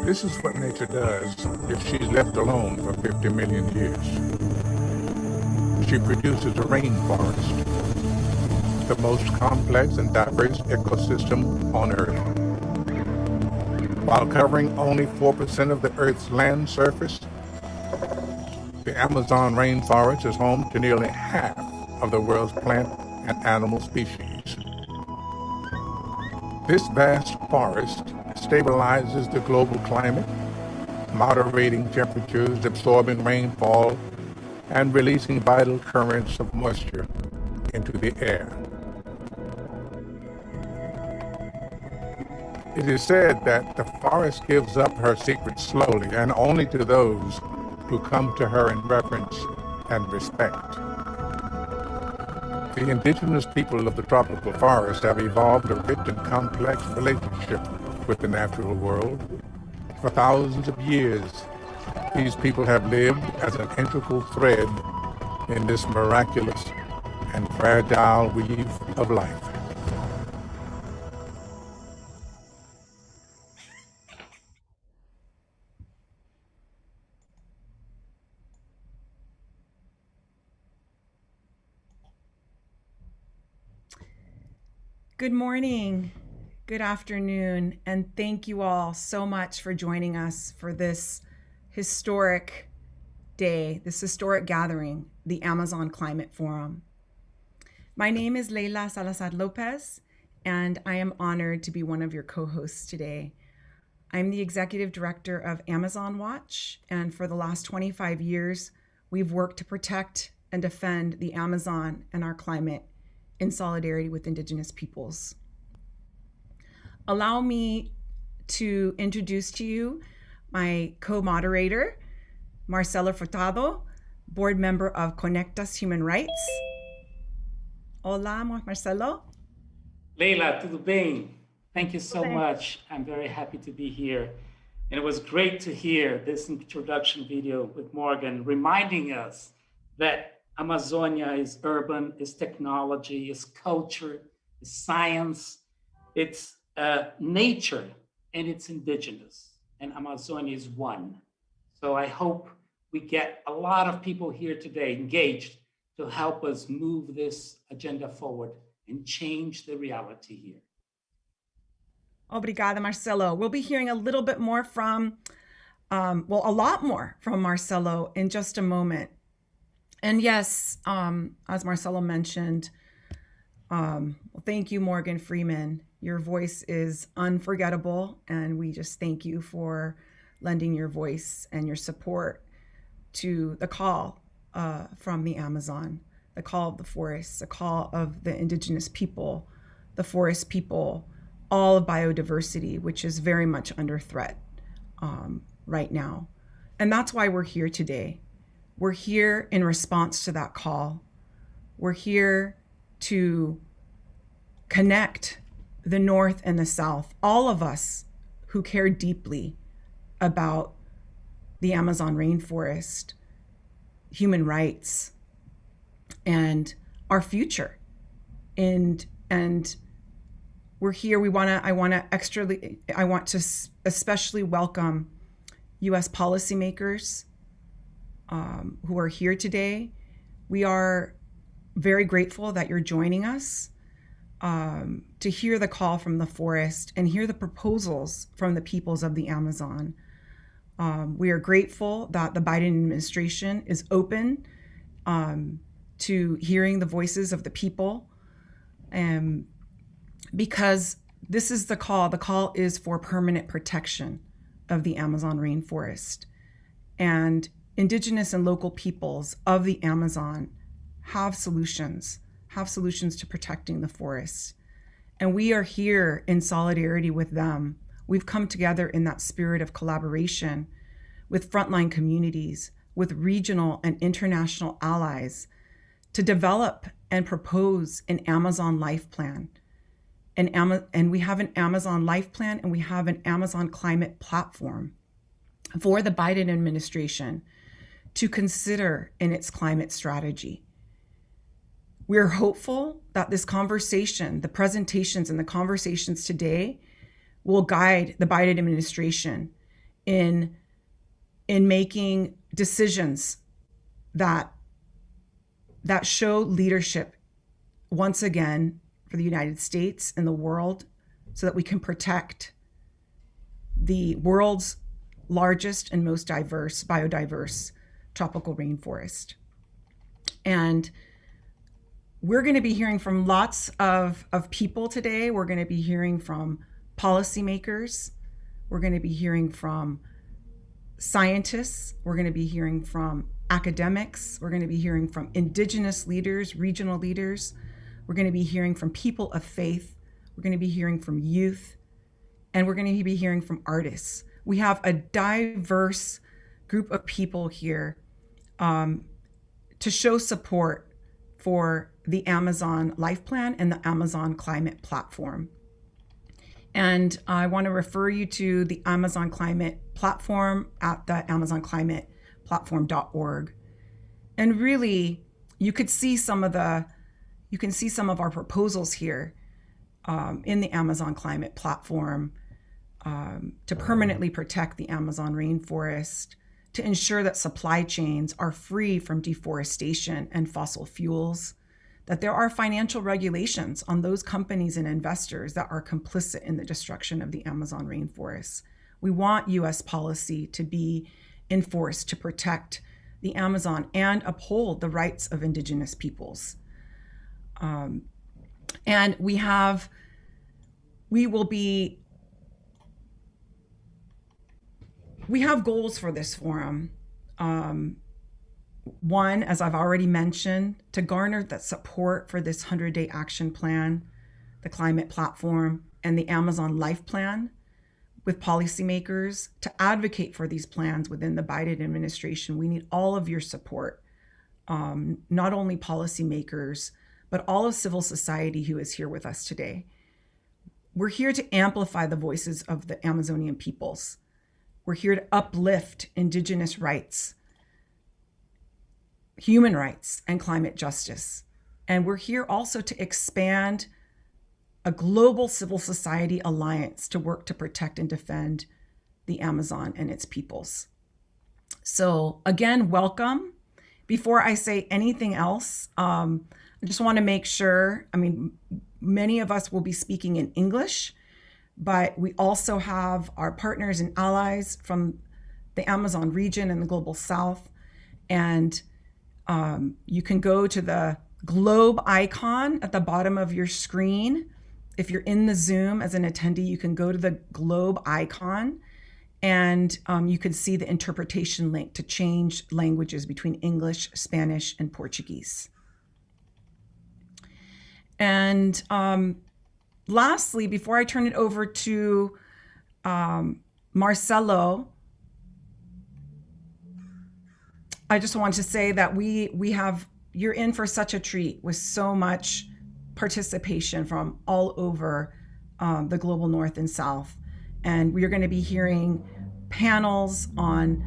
This is what nature does if she's left alone for 50 million years. She produces a rainforest, the most complex and diverse ecosystem on Earth. While covering only 4% of the Earth's land surface, the Amazon rainforest is home to nearly half of the world's plant and animal species. This vast forest stabilizes the global climate, moderating temperatures, absorbing rainfall, and releasing vital currents of moisture into the air. It is said that the forest gives up her secrets slowly and only to those who come to her in reverence and respect. The indigenous people of the tropical forest have evolved a rich and complex relationship with the natural world. For thousands of years, these people have lived as an integral thread in this miraculous and fragile weave of life. Good morning, good afternoon, and thank you all so much for joining us for this historic day, this historic gathering, the Amazon Climate Forum. My name is Leila Salazar Lopez, and I am honored to be one of your co-hosts today. I'm the executive director of Amazon Watch, and for the last 25 years, we've worked to protect and defend the Amazon and our climate in solidarity with Indigenous peoples. Allow me to introduce to you my co-moderator, Marcelo Furtado, board member of Conectas Human Rights. Hola, Marcelo. Leila, tudo bem? Thank you so much. I'm very happy to be here. And it was great to hear this introduction video with Morgan reminding us that Amazonia is urban, is technology, is culture, is science, it's nature, and it's indigenous. And Amazonia is one. So I hope we get a lot of people here today engaged to help us move this agenda forward and change the reality here. Obrigada, Marcelo. We'll be hearing a little bit more from, a lot more from Marcelo in just a moment. And yes, as Marcelo mentioned, thank you, Morgan Freeman. Your voice is unforgettable, and we just thank you for lending your voice and your support to the call from the Amazon, the call of the forests, the call of the indigenous people, the forest people, all of biodiversity, which is very much under threat right now. And that's why we're here today. We're here in response to that call. We're here to connect the North and the South, all of us who care deeply about the Amazon rainforest, human rights, and our future. And we're here. I want to especially welcome U.S. policymakers who are here today. We are very grateful that you're joining us to hear the call from the forest and hear the proposals from the peoples of the Amazon. We are grateful that the Biden administration is open to hearing the voices of the people, because this is the call. The call is for permanent protection of the Amazon rainforest. And Indigenous and local peoples of the Amazon have solutions to protecting the forests. And we are here in solidarity with them. We've come together in that spirit of collaboration with frontline communities, with regional and international allies to develop and propose an Amazon Life Plan. And we have an Amazon Life Plan, and we have an Amazon Climate Platform for the Biden administration to consider in its climate strategy. We're hopeful that this conversation, the presentations and the conversations today, will guide the Biden administration in making decisions that show leadership once again for the United States and the world, so that we can protect the world's largest and most biodiverse tropical rainforest. And we're going to be hearing from lots of people today. We're going to be hearing from policymakers. We're going to be hearing from scientists. We're going to be hearing from academics. We're going to be hearing from indigenous leaders, regional leaders. We're going to be hearing from people of faith. We're going to be hearing from youth. And we're going to be hearing from artists. We have a diverse group of people here to show support for the Amazon Life Plan and the Amazon Climate Platform. And I want to refer you to the Amazon Climate Platform at the amazonclimateplatform.org. And really, you can see some of our proposals here in the Amazon Climate Platform to permanently protect the Amazon rainforest, to ensure that supply chains are free from deforestation and fossil fuels, that there are financial regulations on those companies and investors that are complicit in the destruction of the Amazon rainforest. We want US policy to be enforced to protect the Amazon and uphold the rights of indigenous peoples. And we have goals for this forum. One, as I've already mentioned, to garner that support for this 100-day action plan, the climate platform, and the Amazon Life Plan with policymakers to advocate for these plans within the Biden administration. We need all of your support, not only policymakers, but all of civil society who is here with us today. We're here to amplify the voices of the Amazonian peoples. We're here to uplift indigenous rights, human rights, and climate justice. And we're here also to expand a global civil society alliance to work to protect and defend the Amazon and its peoples. So again, welcome. Before I say anything else, I just want to make sure, many of us will be speaking in English, but we also have our partners and allies from the Amazon region and the Global South. And you can go to the globe icon at the bottom of your screen. If you're in the Zoom as an attendee, you can go to the globe icon and you can see the interpretation link to change languages between English, Spanish, and Portuguese. And lastly, before I turn it over to Marcelo, I just want to say that you're in for such a treat with so much participation from all over the global North and South. And we are going to be hearing panels on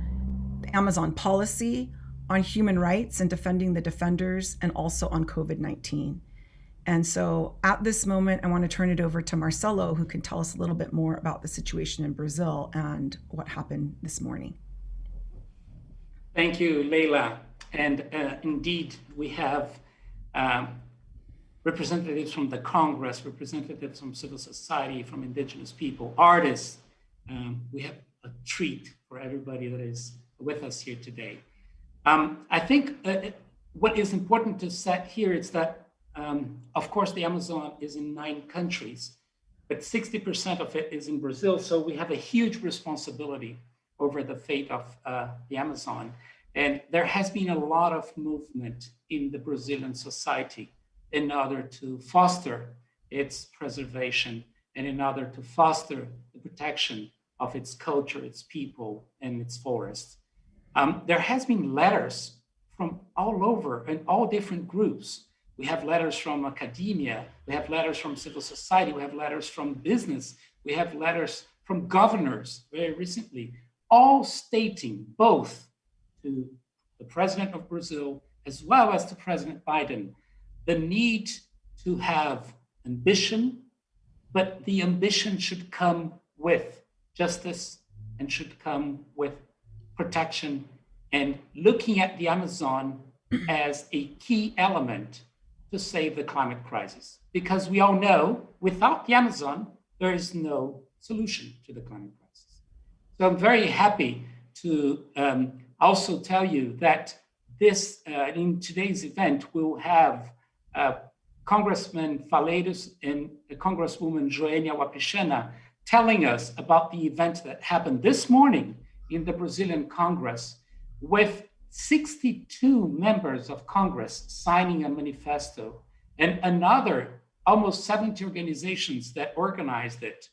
Amazon policy, on human rights and defending the defenders, and also on COVID-19. And so at this moment, I want to turn it over to Marcelo, who can tell us a little bit more about the situation in Brazil and what happened this morning. Thank you, Leila. And indeed, we have representatives from the Congress, representatives from civil society, from indigenous people, artists. We have a treat for everybody that is with us here today. I think what is important to set here is that, of course, the Amazon is in 9 countries, but 60% of it is in Brazil. So we have a huge responsibility over the fate of the Amazon. And there has been a lot of movement in the Brazilian society in order to foster its preservation and in order to foster the protection of its culture, its people, and its forests. There has been letters from all over and all different groups. We have letters from academia, we have letters from civil society, we have letters from business, we have letters from governors very recently, all stating both to the president of Brazil as well as to President Biden the need to have ambition, but the ambition should come with justice, and should come with protection and looking at the Amazon as a key element to save the climate crisis. Because we all know without the Amazon, there is no solution to the climate crisis. So I'm very happy to also tell you that this, in today's event, we'll have Congressman Faleiros and Congresswoman Joênia Wapichana telling us about the event that happened this morning in the Brazilian Congress with 62 members of Congress signing a manifesto and another almost 70 organizations that organized it,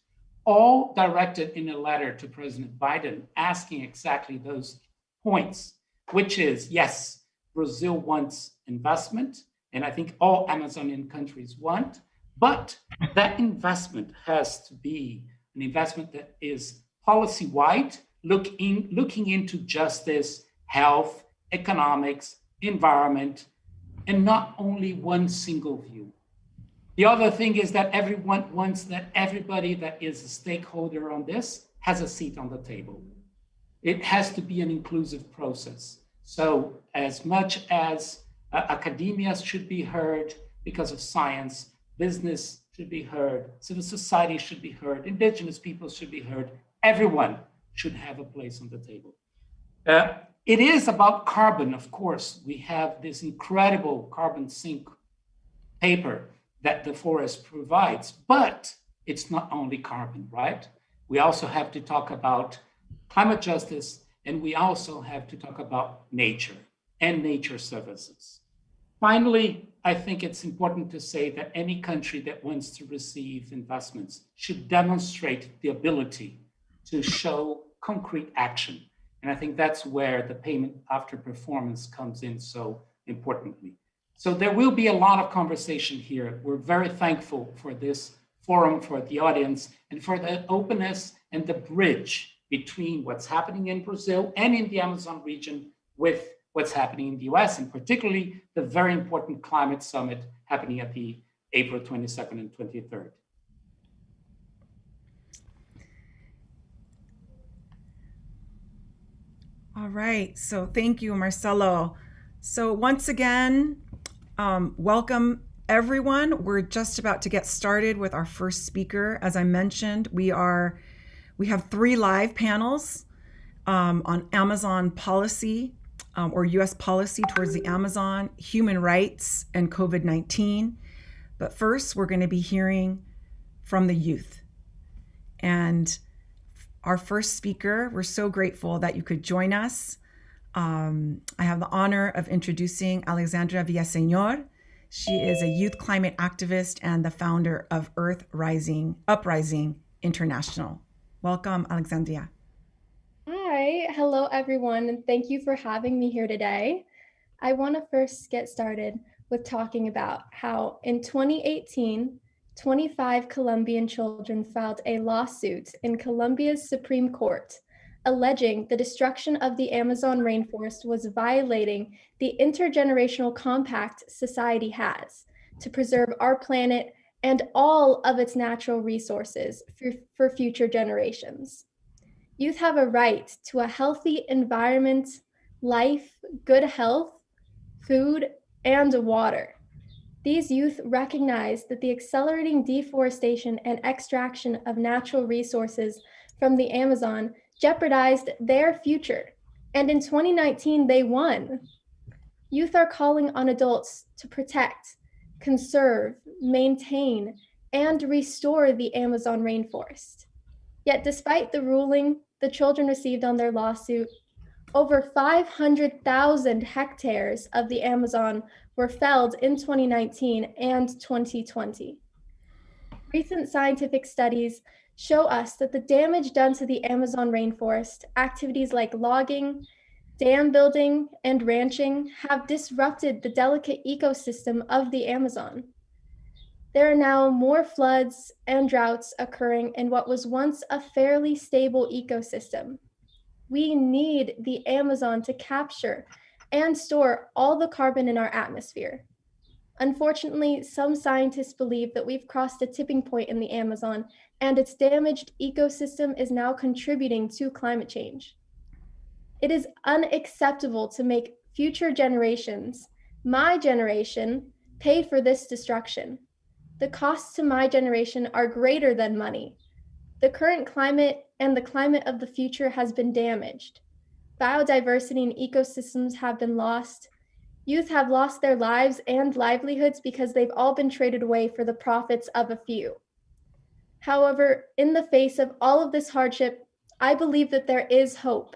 all directed in a letter to President Biden asking exactly those points, which is, yes, Brazil wants investment, and I think all Amazonian countries want, but that investment has to be an investment that is policy-wide, looking into justice, health, economics, environment, and not only one single view. The other thing is that everyone wants that everybody that is a stakeholder on this has a seat on the table. It has to be an inclusive process. So as much as academia should be heard because of science, business should be heard, civil society should be heard, indigenous people should be heard, everyone should have a place on the table. It is about carbon, of course. We have this incredible carbon sink paper that the forest provides, but it's not only carbon, right? We also have to talk about climate justice, and we also have to talk about nature and nature services. Finally, I think it's important to say that any country that wants to receive investments should demonstrate the ability to show concrete action. And I think that's where the payment after performance comes in so importantly. So there will be a lot of conversation here. We're very thankful for this forum, for the audience, and for the openness and the bridge between what's happening in Brazil and in the Amazon region with what's happening in the US, and particularly the very important climate summit happening at the April 22nd and 23rd. All right, so thank you, Marcelo. So once again, welcome everyone. We're just about to get started with our first speaker. As I mentioned, we have 3 live panels on Amazon policy or US policy towards the Amazon, human rights, and COVID-19. But first, we're going to be hearing from the youth. And our first speaker, we're so grateful that you could join us. I have the honor of introducing Alexandria Villaseñor. She is a youth climate activist and the founder of Uprising International. Welcome, Alexandria. Hi, hello everyone, and thank you for having me here today. I want to first get started with talking about how in 2018, 25 Colombian children filed a lawsuit in Colombia's Supreme Court, alleging the destruction of the Amazon rainforest was violating the intergenerational compact society has to preserve our planet and all of its natural resources for future generations. Youth have a right to a healthy environment, life, good health, food, and water. These youth recognize that the accelerating deforestation and extraction of natural resources from the Amazon jeopardized their future. And in 2019, they won. Youth are calling on adults to protect, conserve, maintain, and restore the Amazon rainforest. Yet despite the ruling the children received on their lawsuit, over 500,000 hectares of the Amazon were felled in 2019 and 2020. Recent scientific studies show us that the damage done to the Amazon rainforest, activities like logging, dam building, and ranching have disrupted the delicate ecosystem of the Amazon. There are now more floods and droughts occurring in what was once a fairly stable ecosystem. We need the Amazon to capture and store all the carbon in our atmosphere. Unfortunately, some scientists believe that we've crossed a tipping point in the Amazon, and its damaged ecosystem is now contributing to climate change. It is unacceptable to make future generations, my generation, pay for this destruction. The costs to my generation are greater than money. The current climate and the climate of the future has been damaged. Biodiversity and ecosystems have been lost. Youth have lost their lives and livelihoods because they've all been traded away for the profits of a few. However, in the face of all of this hardship, I believe that there is hope.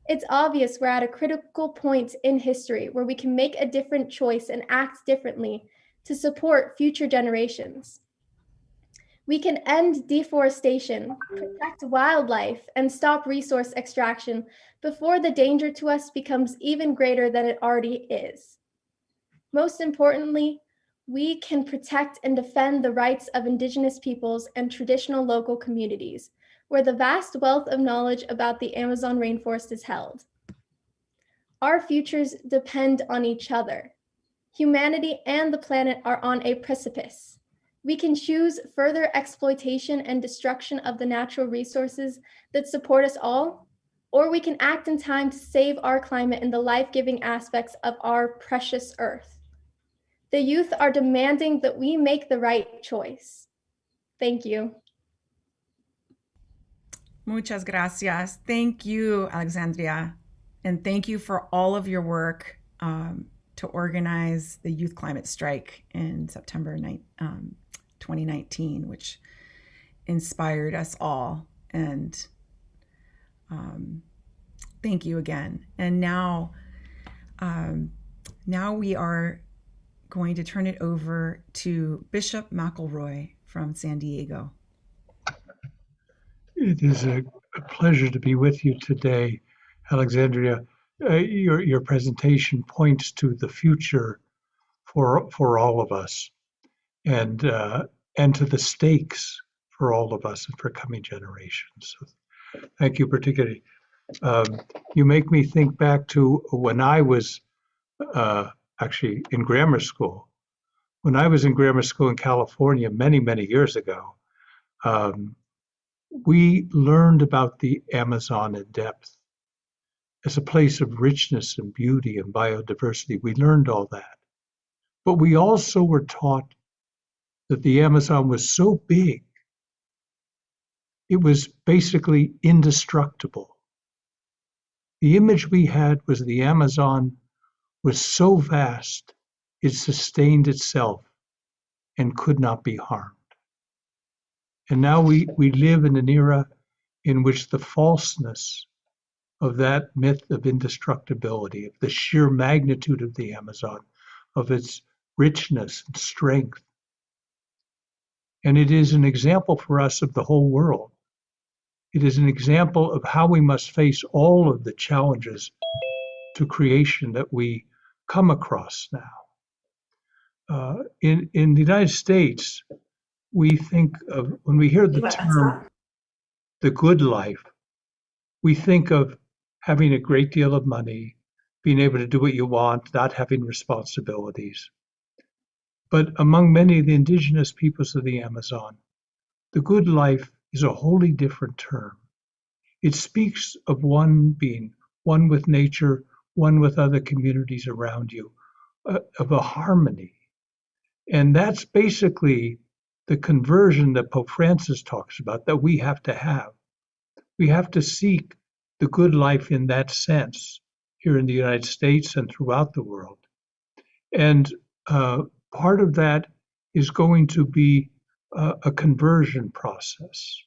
It's obvious we're at a critical point in history where we can make a different choice and act differently to support future generations. We can end deforestation, protect wildlife, and stop resource extraction before the danger to us becomes even greater than it already is. Most importantly, we can protect and defend the rights of Indigenous peoples and traditional local communities, where the vast wealth of knowledge about the Amazon rainforest is held. Our futures depend on each other. Humanity and the planet are on a precipice. We can choose further exploitation and destruction of the natural resources that support us all, or we can act in time to save our climate and the life-giving aspects of our precious Earth. The youth are demanding that we make the right choice. Thank you. Muchas gracias. Thank you, Alexandria. And thank you for all of your work to organize the Youth Climate Strike in September 2019, which inspired us all. And thank you again. And now we are going to turn it over to Bishop McElroy from San Diego. It is a pleasure to be with you today, Alexandria. Your presentation points to the future for all of us, and to the stakes for all of us and for coming generations. So thank you particularly. You make me think back to when I was actually in grammar school. When I was in grammar school in California many, many years ago, we learned about the Amazon in depth as a place of richness and beauty and biodiversity. We learned all that. But we also were taught that the Amazon was so big, it was basically indestructible. The image we had was the Amazon was so vast, it sustained itself and could not be harmed. And now we live in an era in which the falseness of that myth of indestructibility, of the sheer magnitude of the Amazon, of its richness and strength. And it is an example for us of the whole world. It is an example of how we must face all of the challenges to creation that we come across now. In the United States, we think of, when we hear the term the good life, we think of having a great deal of money, being able to do what you want, not having responsibilities. But among many of the indigenous peoples of the Amazon, the good life is a wholly different term. It speaks of one being one with nature, one with other communities around you, of a harmony. And that's basically the conversion that Pope Francis talks about, that we have to have. We have to seek the good life in that sense here in the United States and throughout the world. And part of that is going to be a conversion process.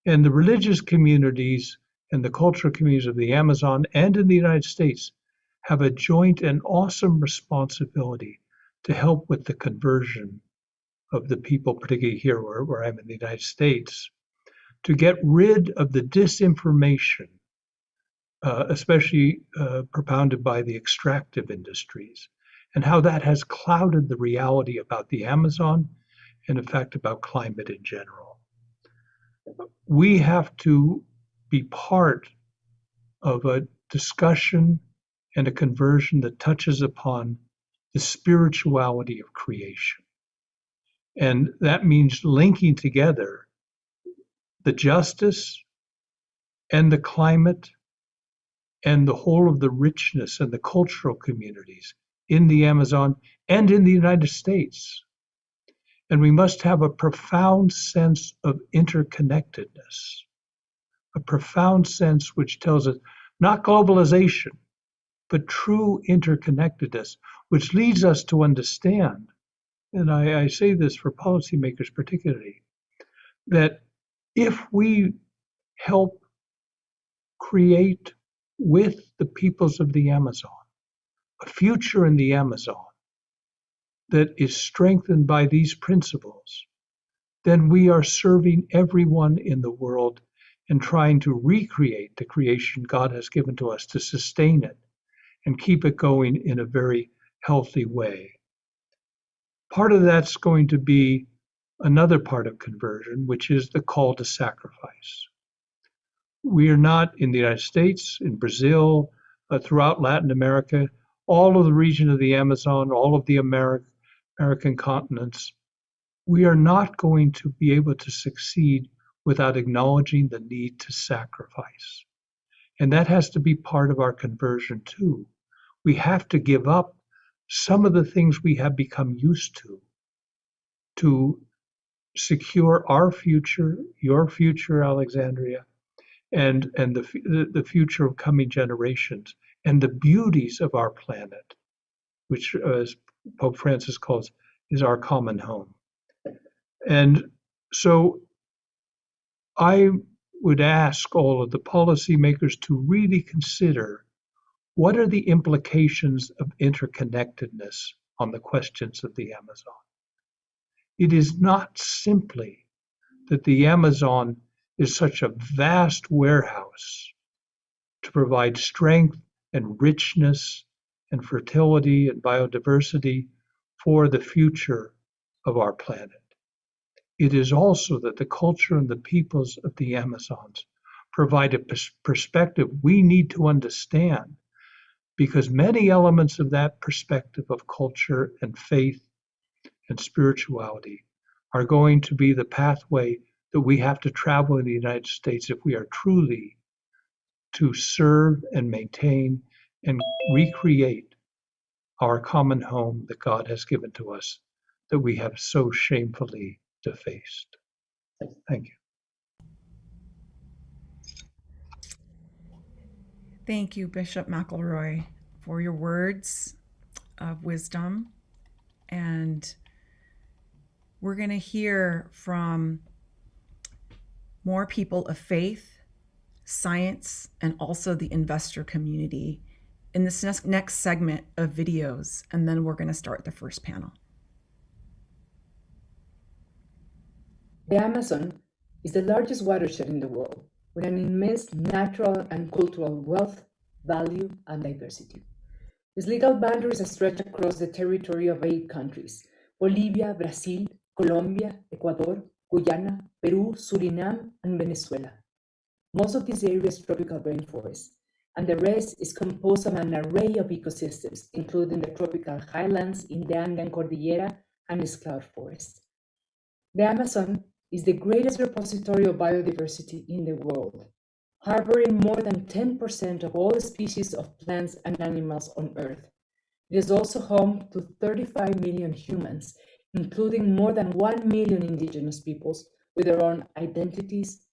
And the religious communities and the cultural communities of the Amazon and in the United States have a joint and awesome responsibility to help with the conversion of the people, particularly here where I'm in the United States, to get rid of the disinformation, especially propounded by the extractive industries, and how that has clouded the reality about the Amazon and, in fact, about climate in general. We have to be part of a discussion and a conversion that touches upon the spirituality of creation. And that means linking together the justice and the climate and the whole of the richness and the cultural communities in the Amazon and in the United States. And we must have a profound sense of interconnectedness, a profound sense which tells us not globalization, but true interconnectedness, which leads us to understand, and I say this for policymakers particularly, that if we help create with the peoples of the Amazon a future in the Amazon that is strengthened by these principles, then we are serving everyone in the world and trying to recreate the creation God has given to us to sustain it and keep it going in a very healthy way. Part of that's going to be another part of conversion, which is the call to sacrifice. We are not in the United States, in Brazil, throughout Latin America, all of the region of the Amazon, all of the American continents. We are not going to be able to succeed without acknowledging the need to sacrifice. And that has to be part of our conversion too. We have to give up some of the things we have become used to secure our future, your future, Alexandria, and the future of coming generations, and the beauties of our planet, which, as Pope Francis calls, is our common home. And so I would ask all of the policymakers to really consider what are the implications of interconnectedness on the questions of the Amazon. It is not simply that the Amazon is such a vast warehouse to provide strength and richness and fertility and biodiversity for the future of our planet. It is also that the culture and the peoples of the Amazons provide a perspective we need to understand, because many elements of that perspective of culture and faith and spirituality are going to be the pathway that we have to travel in the United States if we are truly to serve and maintain and recreate our common home that God has given to us, that we have so shamefully defaced. Thank you. Thank you, Bishop McElroy, for your words of wisdom. And we're going to hear from more people of faith, science, and also the investor community in this next segment of videos. And then we're going to start the first panel. The Amazon is the largest watershed in the world, with an immense natural and cultural wealth, value, and diversity. Its legal boundaries stretch across the territory of 8 countries: Bolivia, Brazil, Colombia, Ecuador, Guyana, Peru, Suriname, and Venezuela. Most of this area is tropical rainforest, and the rest is composed of an array of ecosystems, including the tropical highlands in the Andean Cordillera and its cloud forest. The Amazon is the greatest repository of biodiversity in the world, harboring more than 10% of all the species of plants and animals on Earth. It is also home to 35 million humans, including more than 1 million indigenous peoples with their own identities,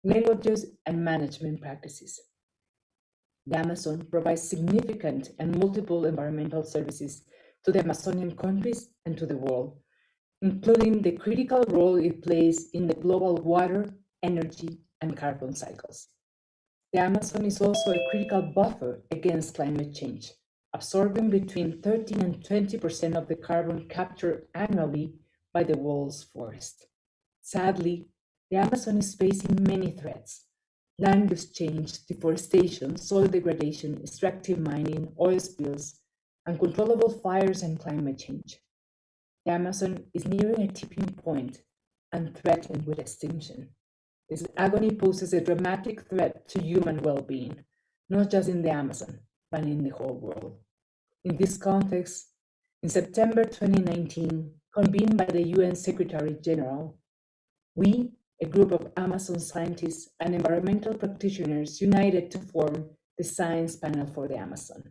languages, and management practices. The Amazon provides significant and multiple environmental services to the Amazonian countries and to the world, including the critical role it plays in the global water, energy, and carbon cycles. The Amazon is also a critical buffer against climate change, absorbing between 13 and 20% of the carbon captured annually by the world's forest. Sadly, the Amazon is facing many threats: land use change, deforestation, soil degradation, extractive mining, oil spills, uncontrollable fires, and climate change. The Amazon is nearing a tipping point and threatened with extinction. This agony poses a dramatic threat to human well-being, not just in the Amazon, but in the whole world. In this context, In September 2019, convened by the UN Secretary General, we, a group of Amazon scientists and environmental practitioners, united to form the Science Panel for the Amazon.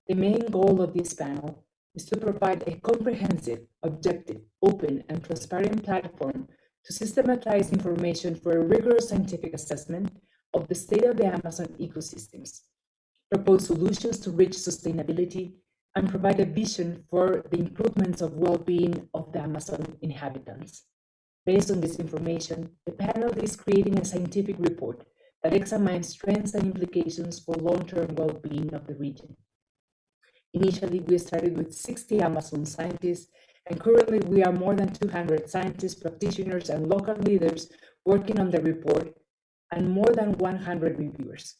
The main goal of this panel is to provide a comprehensive, objective, open, and transparent platform to systematize information for a rigorous scientific assessment of the state of the Amazon ecosystems, propose solutions to reach sustainability, and provide a vision for the improvements of well-being of the Amazon inhabitants. Based on this information, the panel is creating a scientific report that examines trends and implications for long-term well-being of the region. Initially, we started with 60 Amazon scientists, and currently we are more than 200 scientists, practitioners, and local leaders working on the report, and more than 100 reviewers.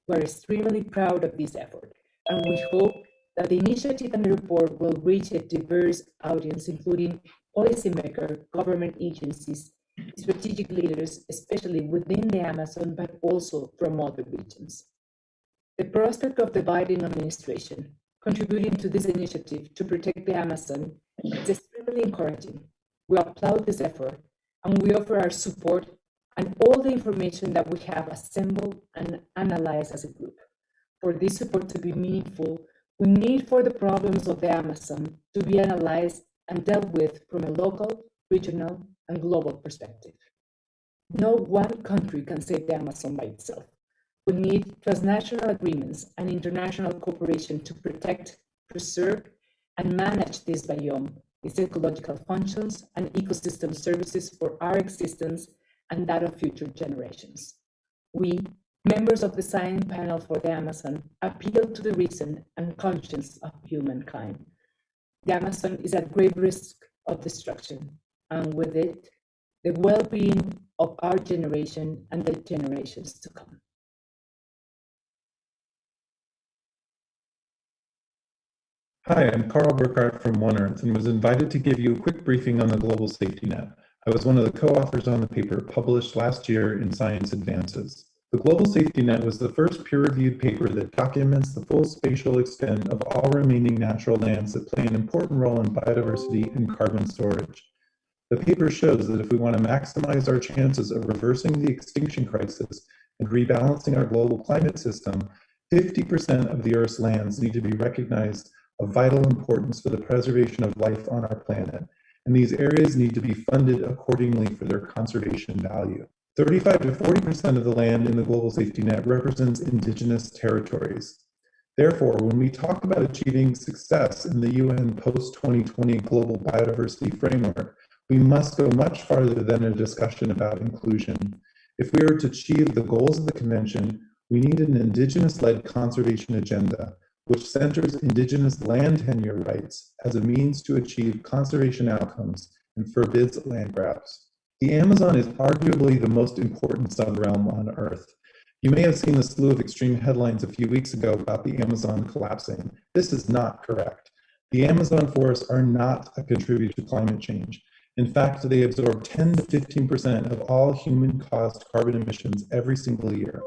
We're extremely proud of this effort, and we hope that the initiative and the report will reach a diverse audience, including policymakers, government agencies, strategic leaders, especially within the Amazon, but also from other regions. The prospect of the Biden administration contributing to this initiative to protect the Amazon is extremely encouraging. We applaud this effort, and we offer our support and all the information that we have assembled and analyzed as a group. For this support to be meaningful, we need for the problems of the Amazon to be analyzed and dealt with from a local, regional, and global perspective. No one country can save the Amazon by itself. We need transnational agreements and international cooperation to protect, preserve, and manage this biome, its ecological functions, and ecosystem services for our existence and that of future generations. We, members of the Science Panel for the Amazon, appeal to the reason and conscience of humankind. The Amazon is at grave risk of destruction, and with it, the well-being of our generation and the generations to come. Hi, I'm Carl Burkhardt from One Earth and was invited to give you a quick briefing on the Global Safety Net. I was one of the co-authors on the paper published last year in Science Advances. The Global Safety Net was the first peer-reviewed paper that documents the full spatial extent of all remaining natural lands that play an important role in biodiversity and carbon storage. The paper shows that if we want to maximize our chances of reversing the extinction crisis and rebalancing our global climate system, 50% of the Earth's lands need to be recognized of vital importance for the preservation of life on our planet, and these areas need to be funded accordingly for their conservation value. 35 to 40% of the land in the Global Safety Net represents indigenous territories. Therefore, when we talk about achieving success in the UN post-2020 Global Biodiversity Framework, we must go much farther than a discussion about inclusion. If we are to achieve the goals of the Convention, we need an indigenous-led conservation agenda, which centers indigenous land tenure rights as a means to achieve conservation outcomes and forbids land grabs. The Amazon is arguably the most important subrealm on Earth. You may have seen the slew of extreme headlines a few weeks ago about the Amazon collapsing. This is not correct. The Amazon forests are not a contributor to climate change. In fact, they absorb 10 to 15% of all human-caused carbon emissions every single year.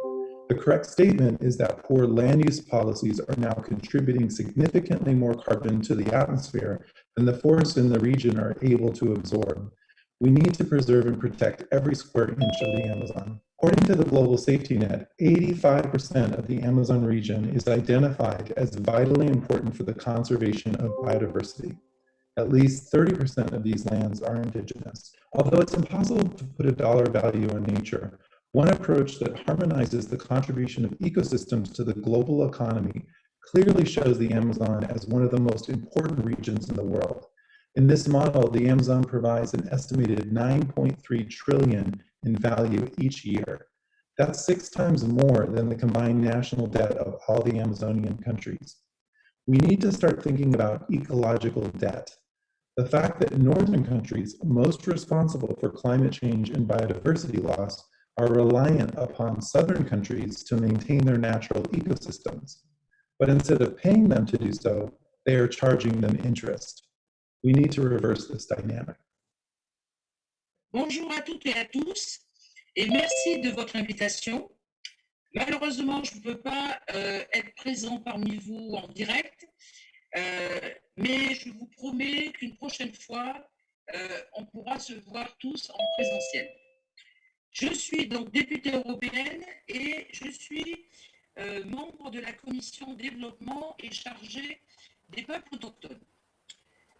The correct statement is that poor land use policies are now contributing significantly more carbon to the atmosphere than the forests in the region are able to absorb. We need to preserve and protect every square inch of the Amazon. According to the Global Safety Net, 85% of the Amazon region is identified as vitally important for the conservation of biodiversity. At least 30% of these lands are indigenous. Although it's impossible to put a dollar value on nature, one approach that harmonizes the contribution of ecosystems to the global economy clearly shows the Amazon as one of the most important regions in the world. In this model, the Amazon provides an estimated 9.3 trillion in value each year. That's 6 times more than the combined national debt of all the Amazonian countries. We need to start thinking about ecological debt. The fact that northern countries most responsible for climate change and biodiversity loss are reliant upon southern countries to maintain their natural ecosystems. But instead of paying them to do so, they are charging them interest. We need to reverse this dynamic. Bonjour à toutes et à tous, et merci de votre invitation. Malheureusement, je ne peux pas être présent parmi vous en direct, mais je vous promets qu'une prochaine fois, on pourra se voir tous en présentiel. Je suis donc députée européenne et je suis membre de la commission développement et chargée des peuples autochtones.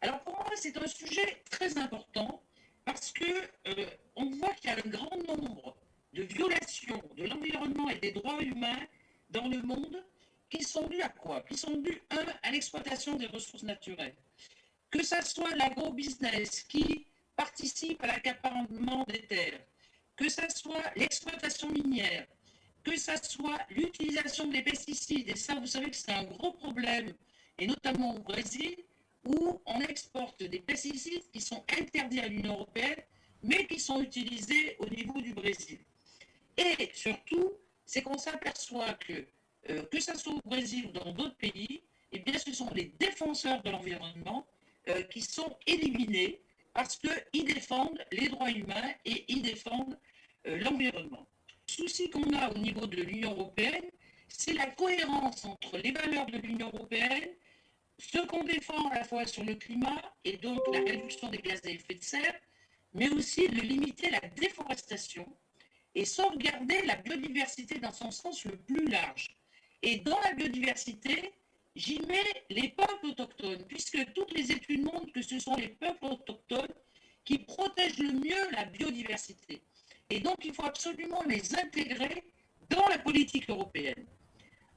Alors pour moi, c'est un sujet très important parce que on voit qu'il y a un grand nombre de violations de l'environnement et des droits humains dans le monde qui sont dues à quoi? Qui sont dues, à l'exploitation des ressources naturelles. Que ça soit l'agro-business qui participe à l'accaparement des terres, que ça soit l'exploitation minière, que ça soit l'utilisation des pesticides, et ça, vous savez que c'est un gros problème, et notamment au Brésil, où on exporte des pesticides qui sont interdits à l'Union européenne, mais qui sont utilisés au niveau du Brésil. Et surtout, c'est qu'on s'aperçoit que ce soit au Brésil ou dans d'autres pays, eh bien, ce sont les défenseurs de l'environnement qui sont éliminés parce qu'ils défendent les droits humains et ils défendent l'environnement. Le souci qu'on a au niveau de l'Union européenne, c'est la cohérence entre les valeurs de l'Union européenne, ce qu'on défend à la fois sur le climat et donc la réduction des gaz à effet de serre, mais aussi de limiter la déforestation et sauvegarder la biodiversité dans son sens le plus large. Et dans la biodiversité, j'y mets les peuples autochtones, puisque toutes les études montrent que ce sont les peuples autochtones qui protègent le mieux la biodiversité. Et donc, il faut absolument les intégrer dans la politique européenne.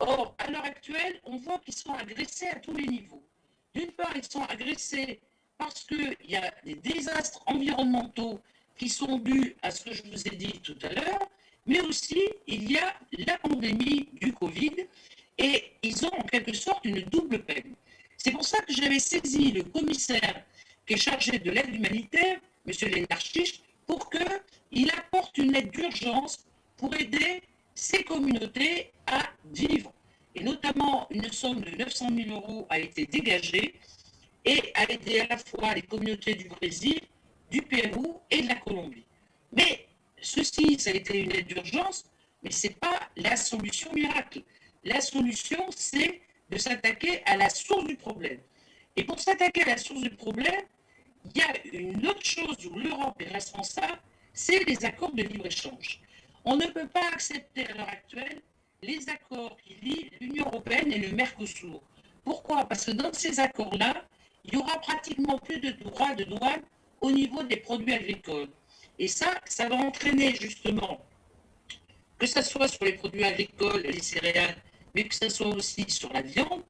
Or, à l'heure actuelle, on voit qu'ils sont agressés à tous les niveaux. D'une part, ils sont agressés parce qu'il y a des désastres environnementaux qui sont dus à ce que je vous ai dit tout à l'heure, mais aussi il y a la pandémie du Covid et ils ont en quelque sorte une double peine. C'est pour ça que j'avais saisi le commissaire qui est chargé de l'aide humanitaire, M. Lenarchiche, pour qu'il apporte une aide d'urgence pour aider ces communautés à vivre. Et notamment, une somme de 900 000 euros a été dégagée et a aidé à la fois les communautés du Brésil, du Pérou et de la Colombie. Mais ceci, ça a été une aide d'urgence, mais ce n'est pas la solution miracle. La solution, c'est de s'attaquer à la source du problème. Et pour s'attaquer à la source du problème, il y a une autre chose où l'Europe est responsable, c'est les accords de libre-échange. On ne peut pas accepter à l'heure actuelle les accords qui lient l'Union européenne et le Mercosur. Pourquoi? Parce que dans ces accords-là, il y aura pratiquement plus de droits de douane au niveau des produits agricoles. Et ça va entraîner justement, que ce soit sur les produits agricoles, les céréales, mais que ce soit aussi sur la viande,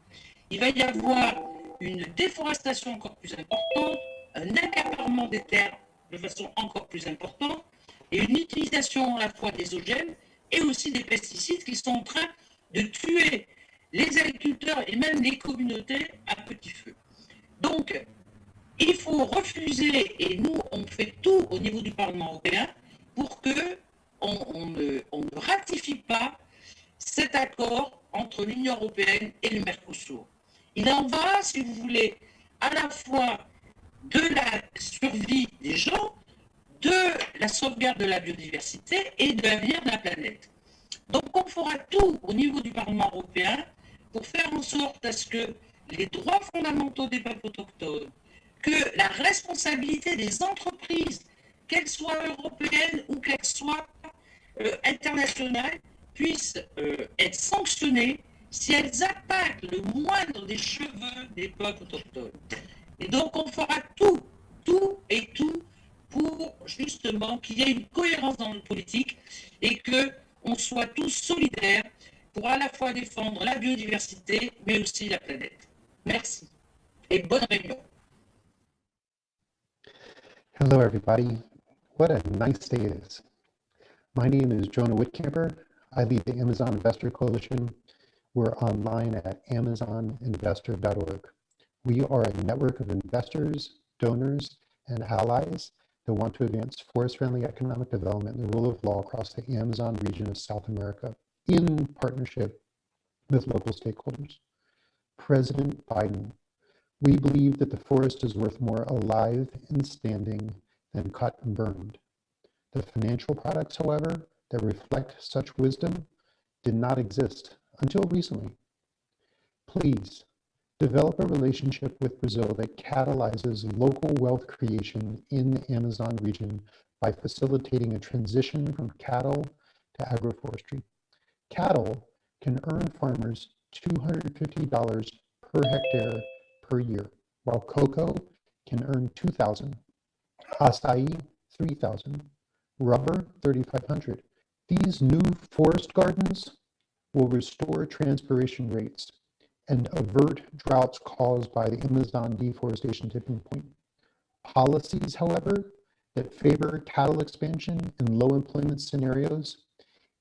il va y avoir une déforestation encore plus importante, un accaparement des terres de façon encore plus importante, et une utilisation à la fois des OGM et aussi des pesticides qui sont en train de tuer les agriculteurs et même les communautés à petit feu. Donc, il faut refuser, et nous, on fait tout au niveau du Parlement européen pour qu'on ne ratifie pas cet accord entre l'Union européenne et le Mercosur. Il en va, si vous voulez, à la fois de la survie des gens, de la sauvegarde de la biodiversité et de l'avenir de la planète. Donc on fera tout au niveau du Parlement européen pour faire en sorte à ce que les droits fondamentaux des peuples autochtones, que la responsabilité des entreprises, qu'elles soient européennes ou qu'elles soient internationales, puissent être sanctionnées si elles attaquent le moindre des cheveux des peuples autochtones. Et donc on fera tout pour justement qu'il y ait une cohérence dans notre politique et qu'on soit tous solidaires pour à la fois défendre la biodiversité, mais aussi la planète. Merci et bonne réunion. Hello, everybody. What a nice day it is. My name is Jonah Whitcamper. I lead the Amazon Investor Coalition. We're online at amazoninvestor.org. We are a network of investors, donors, and allies that want to advance forest-friendly economic development and the rule of law across the Amazon region of South America in partnership with local stakeholders. President Biden, we believe that the forest is worth more alive and standing than cut and burned. The financial products, however, that reflect such wisdom did not exist until recently. Please develop a relationship with Brazil that catalyzes local wealth creation in the Amazon region by facilitating a transition from cattle to agroforestry. Cattle can earn farmers $250 per hectare per year, while cocoa can earn $2,000, acai $3,000, rubber $3,500. These new forest gardens will restore transpiration rates and avert droughts caused by the Amazon deforestation tipping point. Policies, however, that favor cattle expansion in low employment scenarios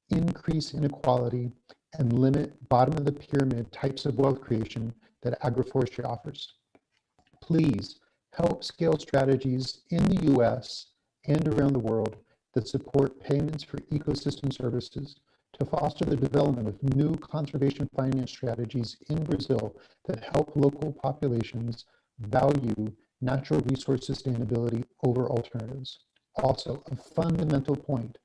increase inequality and limit bottom of the pyramid types of wealth creation that agroforestry offers. Please help scale strategies in the US and around the world that support payments for ecosystem services to foster the development of new conservation finance strategies in Brazil that help local populations value natural resource sustainability over alternatives. Also, a fundamental point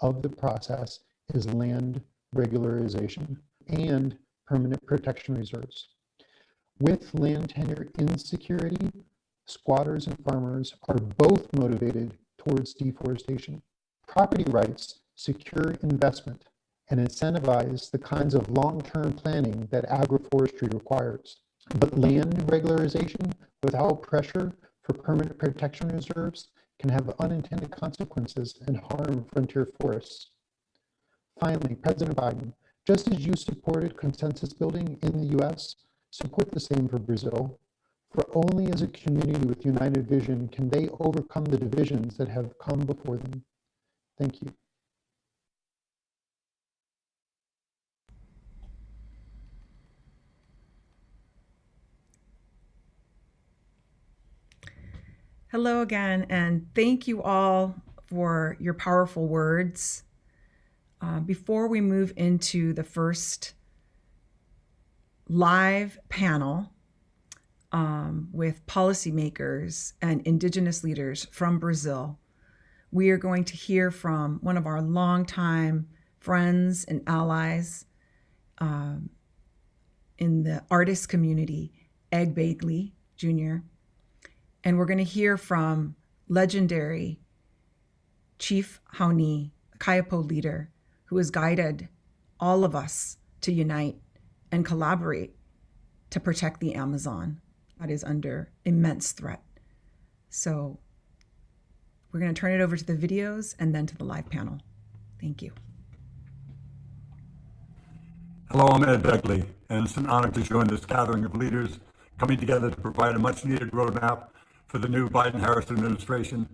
of the process is land regularization and permanent protection reserves. With land tenure insecurity, squatters and farmers are both motivated towards deforestation. Property rights secure investment and incentivize the kinds of long-term planning that agroforestry requires. But land regularization without pressure for permanent protection reserves can have unintended consequences and harm frontier forests. Finally, President Biden, just as you supported consensus building in the US, support the same for Brazil. For only as a community with united vision can they overcome the divisions that have come before them. Thank you. Hello again, and thank you all for your powerful words. Before we move into the first live panel with policymakers and indigenous leaders from Brazil, we are going to hear from one of our longtime friends and allies in the artist community, Ed Begley Jr., and we're going to hear from legendary Chief Hauni, Kayapo leader, who has guided all of us to unite and collaborate to protect the Amazon that is under immense threat. So we're going to turn it over to the videos and then to the live panel. Thank you. Hello, I'm Ed Begley, and it's an honor to join this gathering of leaders coming together to provide a much-needed roadmap for the new Biden-Harris administration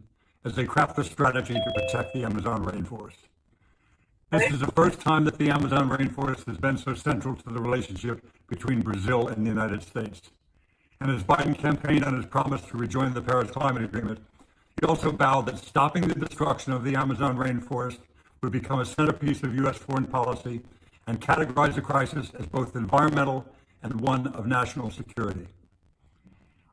as they craft a strategy to protect the Amazon rainforest. This is the first time that the Amazon rainforest has been so central to the relationship between Brazil and the United States. And as Biden campaigned on his promise to rejoin the Paris Climate Agreement, he also vowed that stopping the destruction of the Amazon rainforest would become a centerpiece of U.S. foreign policy and categorize the crisis as both environmental and one of national security.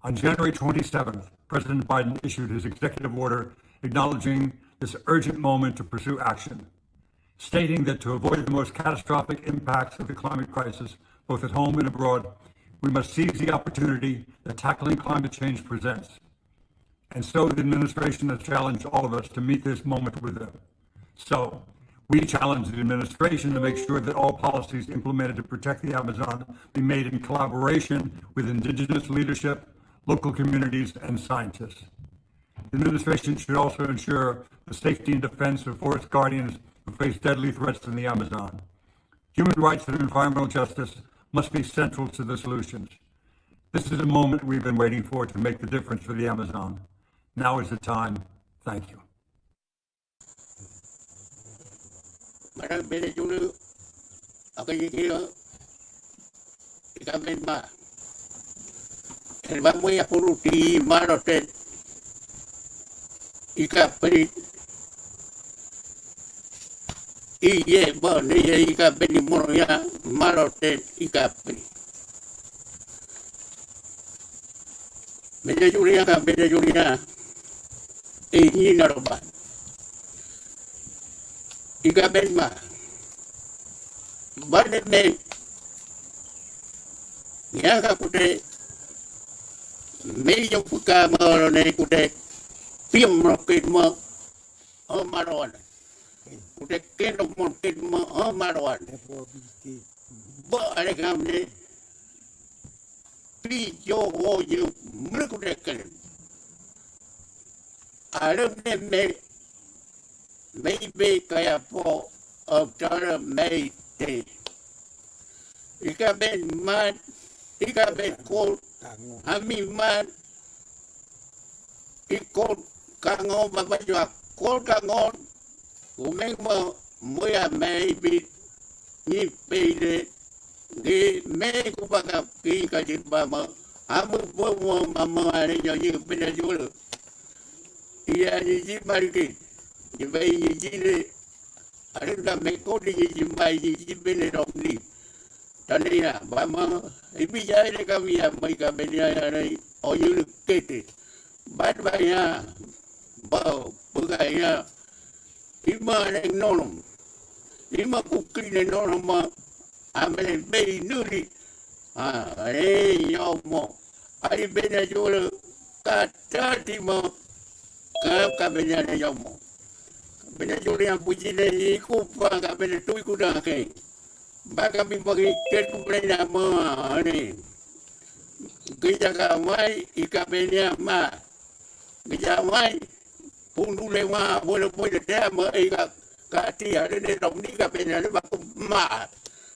On January 27th, President Biden issued his executive order acknowledging this urgent moment to pursue action, stating that to avoid the most catastrophic impacts of the climate crisis, both at home and abroad, we must seize the opportunity that tackling climate change presents. And so the administration has challenged all of us to meet this moment with them. So we challenge the administration to make sure that all policies implemented to protect the Amazon be made in collaboration with indigenous leadership, local communities, and scientists. The administration should also ensure the safety and defense of forest guardians who face deadly threats in the Amazon. Human rights and environmental justice must be central to the solutions. This is a moment we've been waiting for to make the difference for the Amazon. Now is the time. Thank you. Madam Bede Julu, Akayikira, Ikamemba, and Bamuya Puruti, Marotet, Ikapri, Iye, Bonnie, Ikapeni Moria, Marotet, Ikapri. Bede Julia, Bede Julia, Inaroba. Ikapemba. But Yaka kute mejo puka mo ne kute pium rocket mo o maron. Kute kendo mo kit mo o maron. Bo ale gamne pi yo wo you mukute ken. Alam ne maybe kaya po of Tara May Day. Ika ben man, ika ben cold, ami man, ikol kangon babajwa, cold kangon, umeng mo muya maybe ni pede, di may kupaka kika jibama, amu po mo mama ari yo yu pina julu. Iya ni jibariki, jibai ni jile. Ada me ko di jimbai di bene romni tania bama ibi jare kami ya mai ka benia rai o yu kete bad baya ba bugaya ima ne nonom ima kukri ne nonom amene be nuri yo mo ari bene jolo ka tati mo ka benia ne yo mo benda juri yang puji dari kupa kat benda tu ikut dah ke. Baka bagi ket benda ma ni. Kerja kamai ika benda ma. Kerja mai pun dulu ma boleh boleh dah ma ika kati ada ni dom ni ika benda ni baku ma.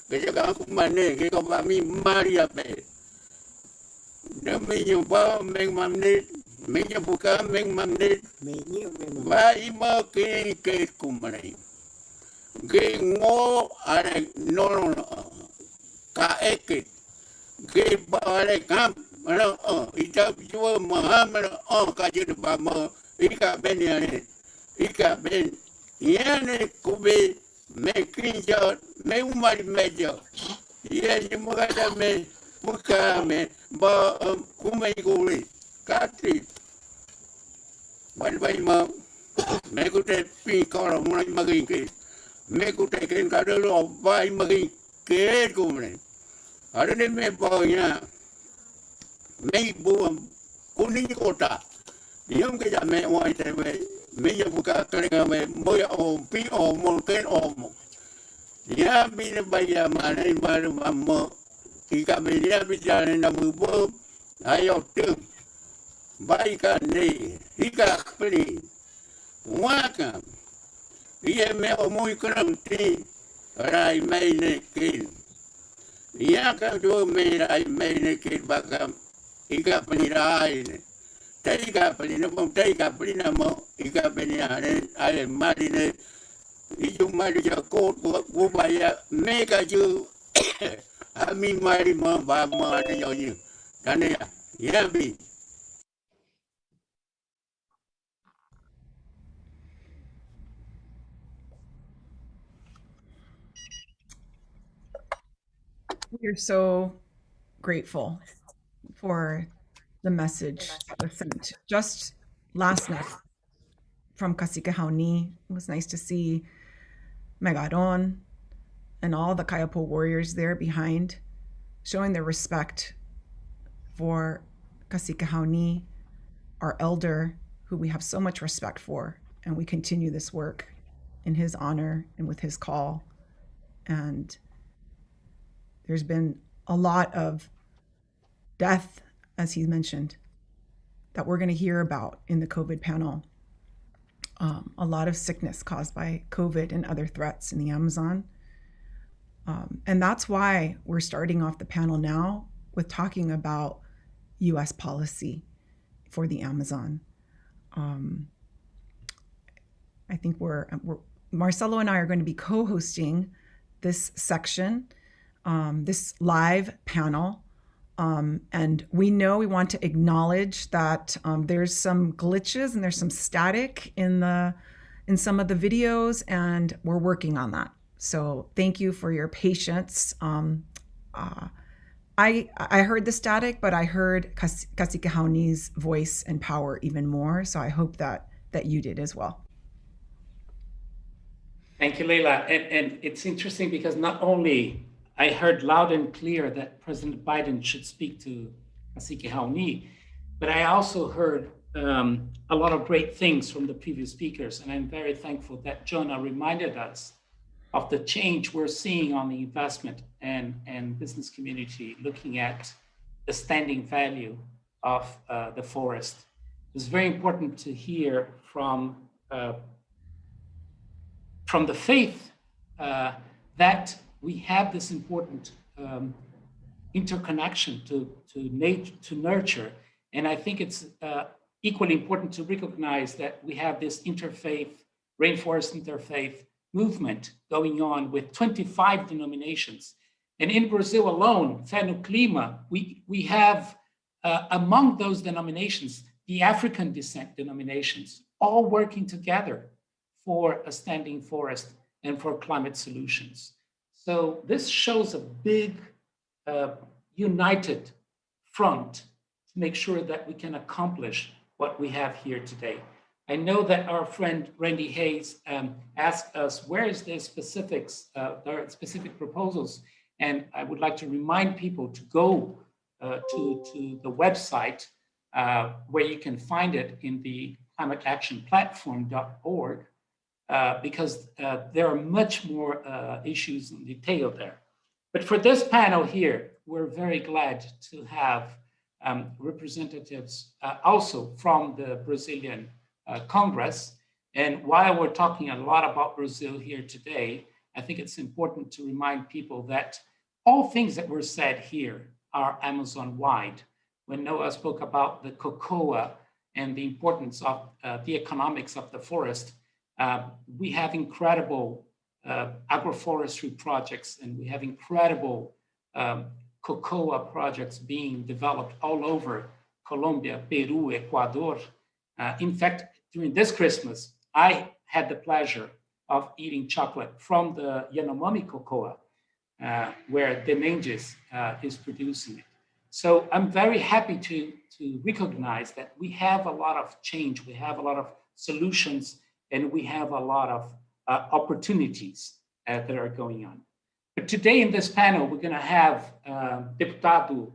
Kerja kamu mana ke kau kami mari apa. Demi jumpa meng mamnit Minha buka meng mamnit vai ma ke kumai ke ngo are no ka ekit ke bare kam mana ita jua mahamana ka jid ba ma ika ben yani ika ben yani kube me kinja me umari mejo ya jumada me buka me ba kumai guli kati Bye ma me kute pi kora mulai magi ke me kute ken kadalo bai magi ke kumne ada ne me boya me buam kuning kota diam ke jame wai te me ya buka kare me boya o pi o mol ken o mo ya bi ne baya mana baru mammo ika me dia bicara na bubo ayo tu baik ni ika peli waka ia me o muy kranti rai mai ne kin ia ka do me rai mai ne kin baka ika peli rai ne tai ka peli no mo tai ka peli na mo ika peli ale mari ne iu mari ja ko bu baya me ka ju ami mari mo ba mo ne yo ni tane ya bi We're so grateful for the message that was sent just last night from Kasikahauni. It was nice to see Megaron and all the Kayapo warriors there behind, showing their respect for Kasikahauni, our elder, who we have so much respect for, and we continue this work in his honor and with his call. And there's been a lot of death, as he mentioned, that we're going to hear about in the COVID panel. A lot of sickness caused by COVID and other threats in the Amazon. And that's why we're starting off the panel now with talking about US policy for the Amazon. I think Marcelo and I are going to be co-hosting this section, this live panel. And we know we want to acknowledge that there's some glitches and there's some static in some of the videos, and we're working on that. So thank you for your patience. I heard the static, but I heard Kasikahauni's voice and power even more. So I hope that you did as well. Thank you, Leila. And it's interesting because not only I heard loud and clear that President Biden should speak to Cacique Raoni, but I also heard a lot of great things from the previous speakers, and I'm very thankful that Jonah reminded us of the change we're seeing on the investment and business community, looking at the standing value of the forest. It's very important to hear from the faith that we have this important interconnection to nurture. And I think it's equally important to recognize that we have this interfaith, rainforest interfaith movement going on with 25 denominations. And in Brazil alone, Fé no Clima, we have among those denominations, the African descent denominations, all working together for a standing forest and for climate solutions. So this shows a big united front to make sure that we can accomplish what we have here today. I know that our friend Randy Hayes asked us, where is the specifics, there are specific proposals? And I would like to remind people to go to the website where you can find it in the climateactionplatform.org, because there are much more issues in detail there. But for this panel here, we're very glad to have representatives also from the Brazilian Congress. And while we're talking a lot about Brazil here today, I think it's important to remind people that all things that were said here are Amazon-wide. When Noah spoke about the cocoa and the importance of the economics of the forest, we have incredible agroforestry projects, and we have incredible cocoa projects being developed all over Colombia, Peru, Ecuador. In fact, during this Christmas, I had the pleasure of eating chocolate from the Yanomami cocoa, where Demenges is producing it. So I'm very happy to recognize that we have a lot of change, we have a lot of solutions, and we have a lot of opportunities that are going on. But today in this panel, we're going to have Deputado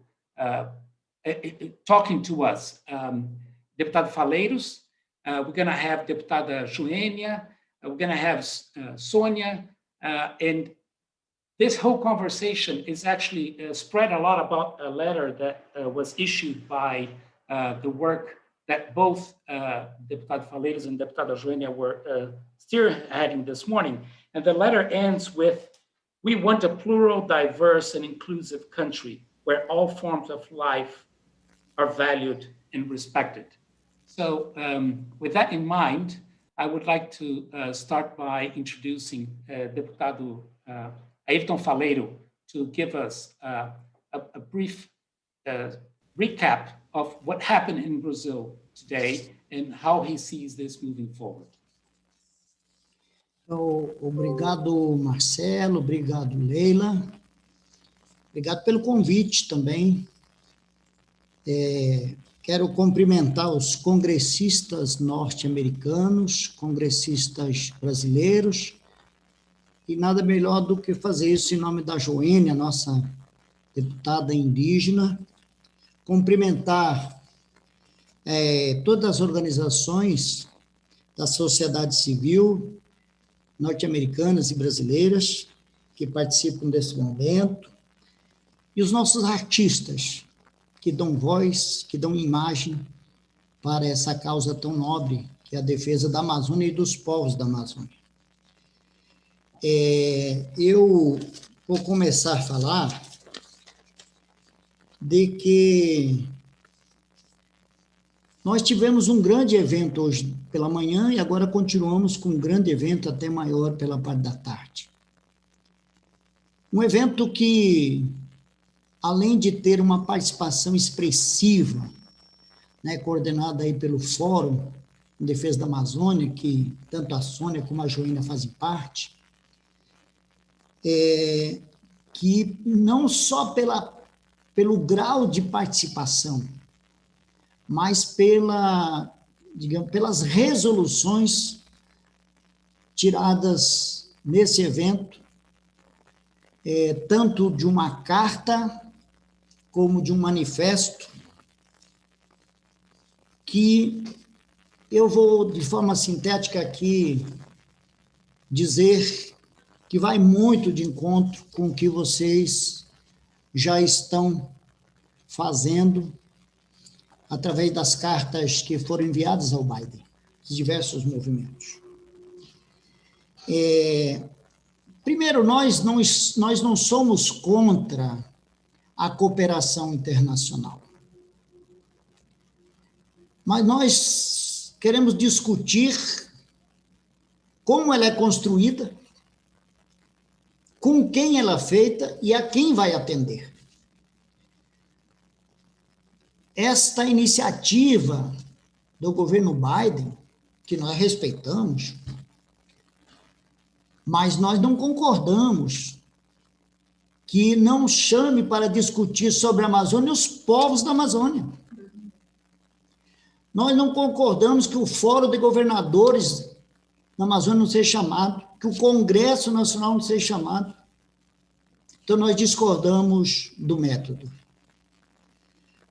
talking to us, Deputado Faleiros. We're going to have Deputada Joênia. We're going to have Sonia. And this whole conversation is actually spread a lot about a letter that was issued by the work that both Deputado Faleiros and Deputada Joênia were spearheading this morning. And the letter ends with, "We want a plural, diverse, and inclusive country where all forms of life are valued and respected." So with that in mind, I would like to start by introducing Deputado Ayrton Faleiro to give us a brief recap of what happened in Brazil today and how he sees this moving forward. Obrigado, Marcelo, obrigado, Leila. Obrigado pelo convite também. Quero cumprimentar os congressistas norte-americanos, congressistas brasileiros, e nada melhor do que fazer isso em nome da Joênia, nossa deputada indígena. Cumprimentar todas as organizações da sociedade civil, norte-americanas e brasileiras, que participam desse momento, e os nossos artistas, que dão voz, que dão imagem para essa causa tão nobre, que é a defesa da Amazônia e dos povos da Amazônia. Eu vou começar a falar de que nós tivemos um grande evento hoje pela manhã e agora continuamos com um grande evento até maior pela parte da tarde. Um evento que, além de ter uma participação expressiva, né, coordenada aí pelo Fórum em Defesa da Amazônia, que tanto a Sônia como a Joênia fazem parte, que não só pelo grau de participação, mas pelas resoluções tiradas nesse evento, tanto de uma carta como de um manifesto, que eu vou, de forma sintética aqui, dizer que vai muito de encontro com o que vocês já estão fazendo através das cartas que foram enviadas ao Biden, os diversos movimentos. Primeiro, nós não somos contra a cooperação internacional, mas nós queremos discutir como ela é construída, com quem ela é feita e a quem vai atender. Esta iniciativa do governo Biden, que nós respeitamos, mas nós não concordamos que não chame para discutir sobre a Amazônia os povos da Amazônia. Nós não concordamos que o Fórum de Governadores da Amazônia não seja chamado, que o Congresso Nacional não seja chamado. Então, nós discordamos do método.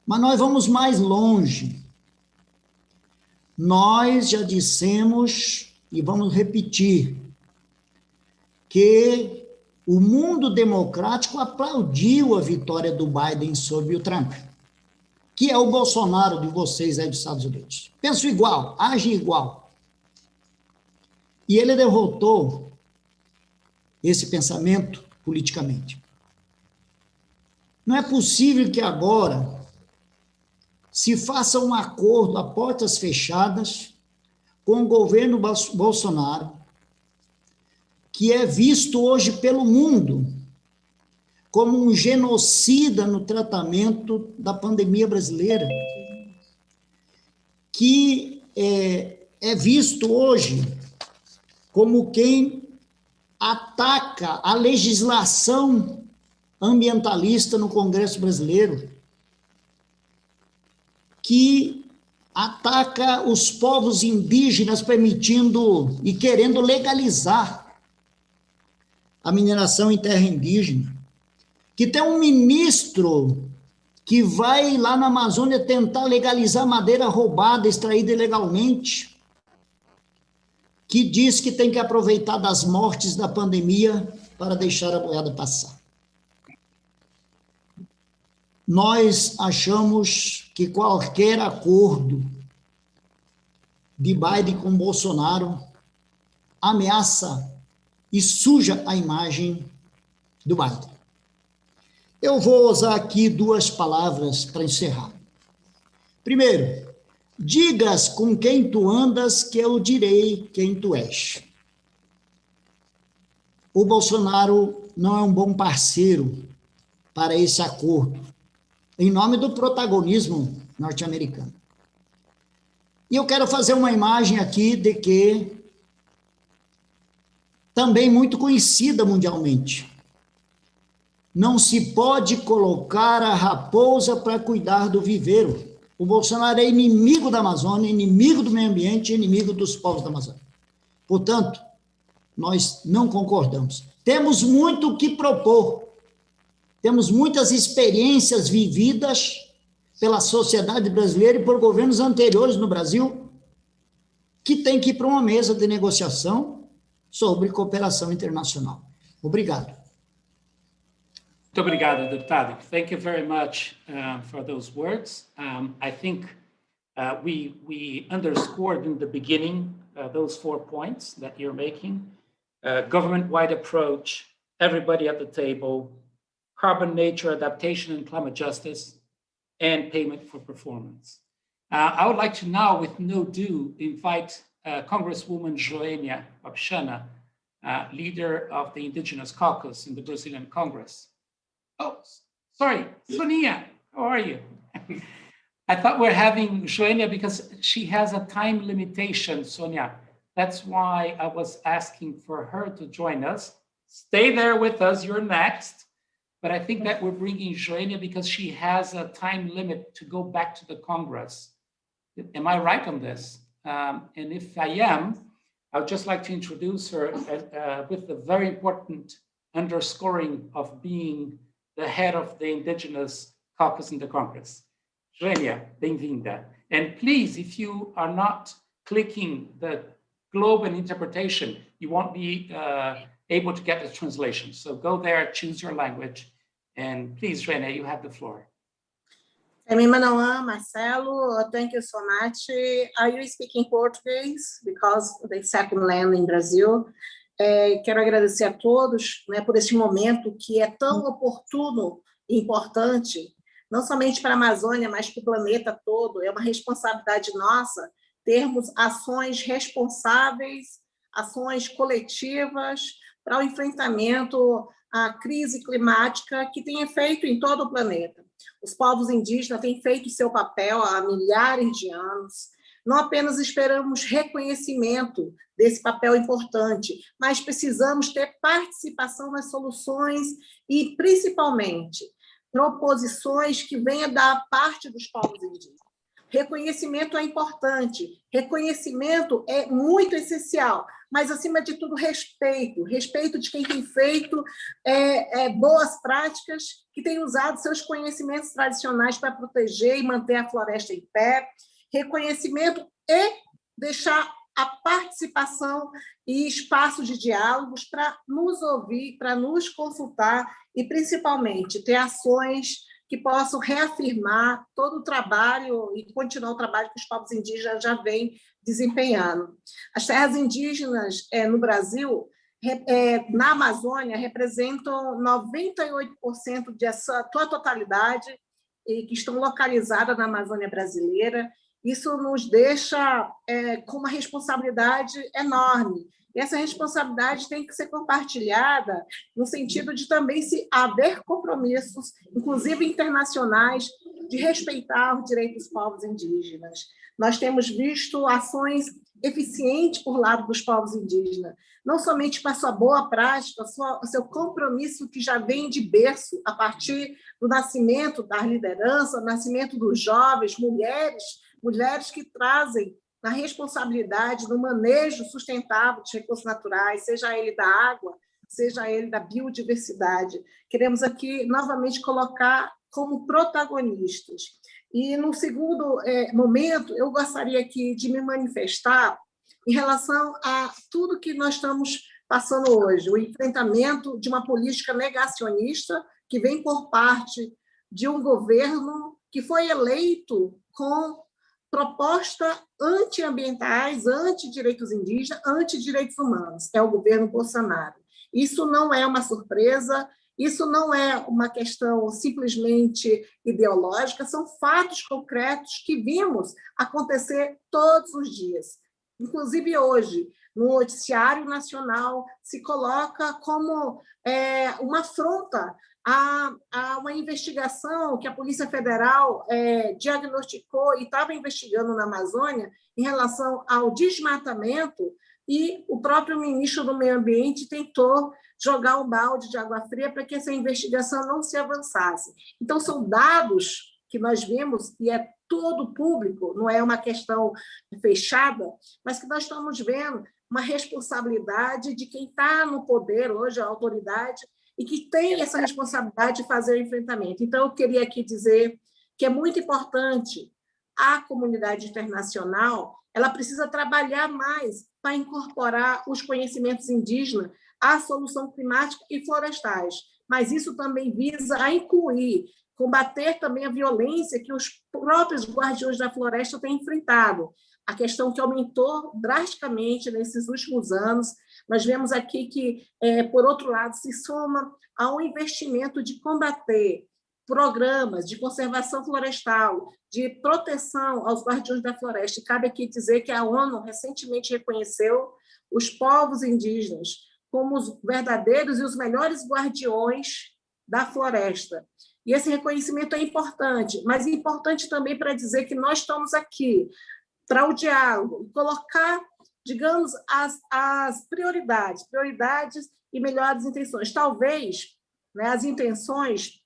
Mas nós vamos mais longe. Nós já dissemos, e vamos repetir, que o mundo democrático aplaudiu a vitória do Biden sobre o Trump, que é o Bolsonaro de vocês aí dos Estados Unidos. Penso igual, age igual. E ele derrotou esse pensamento politicamente. Não é possível que agora se faça um acordo a portas fechadas com o governo Bolsonaro, que é visto hoje pelo mundo como um genocida no tratamento da pandemia brasileira, que é visto hoje como quem ataca a legislação ambientalista no Congresso brasileiro, que ataca os povos indígenas, permitindo e querendo legalizar a mineração em terra indígena, que tem um ministro que vai lá na Amazônia tentar legalizar madeira roubada, extraída ilegalmente, que diz que tem que aproveitar das mortes da pandemia para deixar a boiada passar. Nós achamos que qualquer acordo de Biden com Bolsonaro ameaça e suja a imagem do Biden. Eu vou usar aqui duas palavras para encerrar. Primeiro, digas com quem tu andas, que eu direi quem tu és. O Bolsonaro não é um bom parceiro para esse acordo, em nome do protagonismo norte-americano. E eu quero fazer uma imagem aqui de que também muito conhecida mundialmente. Não se pode colocar a raposa para cuidar do viveiro. O Bolsonaro é inimigo da Amazônia, inimigo do meio ambiente, inimigo dos povos da Amazônia. Portanto, nós não concordamos. Temos muito o que propor. Temos muitas experiências vividas pela sociedade brasileira e por governos anteriores no Brasil, que tem que ir para uma mesa de negociação sobre cooperação internacional. Obrigado. Muito obrigado, deputado. Thank you very much for those words. I think we underscored in the beginning those 4 points that you're making. Government-wide approach, everybody at the table, carbon nature adaptation and climate justice, and payment for performance. I would like to now, with no ado, invite Congresswoman Joênia Wapchana, leader of the Indigenous Caucus in the Brazilian Congress. Oh, sorry, Sonia, how are you? I thought we're having Joênia because she has a time limitation, Sonia. That's why I was asking for her to join us. Stay there with us, you're next. But I think that we're bringing Joênia because she has a time limit to go back to the Congress. Am I right on this? And if I am, I would just like to introduce her with a very important underscoring of being the head of the Indigenous Caucus in the Congress. Joênia, bem-vinda. And please, if you are not clicking the globe and interpretation, you won't be able to get the translation. So go there, choose your language, and please, Joênia, you have the floor. Emi Manauã, Marcelo, thank you so much. Are you speaking Portuguese? Because the second land in Brazil. Quero agradecer a todos, né, por este momento que é tão oportuno e importante, não somente para a Amazônia, mas para o planeta todo. É uma responsabilidade nossa termos ações responsáveis, ações coletivas para o enfrentamento à crise climática que tem efeito em todo o planeta. Os povos indígenas têm feito seu papel há milhares de anos. Não apenas esperamos reconhecimento desse papel importante, mas precisamos ter participação nas soluções e, principalmente, proposições que venham da parte dos povos indígenas. Reconhecimento é importante, reconhecimento é muito essencial, mas, acima de tudo, respeito de quem tem feito boas práticas, que tem usado seus conhecimentos tradicionais para proteger e manter a floresta em pé, reconhecimento e deixar a participação e espaço de diálogos para nos ouvir, para nos consultar e, principalmente, ter ações que possam reafirmar todo o trabalho e continuar o trabalho que os povos indígenas já vêm desempenhando. As terras indígenas no Brasil, na Amazônia, representam 98% de sua totalidade e que estão localizadas na Amazônia brasileira. Isso nos deixa com uma responsabilidade enorme. E essa responsabilidade tem que ser compartilhada no sentido de também se haver compromissos, inclusive internacionais, de respeitar os direitos dos povos indígenas. Nós temos visto ações eficientes por lado dos povos indígenas, não somente com a sua boa prática, o seu compromisso que já vem de berço, a partir do nascimento da liderança, do nascimento dos jovens, mulheres que trazem na responsabilidade do manejo sustentável dos recursos naturais, seja ele da água, seja ele da biodiversidade. Queremos aqui, novamente, colocar como protagonistas. E, no segundo momento, eu gostaria aqui de me manifestar em relação a tudo que nós estamos passando hoje, o enfrentamento de uma política negacionista que vem por parte de um governo que foi eleito com propostas antiambientais, anti-direitos indígenas, anti-direitos humanos. É o governo Bolsonaro. Isso não é uma surpresa, isso não é uma questão simplesmente ideológica, são fatos concretos que vimos acontecer todos os dias. Inclusive hoje, no noticiário nacional, se coloca como uma afronta a uma investigação que a Polícia Federal diagnosticou e estava investigando na Amazônia em relação ao desmatamento, e o próprio ministro do Meio Ambiente tentou jogar um balde de água fria para que essa investigação não se avançasse. Então, são dados que nós vimos, e é todo público, não é uma questão fechada, mas que nós estamos vendo uma responsabilidade de quem está no poder hoje, a autoridade, e que tem essa responsabilidade de fazer o enfrentamento. Então, eu queria aqui dizer que é muito importante a comunidade internacional, ela precisa trabalhar mais para incorporar os conhecimentos indígenas à solução climática e florestais, mas isso também visa a incluir, combater também a violência que os próprios guardiões da floresta têm enfrentado, a questão que aumentou drasticamente nesses últimos anos. Nós vemos aqui que, por outro lado, se soma ao investimento de combater programas de conservação florestal, de proteção aos guardiões da floresta. E cabe aqui dizer que a ONU recentemente reconheceu os povos indígenas como os verdadeiros e os melhores guardiões da floresta. E esse reconhecimento é importante, mas é importante também para dizer que nós estamos aqui para o diálogo, colocar, digamos, as prioridades e melhores intenções. Talvez, né, as intenções,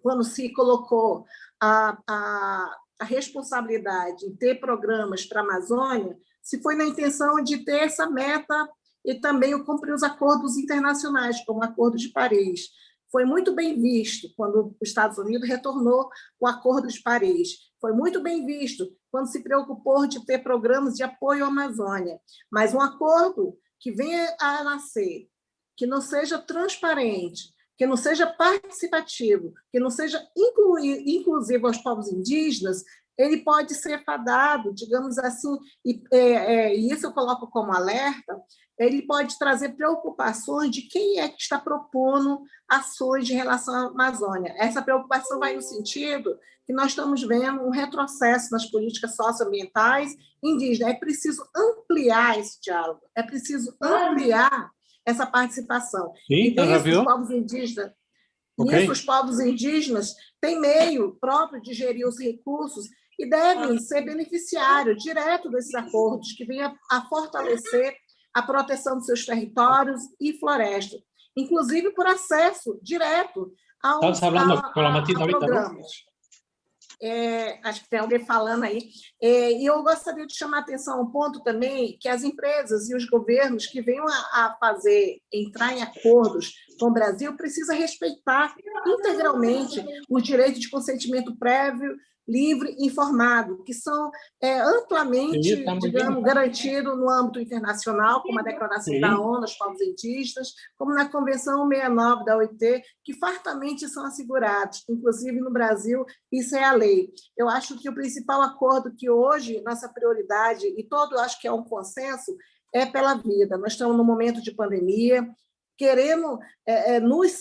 quando se colocou a responsabilidade de ter programas para a Amazônia, se foi na intenção de ter essa meta e também o cumprir os acordos internacionais, como o Acordo de Paris. Foi muito bem visto quando os Estados Unidos retornou o Acordo de Paris. Foi muito bem visto quando se preocupou de ter programas de apoio à Amazônia. Mas um acordo que venha a nascer, que não seja transparente, que não seja participativo, que não seja inclusivo aos povos indígenas, ele pode ser fadado, digamos assim, e isso eu coloco como alerta, ele pode trazer preocupações de quem é que está propondo ações de relação à Amazônia. Essa preocupação vai no sentido que nós estamos vendo um retrocesso nas políticas socioambientais indígenas. É preciso ampliar esse diálogo, é preciso ampliar essa participação. Sim, e os povos indígenas, nisso, os povos indígenas têm meio próprio de gerir os recursos e devem ser beneficiários direto desses acordos, que venham a fortalecer a proteção dos seus territórios e florestas, inclusive por acesso direto aos programas. Acho que tem alguém falando aí. E eu gostaria de chamar a atenção a um ponto também, que as empresas e os governos que venham entrar em acordos com o Brasil precisam respeitar integralmente os direitos de consentimento prévio, livre e informado, que são amplamente, digamos, garantidos no âmbito internacional, como a Declaração da ONU aos Povos Indígenas, como na Convenção 69 da OIT, que fartamente são assegurados. Inclusive, no Brasil, isso é a lei. Eu acho que o principal acordo que hoje, nossa prioridade, e todo acho que é um consenso, é pela vida. Nós estamos num momento de pandemia, querendo nos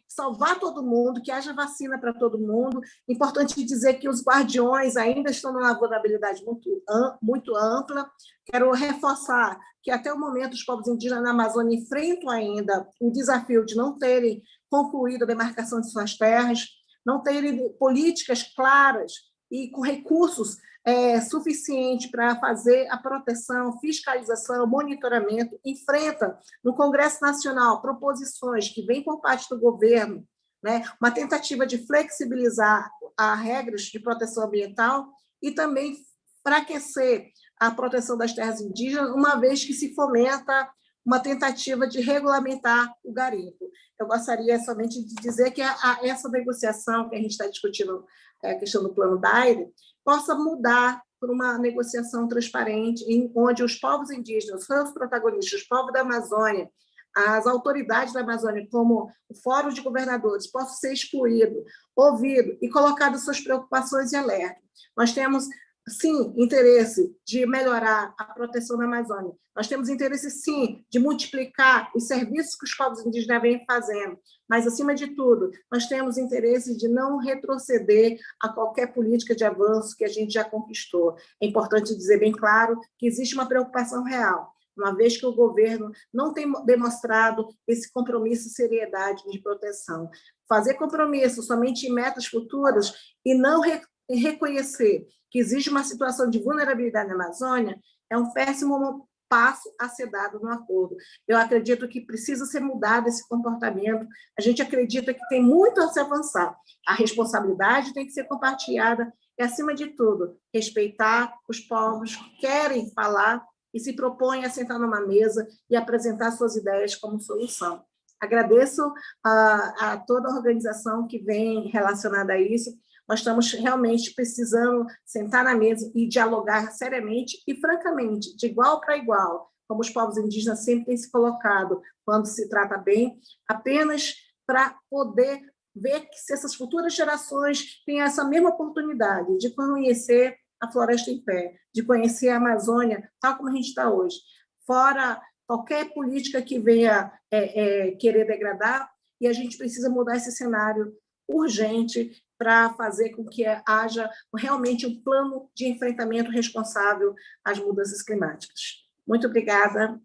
salvar todo mundo, que haja vacina para todo mundo. Importante dizer que os guardiões ainda estão numa vulnerabilidade muito ampla. Quero reforçar que, até o momento, os povos indígenas na Amazônia enfrentam ainda o desafio de não terem concluído a demarcação de suas terras, não terem políticas claras e com recursos suficiente para fazer a proteção, fiscalização, monitoramento. Enfrenta no Congresso Nacional proposições que vêm por parte do governo, né, uma tentativa de flexibilizar as regras de proteção ambiental e também enfraquecer a proteção das terras indígenas, uma vez que se fomenta uma tentativa de regulamentar o garimpo. Eu gostaria somente de dizer que essa negociação que a gente está discutindo, a questão do Plano Daire, possa mudar por uma negociação transparente, onde os povos indígenas, os seus protagonistas, os povos da Amazônia, as autoridades da Amazônia, como o Fórum de Governadores, possam ser excluídos, ouvidos e colocadas suas preocupações em alerta. Nós temos, sim, interesse de melhorar a proteção da Amazônia. Nós temos interesse, sim, de multiplicar os serviços que os povos indígenas vêm fazendo. Mas, acima de tudo, nós temos interesse de não retroceder a qualquer política de avanço que a gente já conquistou. É importante dizer bem claro que existe uma preocupação real, uma vez que o governo não tem demonstrado esse compromisso e seriedade de proteção. Fazer compromisso somente em metas futuras e não reconhecer que existe uma situação de vulnerabilidade na Amazônia é um péssimo passo a ser dado no acordo. Eu acredito que precisa ser mudado esse comportamento. A gente acredita que tem muito a se avançar. A responsabilidade tem que ser compartilhada e, acima de tudo, respeitar os povos que querem falar e se propõem a sentar numa mesa e apresentar suas ideias como solução. Agradeço a toda a organização que vem relacionada a isso. Nós estamos realmente precisando sentar na mesa e dialogar seriamente e, francamente, de igual para igual, como os povos indígenas sempre têm se colocado quando se trata bem, apenas para poder ver que se essas futuras gerações têm essa mesma oportunidade de conhecer a floresta em pé, de conhecer a Amazônia tal como a gente está hoje, fora qualquer política que venha querer degradar, e a gente precisa mudar esse cenário urgente para fazer com que haja realmente um plano de enfrentamento responsável às mudanças climáticas. Muito obrigada.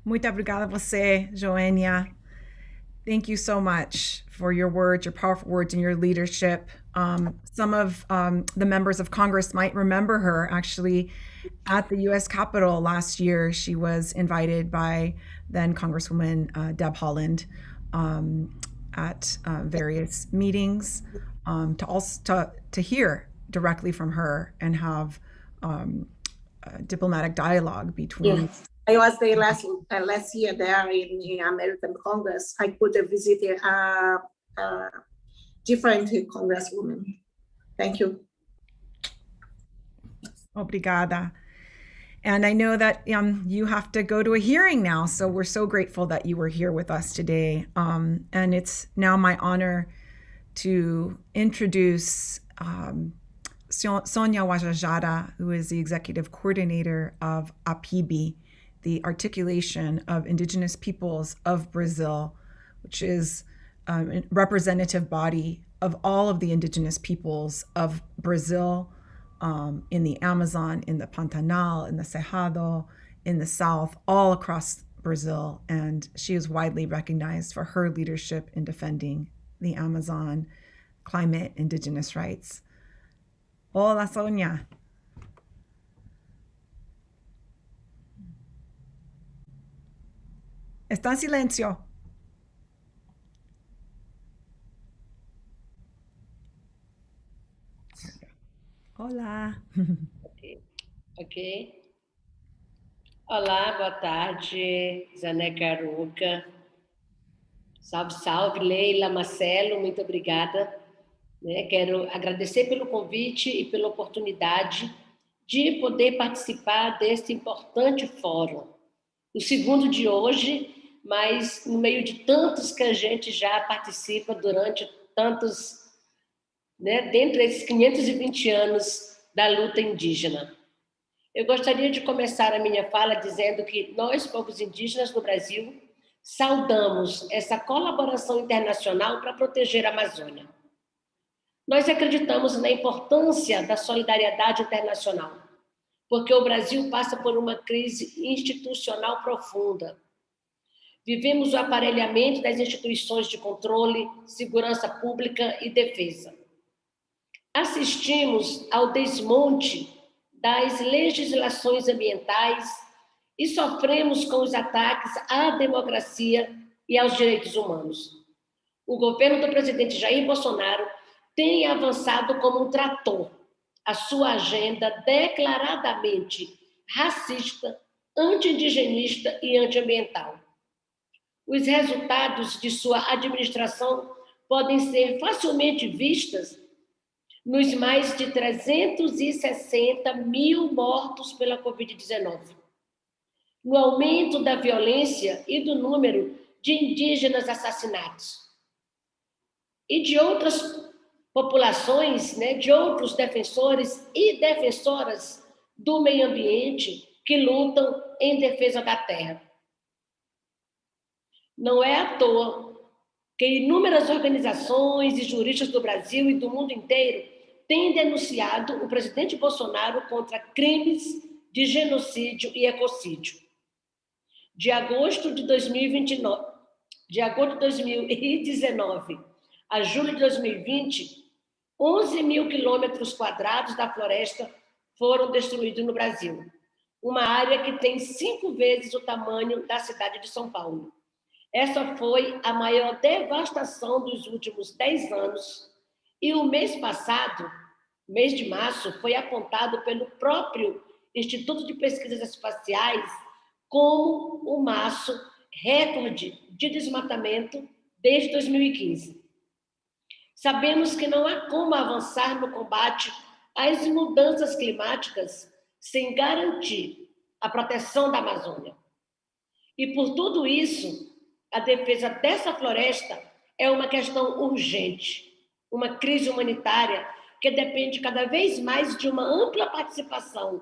Muito obrigada a você, Joênia. Thank you so much for your words, your powerful words, and your leadership. Some of the members of Congress might remember her actually at the U.S. Capitol last year. She was invited by then Congresswoman Deb Haaland at various meetings to hear directly from her and have diplomatic dialogue between. Yes. I was there last year there in the American Congress. I could visit different congresswomen. Thank you. Obrigada. And I know that you have to go to a hearing now, so we're so grateful that you were here with us today. And it's now my honor to introduce Sonia Guajajara, who is the executive coordinator of APIB, the Articulation of Indigenous Peoples of Brazil, which is a representative body of all of the indigenous peoples of Brazil, in the Amazon, in the Pantanal, in the Cerrado, in the South, all across Brazil. And she is widely recognized for her leadership in defending the Amazon, climate, indigenous rights. Hola, Sonia. Está en silencio. Olá. Ok. Olá, boa tarde, Zané Caruca. Salve, salve, Leila, Marcelo, muito obrigada. Quero agradecer pelo convite e pela oportunidade de poder participar deste importante fórum. O segundo de hoje, mas no meio de tantos que a gente já participa durante tantos, dentro desses 520 anos da luta indígena. Eu gostaria de começar a minha fala dizendo que nós, povos indígenas do Brasil, saudamos essa colaboração internacional para proteger a Amazônia. Nós acreditamos na importância da solidariedade internacional, porque o Brasil passa por uma crise institucional profunda. Vivemos o aparelhamento das instituições de controle, segurança pública e defesa. Assistimos ao desmonte das legislações ambientais e sofremos com os ataques à democracia e aos direitos humanos. O governo do presidente Jair Bolsonaro tem avançado como um trator a sua agenda declaradamente racista, anti-indigenista e antiambiental. Os resultados de sua administração podem ser facilmente vistos nos mais de 360 mil mortos pela Covid-19, no aumento da violência e do número de indígenas assassinados e de outras populações, de outros defensores e defensoras do meio ambiente que lutam em defesa da terra. Não é à toa que inúmeras organizações e juristas do Brasil e do mundo inteiro têm denunciado o presidente Bolsonaro contra crimes de genocídio e ecocídio. De agosto de 2019 a julho de 2020, 11 mil quilômetros quadrados da floresta foram destruídos no Brasil, uma área que tem 5 vezes o tamanho da cidade de São Paulo. Essa foi a maior devastação dos últimos 10 anos e o mês passado, mês de março, foi apontado pelo próprio Instituto de Pesquisas Espaciais como o março recorde de desmatamento desde 2015. Sabemos que não há como avançar no combate às mudanças climáticas sem garantir a proteção da Amazônia. E por tudo isso, a defesa dessa floresta é uma questão urgente, uma crise humanitária que depende cada vez mais de uma ampla participação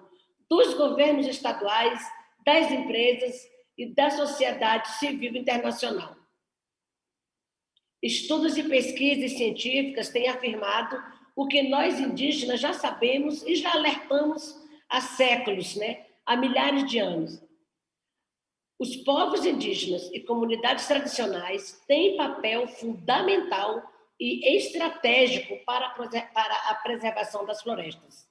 dos governos estaduais, das empresas e da sociedade civil internacional. Estudos e pesquisas científicas têm afirmado o que nós indígenas já sabemos e já alertamos há séculos, há milhares de anos. Os povos indígenas e comunidades tradicionais têm papel fundamental e estratégico para a preservação das florestas.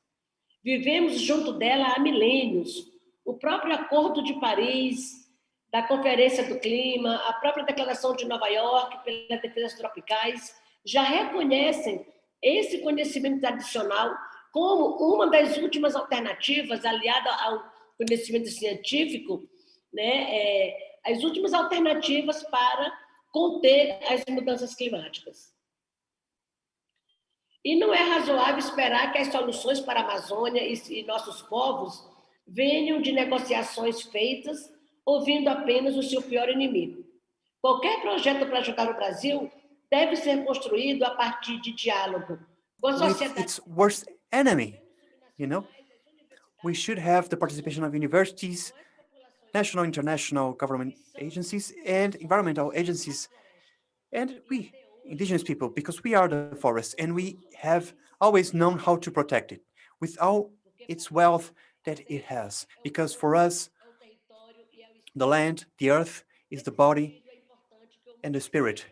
Vivemos junto dela há milênios. O próprio Acordo de Paris, da Conferência do Clima, a própria Declaração de Nova York pelas defesas tropicais já reconhecem esse conhecimento tradicional como uma das últimas alternativas, aliada ao conhecimento científico, né, as últimas alternativas para conter as mudanças climáticas. E não é razoável esperar que as soluções para a Amazônia e nossos povos venham de negociações feitas ouvindo apenas o seu pior inimigo. Qualquer projeto para ajudar o Brasil deve ser construído a partir de diálogo com a sociedade. With its worst enemy, you know? We should have the participation of universities, national, international government agencies, and environmental agencies, and we, indigenous people, because we are the forest, and we have always known how to protect it with all its wealth that it has. Because for us, the land, the earth, is the body and the spirit.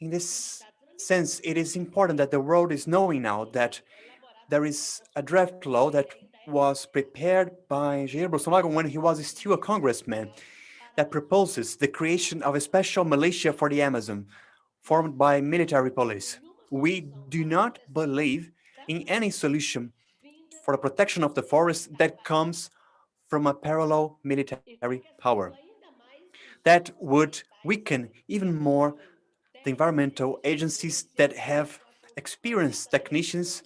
In this sense, it is important that the world is knowing now that there is a draft law that was prepared by Jair Bolsonaro when he was still a congressman that proposes the creation of a special militia for the Amazon, formed by military police. We do not believe in any solution for the protection of the forest that comes from a parallel military power. That would weaken even more the environmental agencies that have experienced technicians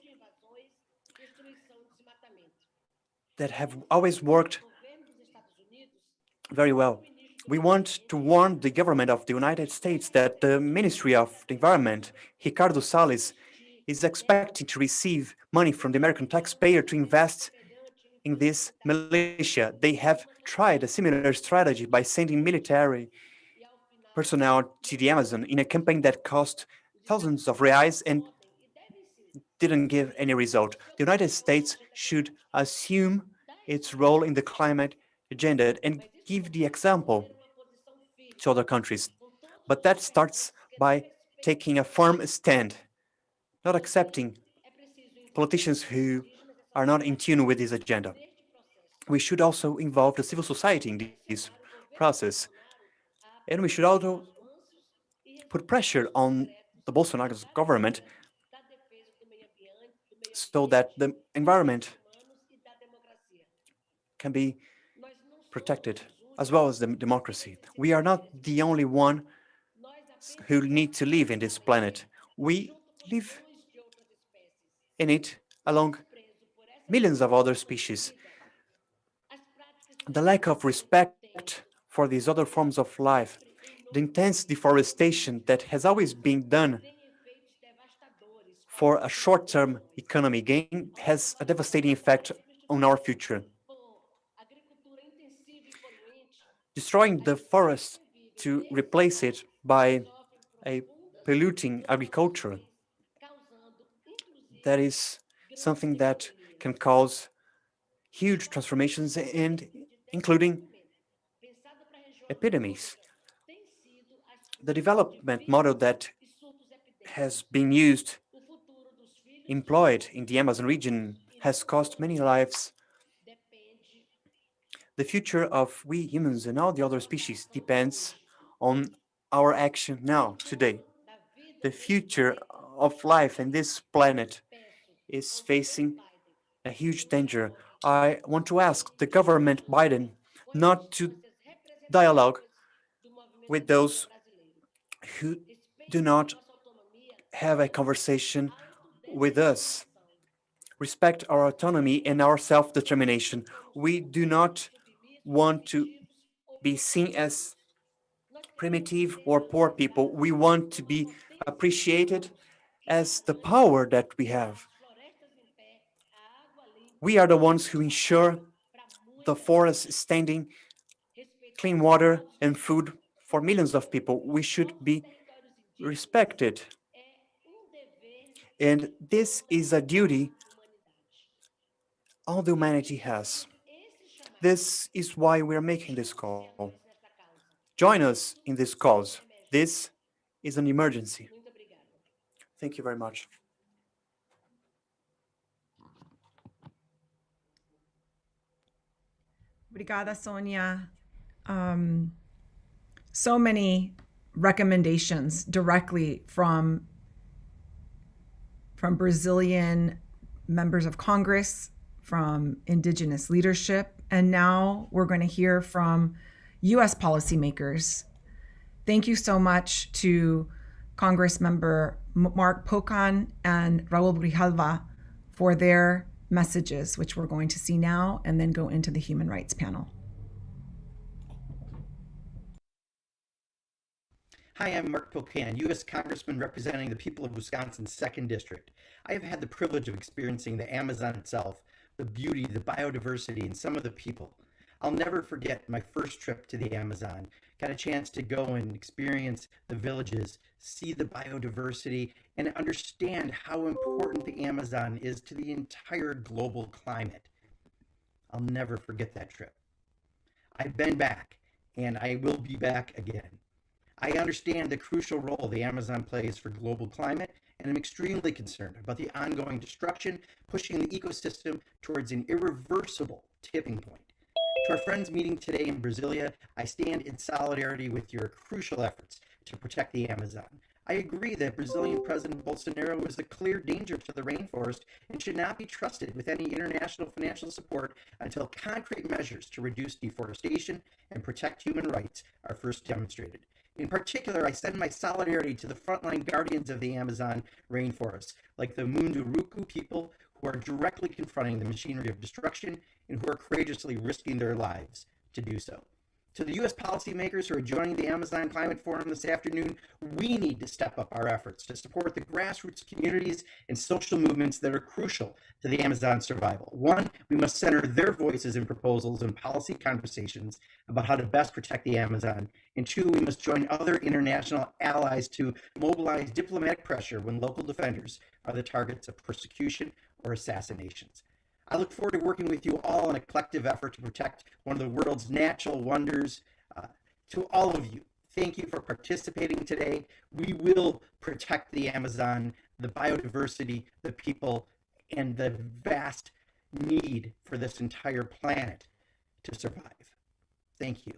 that have always worked very well. We want to warn the government of the United States that the Ministry of the Environment, Ricardo Salles, is expecting to receive money from the American taxpayer to invest in this militia. They have tried a similar strategy by sending military personnel to the Amazon in a campaign that cost thousands of reais and didn't give any result. The United States should assume its role in the climate agenda and give the example to other countries. But that starts by taking a firm stand, not accepting politicians who are not in tune with this agenda. We should also involve the civil society in this process. And we should also put pressure on the Bolsonaro government so that the environment can be protected, as well as the democracy. We are not the only one who need to live in this planet. We live in it along millions of other species. The lack of respect for these other forms of life, the intense deforestation that has always been done for a short-term economy gain has a devastating effect on our future. Destroying the forest to replace it by a polluting agriculture, that is something that can cause huge transformations and including epidemics. The development model that has been employed in the Amazon region has cost many lives. The future of we humans and all the other species depends on our action now, today. The future of life in this planet is facing a huge danger. I want to ask the government Biden not to dialogue with those who do not have a conversation with us. Respect our autonomy and our self-determination. We do not want to be seen as primitive or poor people. We want to be appreciated as the power that we have. We are the ones who ensure the forest standing, clean water and food for millions of people. We should be respected. And this is a duty all the humanity has. This is why we are making this call. Join us in this cause. This is an emergency. Thank you very much. Obrigada, Sonia. So many recommendations directly from Brazilian members of Congress, from indigenous leadership, and now we're going to hear from US policymakers. Thank you so much to Congress member Mark Pocan and Raul Grijalva for their messages, which we're going to see now and then go into the human rights panel. Hi, I'm Mark Pocan, U.S. Congressman representing the people of Wisconsin's 2nd District. I have had the privilege of experiencing the Amazon itself, the beauty, the biodiversity, and some of the people. I'll never forget my first trip to the Amazon. Got a chance to go and experience the villages, see the biodiversity, and understand how important the Amazon is to the entire global climate. I'll never forget that trip. I've been back, and I will be back again. I understand the crucial role the Amazon plays for global climate, and I'm extremely concerned about the ongoing destruction, pushing the ecosystem towards an irreversible tipping point. To our friends meeting today in Brasilia, I stand in solidarity with your crucial efforts to protect the Amazon. I agree that Brazilian President Bolsonaro is a clear danger to the rainforest and should not be trusted with any international financial support until concrete measures to reduce deforestation and protect human rights are first demonstrated. In particular, I send my solidarity to the frontline guardians of the Amazon rainforest, like the Munduruku people who are directly confronting the machinery of destruction and who are courageously risking their lives to do so. To the U.S. policymakers who are joining the Amazon Climate Forum this afternoon, we need to step up our efforts to support the grassroots communities and social movements that are crucial to the Amazon's survival. One, we must center their voices in proposals and policy conversations about how to best protect the Amazon. And two, we must join other international allies to mobilize diplomatic pressure when local defenders are the targets of persecution or assassinations. I look forward to working with you all in a collective effort to protect one of the world's natural wonders. To all of you, thank you for participating today. We will protect the Amazon, the biodiversity, the people, and the vast need for this entire planet to survive. Thank you.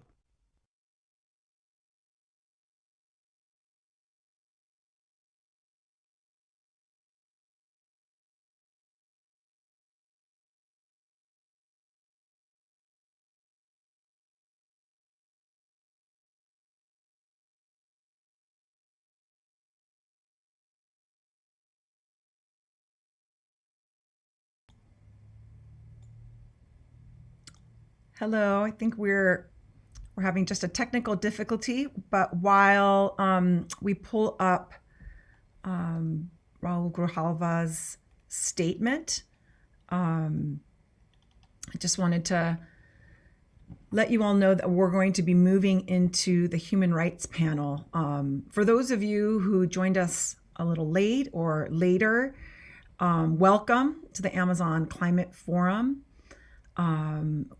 Hello, I think we're having just a technical difficulty, but while we pull up Raul Grijalva's statement, I just wanted to let you all know that we're going to be moving into the human rights panel. For those of you who joined us a little late or later, welcome to the Amazon Climate Forum,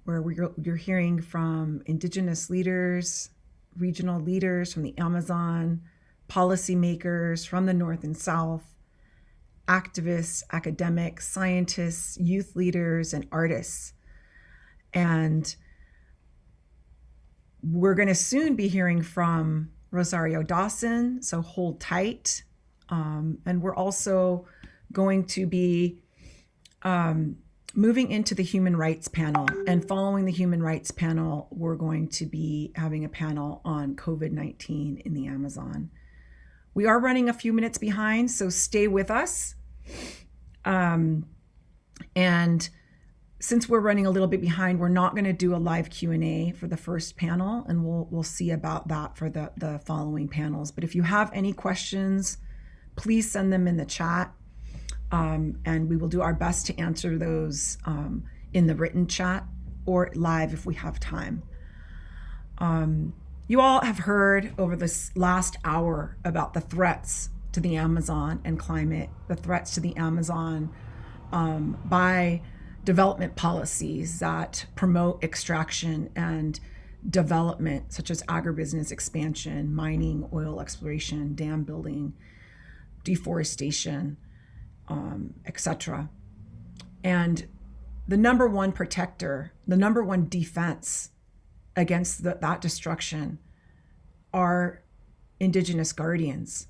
where you're hearing from indigenous leaders, regional leaders from the Amazon, policymakers from the North and South, activists, academics, scientists, youth leaders, and artists. And we're going to soon be hearing from Rosario Dawson, so hold tight. And we're also going to be moving into the human rights panel, and following the human rights panel, we're going to be having a panel on COVID-19 in the Amazon. We are running a few minutes behind, so stay with us. And since we're running a little bit behind, we're not going to do a live Q&A for the first panel, and we'll see about that for the following panels. But if you have any questions, please send them in the chat. And we will do our best to answer those in the written chat or live if we have time. You all have heard over this last hour about the threats to the Amazon and climate, the threats to the Amazon by development policies that promote extraction and development, such as agribusiness expansion, mining, oil exploration, dam building, deforestation, etc. And the number one protector, the number one defense against that destruction are indigenous guardians,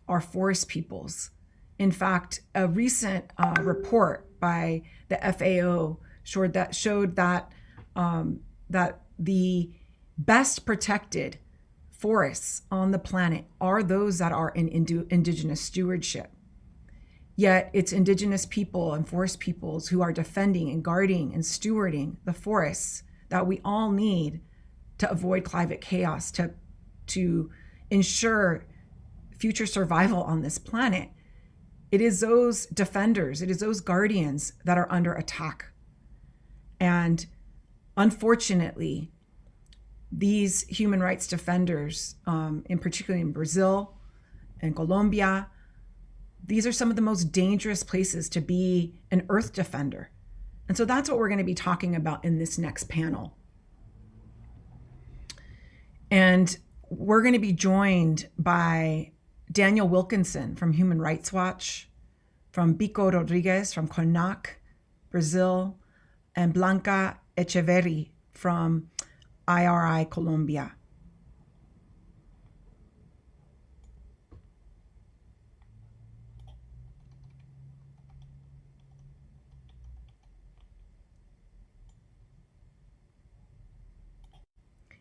are forest peoples. In fact, a recent report by the FAO showed that that the best protected forests on the planet are those that are in indigenous stewardship. Yet it's indigenous people and forest peoples who are defending and guarding and stewarding the forests that we all need to avoid climate chaos, to ensure future survival on this planet. It is those defenders, it is those guardians that are under attack. And unfortunately, these human rights defenders, in particular in Brazil and Colombia, these are some of the most dangerous places to be an earth defender. And so that's what we're going to be talking about in this next panel. And we're going to be joined by Daniel Wilkinson from Human Rights Watch, from Bico Rodriguez from CONAC, Brazil, and Blanca Echeverri from IRI Colombia.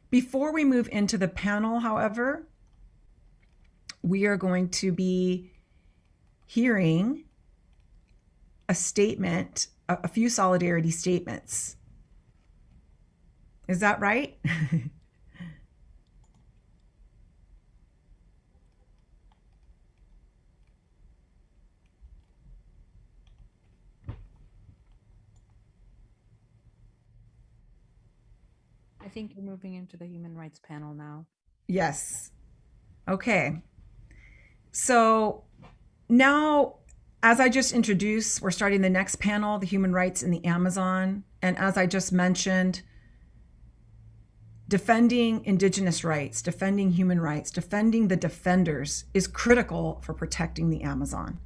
Before we move into the panel, however, we are going to be hearing a statement, a few solidarity statements. Is that right? I think you're moving into the human rights panel now. Yes. Okay. So now, as I just introduced, we're starting the next panel, the human rights in the Amazon. And as I just mentioned, defending indigenous rights, defending human rights, defending the defenders is critical for protecting the Amazon.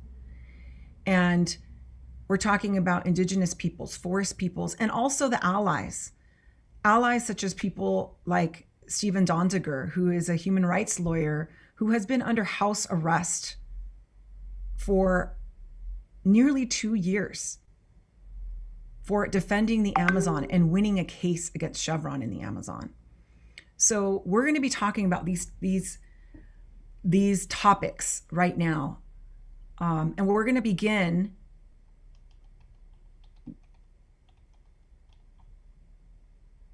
And we're talking about indigenous peoples, forest peoples, and also the allies. Allies such as people like Stephen Donziger, who is a human rights lawyer who has been under house arrest for nearly 2 years for defending the Amazon and winning a case against Chevron in the Amazon. So we're going to be talking about these topics right now. And we're going to begin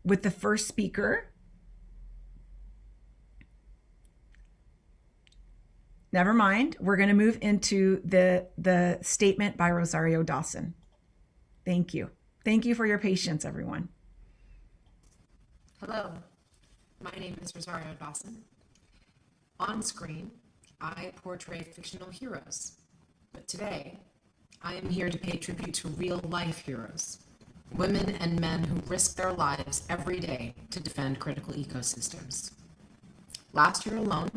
with the first speaker. Never mind. We're going to move into the statement by Rosario Dawson. Thank you. Thank you for your patience, everyone. Hello, my name is Rosario Dawson. On screen, I portray fictional heroes, but today I am here to pay tribute to real-life heroes, women and men who risk their lives every day to defend critical ecosystems. Last year alone,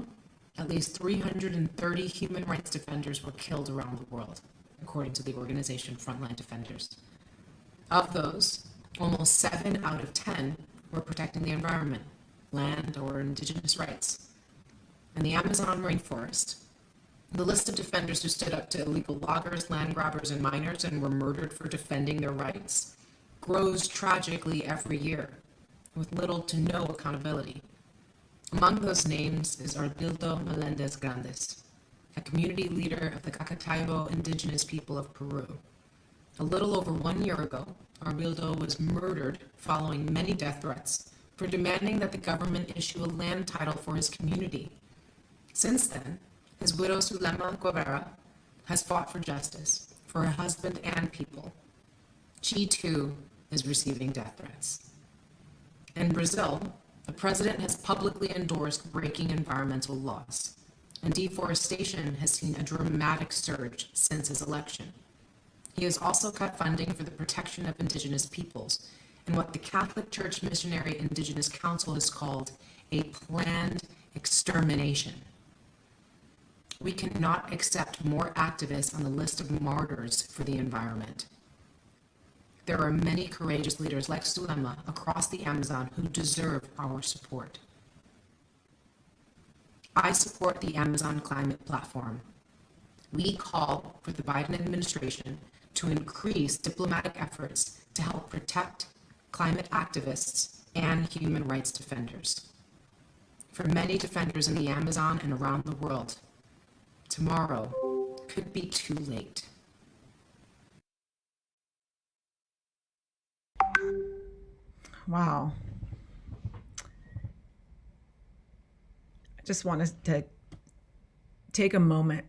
at least 330 human rights defenders were killed around the world, according to the organization Frontline Defenders. Of those, almost 7 out of 10 were protecting the environment, land, or indigenous rights. In the Amazon rainforest, the list of defenders who stood up to illegal loggers, land grabbers, and miners and were murdered for defending their rights grows tragically every year, with little to no accountability. Among those names is Arbildo Melendez Grandes, a community leader of the Cacataibo indigenous people of Peru. A little over 1 year ago, Arbildo was murdered following many death threats for demanding that the government issue a land title for his community. Since then, his widow Zulema Guevara has fought for justice for her husband and people. She too is receiving death threats. In Brazil, the president has publicly endorsed breaking environmental laws, and deforestation has seen a dramatic surge since his election. He has also cut funding for the protection of indigenous peoples in what the Catholic Church Missionary Indigenous Council has called a planned extermination. We cannot accept more activists on the list of martyrs for the environment. There are many courageous leaders like Zulema across the Amazon who deserve our support. I support the Amazon Climate Platform. We call for the Biden administration to increase diplomatic efforts to help protect climate activists and human rights defenders. For many defenders in the Amazon and around the world, tomorrow could be too late. Wow. I just wanted to take a moment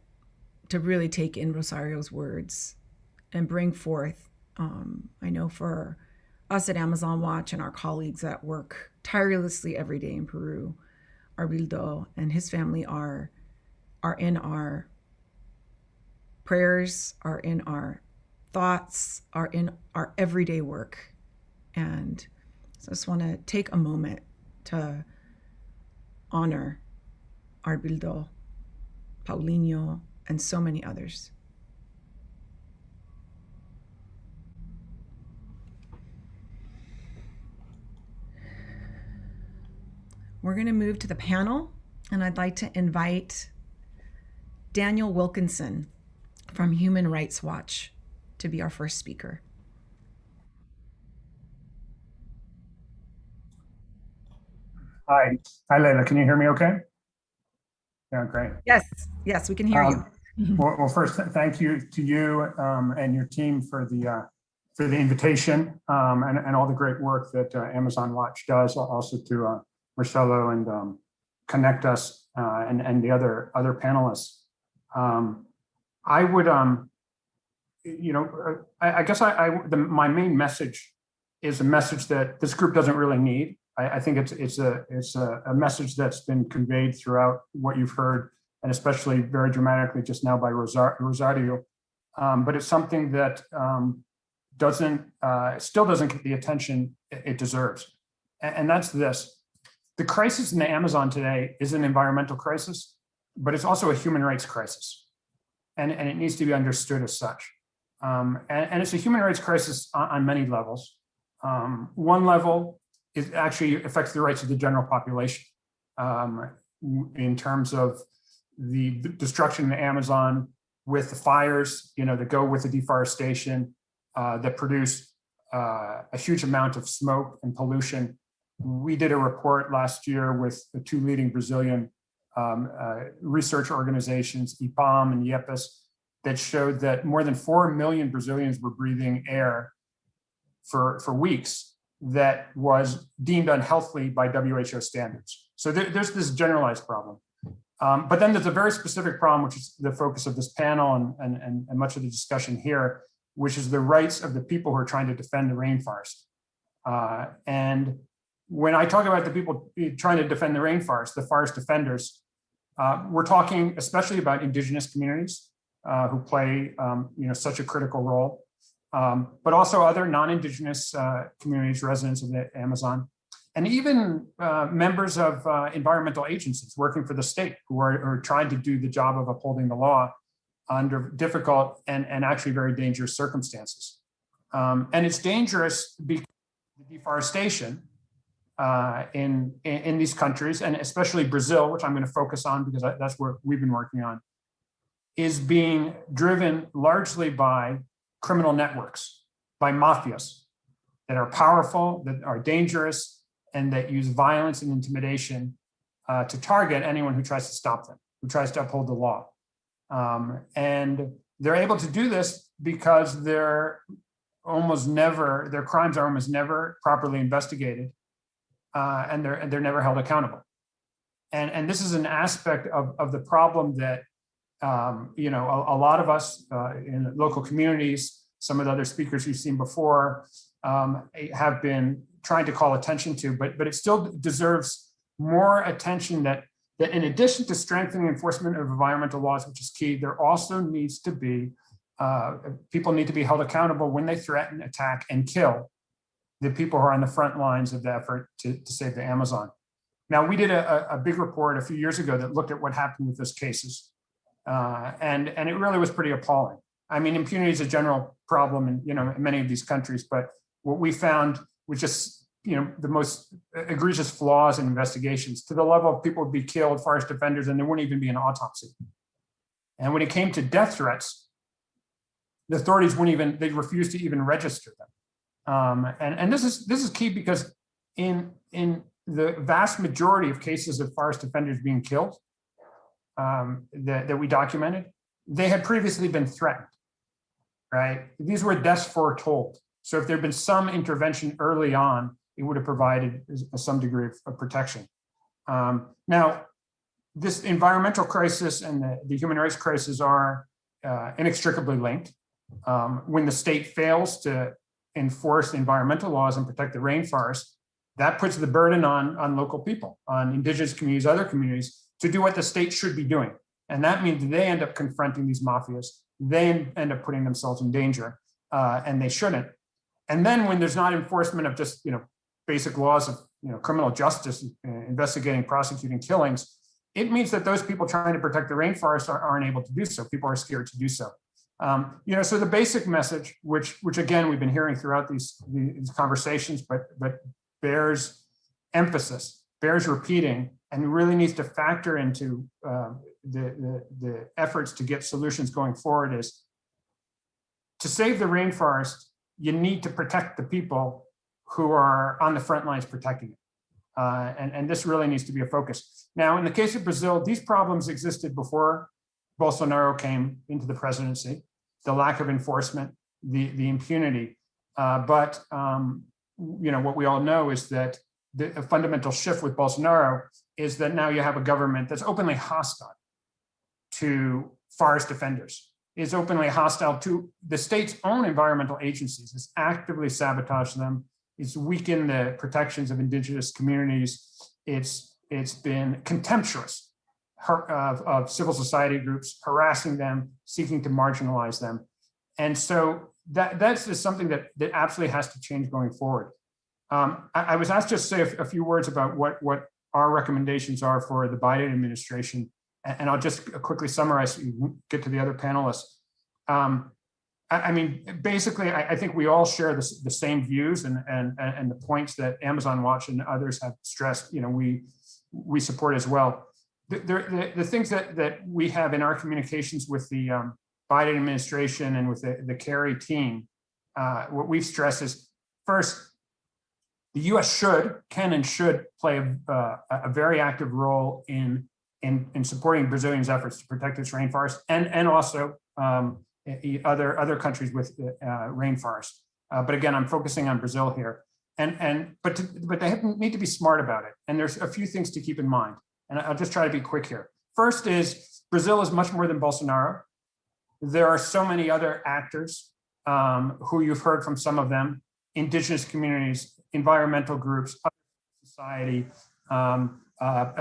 to really take in Rosario's words and bring forth, I know for us at Amazon Watch and our colleagues that work tirelessly every day in Peru, Arbildo and his family are in our prayers, are in our thoughts, are in our everyday work. And so I just want to take a moment to honor Arbildo, Paulinho, and so many others. We're going to move to the panel, and I'd like to invite Daniel Wilkinson from Human Rights Watch to be our first speaker. Hi, Leila. Can you hear me okay? Yeah, great. Yes, we can hear you. Well, first, thank you to you and your team for the invitation and all the great work that Amazon Watch does. Also to Marcelo and Connect Us and the other panelists. I would, I guess my main message is a message that this group doesn't really need. I think it's a message that's been conveyed throughout what you've heard, and especially very dramatically just now by Rosario. But it's something that still doesn't get the attention it deserves. And that's this. The crisis in the Amazon today is an environmental crisis, but it's also a human rights crisis. And it needs to be understood as such. And it's a human rights crisis on many levels. One level is actually affects the rights of the general population in terms of the destruction in the Amazon with the fires, that go with the deforestation that produce a huge amount of smoke and pollution. We did a report last year with the two leading Brazilian research organizations, IPAM and IEPAS, that showed that more than 4 million Brazilians were breathing air for weeks that was deemed unhealthy by WHO standards. So there's this generalized problem. But then there's a very specific problem, which is the focus of this panel and much of the discussion here, which is the rights of the people who are trying to defend the rainforest. And when I talk about the people trying to defend the rainforest, the forest defenders, we're talking especially about indigenous communities who play such a critical role, but also other non-indigenous communities, residents of the Amazon, and even members of environmental agencies working for the state who are trying to do the job of upholding the law under difficult and actually very dangerous circumstances. And it's dangerous because of the deforestation in these countries, and especially Brazil, which I'm going to focus on because that's what we've been working on, is being driven largely by criminal networks, by mafias that are powerful, that are dangerous, and that use violence and intimidation to target anyone who tries to stop them, who tries to uphold the law. And they're able to do this because their crimes are almost never properly investigated, and they're never held accountable. And this is an aspect of the problem that a lot of us in local communities, some of the other speakers you've seen before, have been trying to call attention to, but it still deserves more attention that in addition to strengthening enforcement of environmental laws, which is key, there also needs to be, people need to be held accountable when they threaten, attack, and kill the people who are on the front lines of the effort to save the Amazon. Now, we did a big report a few years ago that looked at what happened with those cases. And it really was pretty appalling. I mean, impunity is a general problem in many of these countries, but what we found was just the most egregious flaws in investigations, to the level of people would be killed, forest defenders, and there wouldn't even be an autopsy. And when it came to death threats, the authorities they refused to even register them. And this is key because in the vast majority of cases of forest offenders being killed that we documented, they had previously been threatened, right? These were deaths foretold. So if there had been some intervention early on, it would have provided some degree of protection. Now, this environmental crisis and the human rights crisis are inextricably linked. When the state fails to enforce environmental laws and protect the rainforest, that puts the burden on local people, on indigenous communities, other communities, to do what the state should be doing. And that means they end up confronting these mafias. They end up putting themselves in danger, and they shouldn't. And then when there's not enforcement of just basic laws of criminal justice, investigating, prosecuting killings, it means that those people trying to protect the rainforest aren't able to do so. People are scared to do so. So the basic message, which again we've been hearing throughout these conversations, but bears emphasis, bears repeating, and really needs to factor into the efforts to get solutions going forward, is to save the rainforest, you need to protect the people who are on the front lines protecting it. And this really needs to be a focus. Now, in the case of Brazil, these problems existed before Bolsonaro came into the presidency, the lack of enforcement, the impunity. But what we all know is that a fundamental shift with Bolsonaro is that now you have a government that's openly hostile to forest offenders, is openly hostile to the state's own environmental agencies, it's actively sabotaged them, it's weakened the protections of indigenous communities, it's been contemptuous of civil society groups, harassing them, seeking to marginalize them. And so that's just something that absolutely has to change going forward. I was asked just to say a few words about what our recommendations are for the Biden administration, and I'll just quickly summarize so you get to the other panelists. Basically, I think we all share the same views and the points that Amazon Watch and others have stressed. We support as well. The things that we have in our communications with the Biden administration and with the Kerry team, what we've stressed is, first, the U.S. can and should play a very active role in supporting Brazilians' efforts to protect its rainforest and also other countries with rainforest. But again, I'm focusing on Brazil here. But they need to be smart about it. And there's a few things to keep in mind. And I'll just try to be quick here. First is Brazil is much more than Bolsonaro. There are so many other actors who you've heard from, some of them, indigenous communities, environmental groups, society,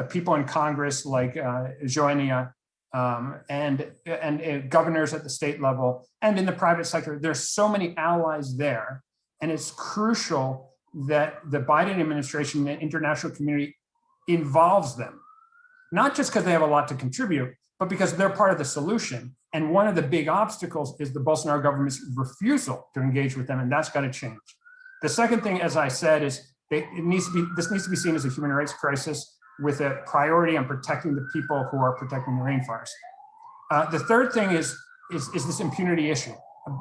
people in Congress like Joênia, and governors at the state level and in the private sector. There's so many allies there. And it's crucial that the Biden administration and the international community involves them, not just because they have a lot to contribute, but because they're part of the solution. And one of the big obstacles is the Bolsonaro government's refusal to engage with them, and that's got to change. The second thing, as I said, is this needs to be seen as a human rights crisis with a priority on protecting the people who are protecting the rainforest. The third thing is this impunity issue,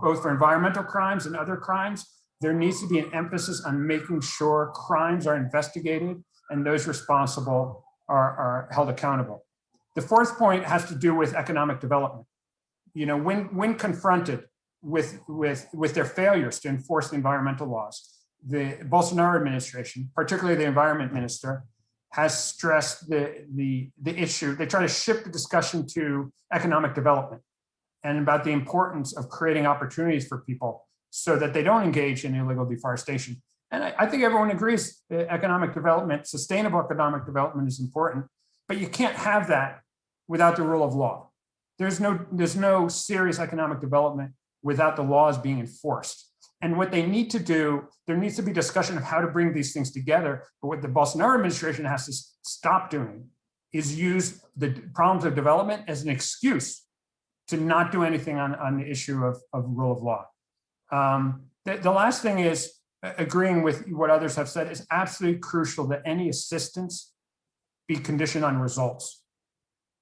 both for environmental crimes and other crimes. There needs to be an emphasis on making sure crimes are investigated and those responsible are held accountable. The fourth point has to do with economic development. When confronted with their failures to enforce the environmental laws, the Bolsonaro administration, particularly the environment minister, has stressed the issue. They try to shift the discussion to economic development and about the importance of creating opportunities for people so that they don't engage in illegal deforestation. And I think everyone agrees that economic development, sustainable economic development, is important, but you can't have that without the rule of law. There's no serious economic development without the laws being enforced. And what they need to do, there needs to be discussion of how to bring these things together. But what the Bolsonaro administration has to stop doing is use the problems of development as an excuse to not do anything on the issue of rule of law. The last thing is, agreeing with what others have said, is absolutely crucial that any assistance be conditioned on results.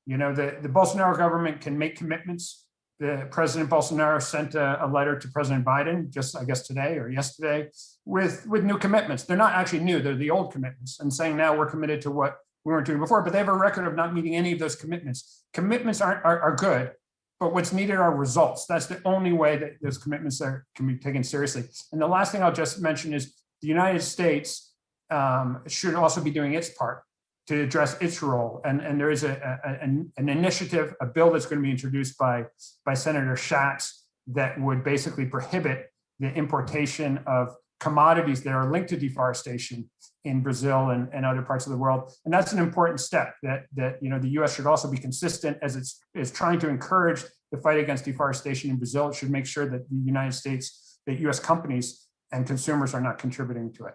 The Bolsonaro government can make commitments the President Bolsonaro sent a letter to President Biden, just I guess today or yesterday, with new commitments. They're not actually new, they're the old commitments, and saying now we're committed to what we weren't doing before, but they have a record of not meeting any of those commitments. Commitments are good, but what's needed are results. That's the only way that those commitments can be taken seriously. And the last thing I'll just mention is the United States should also be doing its part to address its role. And there is an initiative, a bill that's going to be introduced by Senator Schatz that would basically prohibit the importation of commodities that are linked to deforestation in Brazil and other parts of the world. And that's an important step that the US should also be consistent as it's trying to encourage the fight against deforestation in Brazil. It should make sure that the United States, that US companies and consumers are not contributing to it.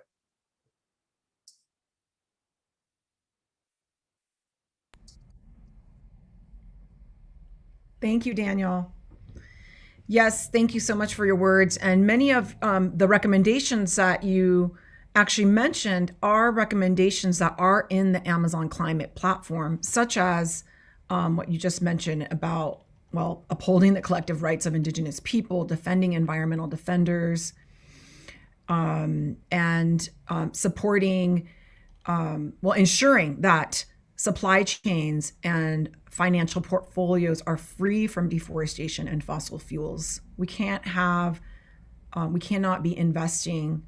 Thank you, Daniel. Yes, thank you so much for your words. And many of the recommendations that you actually mentioned are recommendations that are in the Amazon Climate Platform, such as what you just mentioned about, well, upholding the collective rights of Indigenous people, defending environmental defenders, and supporting, ensuring that supply chains and financial portfolios are free from deforestation and fossil fuels. We cannot be investing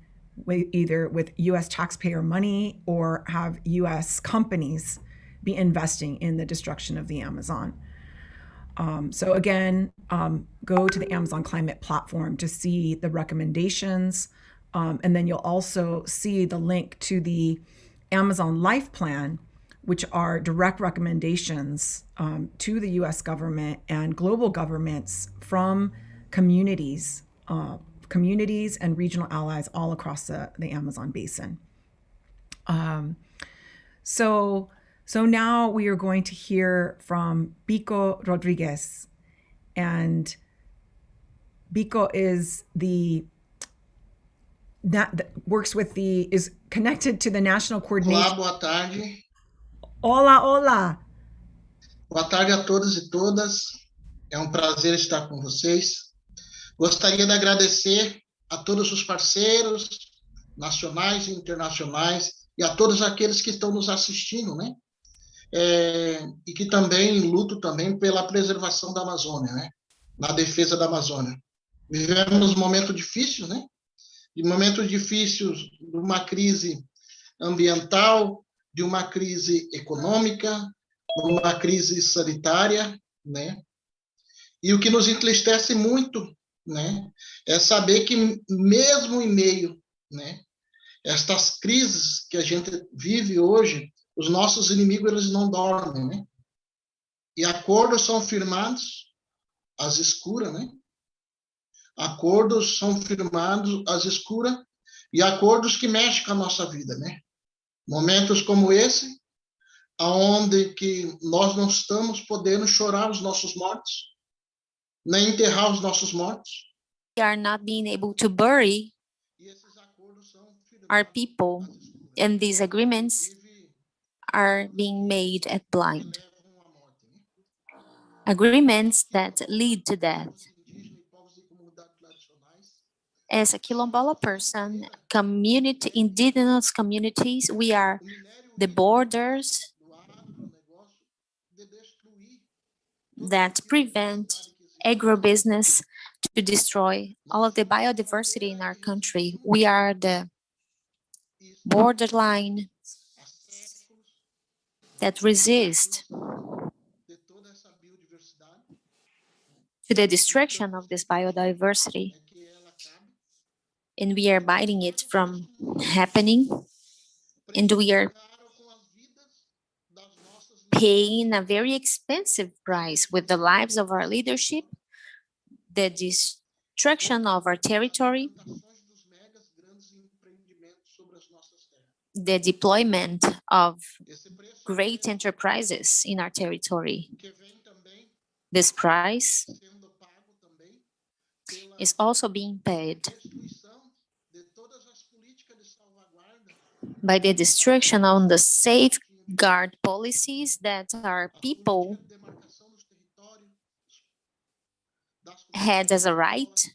either with US taxpayer money or have US companies be investing in the destruction of the Amazon. So again, go to the Amazon Climate Platform to see the recommendations. And then you'll also see the link to the Amazon Life Plan, which are direct recommendations to the US government and global governments from communities and regional allies all across the Amazon basin. So now we are going to hear from Bico Rodriguez. And Bico is is connected to the National Coordination. Olá, boa tarde. Olá, olá. Boa tarde a todos e todas. É um prazer estar com vocês. Gostaria de agradecer a todos os parceiros nacionais e internacionais e a todos aqueles que estão nos assistindo, né? E que também lutam também pela preservação da Amazônia, né? Na defesa da Amazônia. Vivemos momentos difíceis, né? De momentos difíceis de uma crise ambiental, de uma crise econômica, de uma crise sanitária, né? E o que nos entristece muito, né, é saber que mesmo em meio, né, estas crises que a gente vive hoje, os nossos inimigos eles não dormem, né? E acordos são firmados às escuras, né? Acordos são firmados às escuras e acordos que mexem com a nossa vida, né? Momentos como esse, aonde que nós não estamos podendo chorar os nossos mortos, nem enterrar os nossos mortos. We are not being able to bury our people, and these agreements are being made at blind. Agreements that lead to death. As a Quilombola person, indigenous communities, we are the borders that prevent agribusiness to destroy all of the biodiversity in our country. We are the borderline that resist to the destruction of this biodiversity. And we are biting it from happening, and we are paying a very expensive price with the lives of our leadership, the destruction of our territory, the deployment of great enterprises in our territory. This price is also being paid by the destruction on the safeguard policies that our people had as a right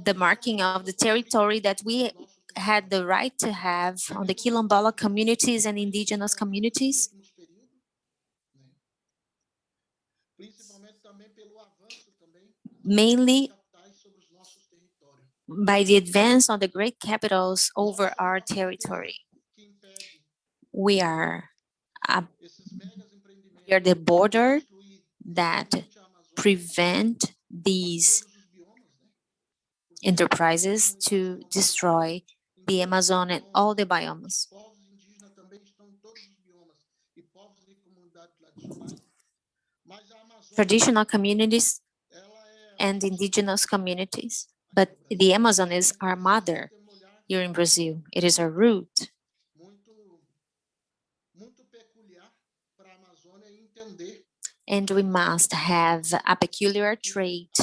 the marking of the territory that we had the right to have on the Quilombola communities and indigenous communities. Mainly by the advance on the great capitals over our territory. We are the border that prevent these enterprises to destroy the Amazon and all the biomes. Traditional communities and indigenous communities. But the Amazon is our mother here in Brazil. It is our root. And we must have a peculiar trait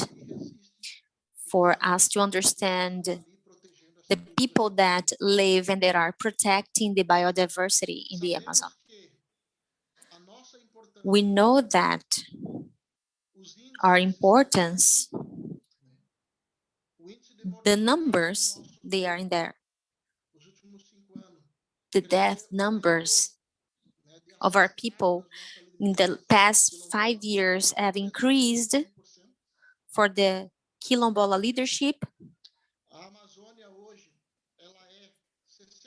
for us to understand the people that live and that are protecting the biodiversity in the Amazon. We know that our importance, the numbers, they are in there. The death numbers of our people in the past 5 years have increased for the Quilombola leadership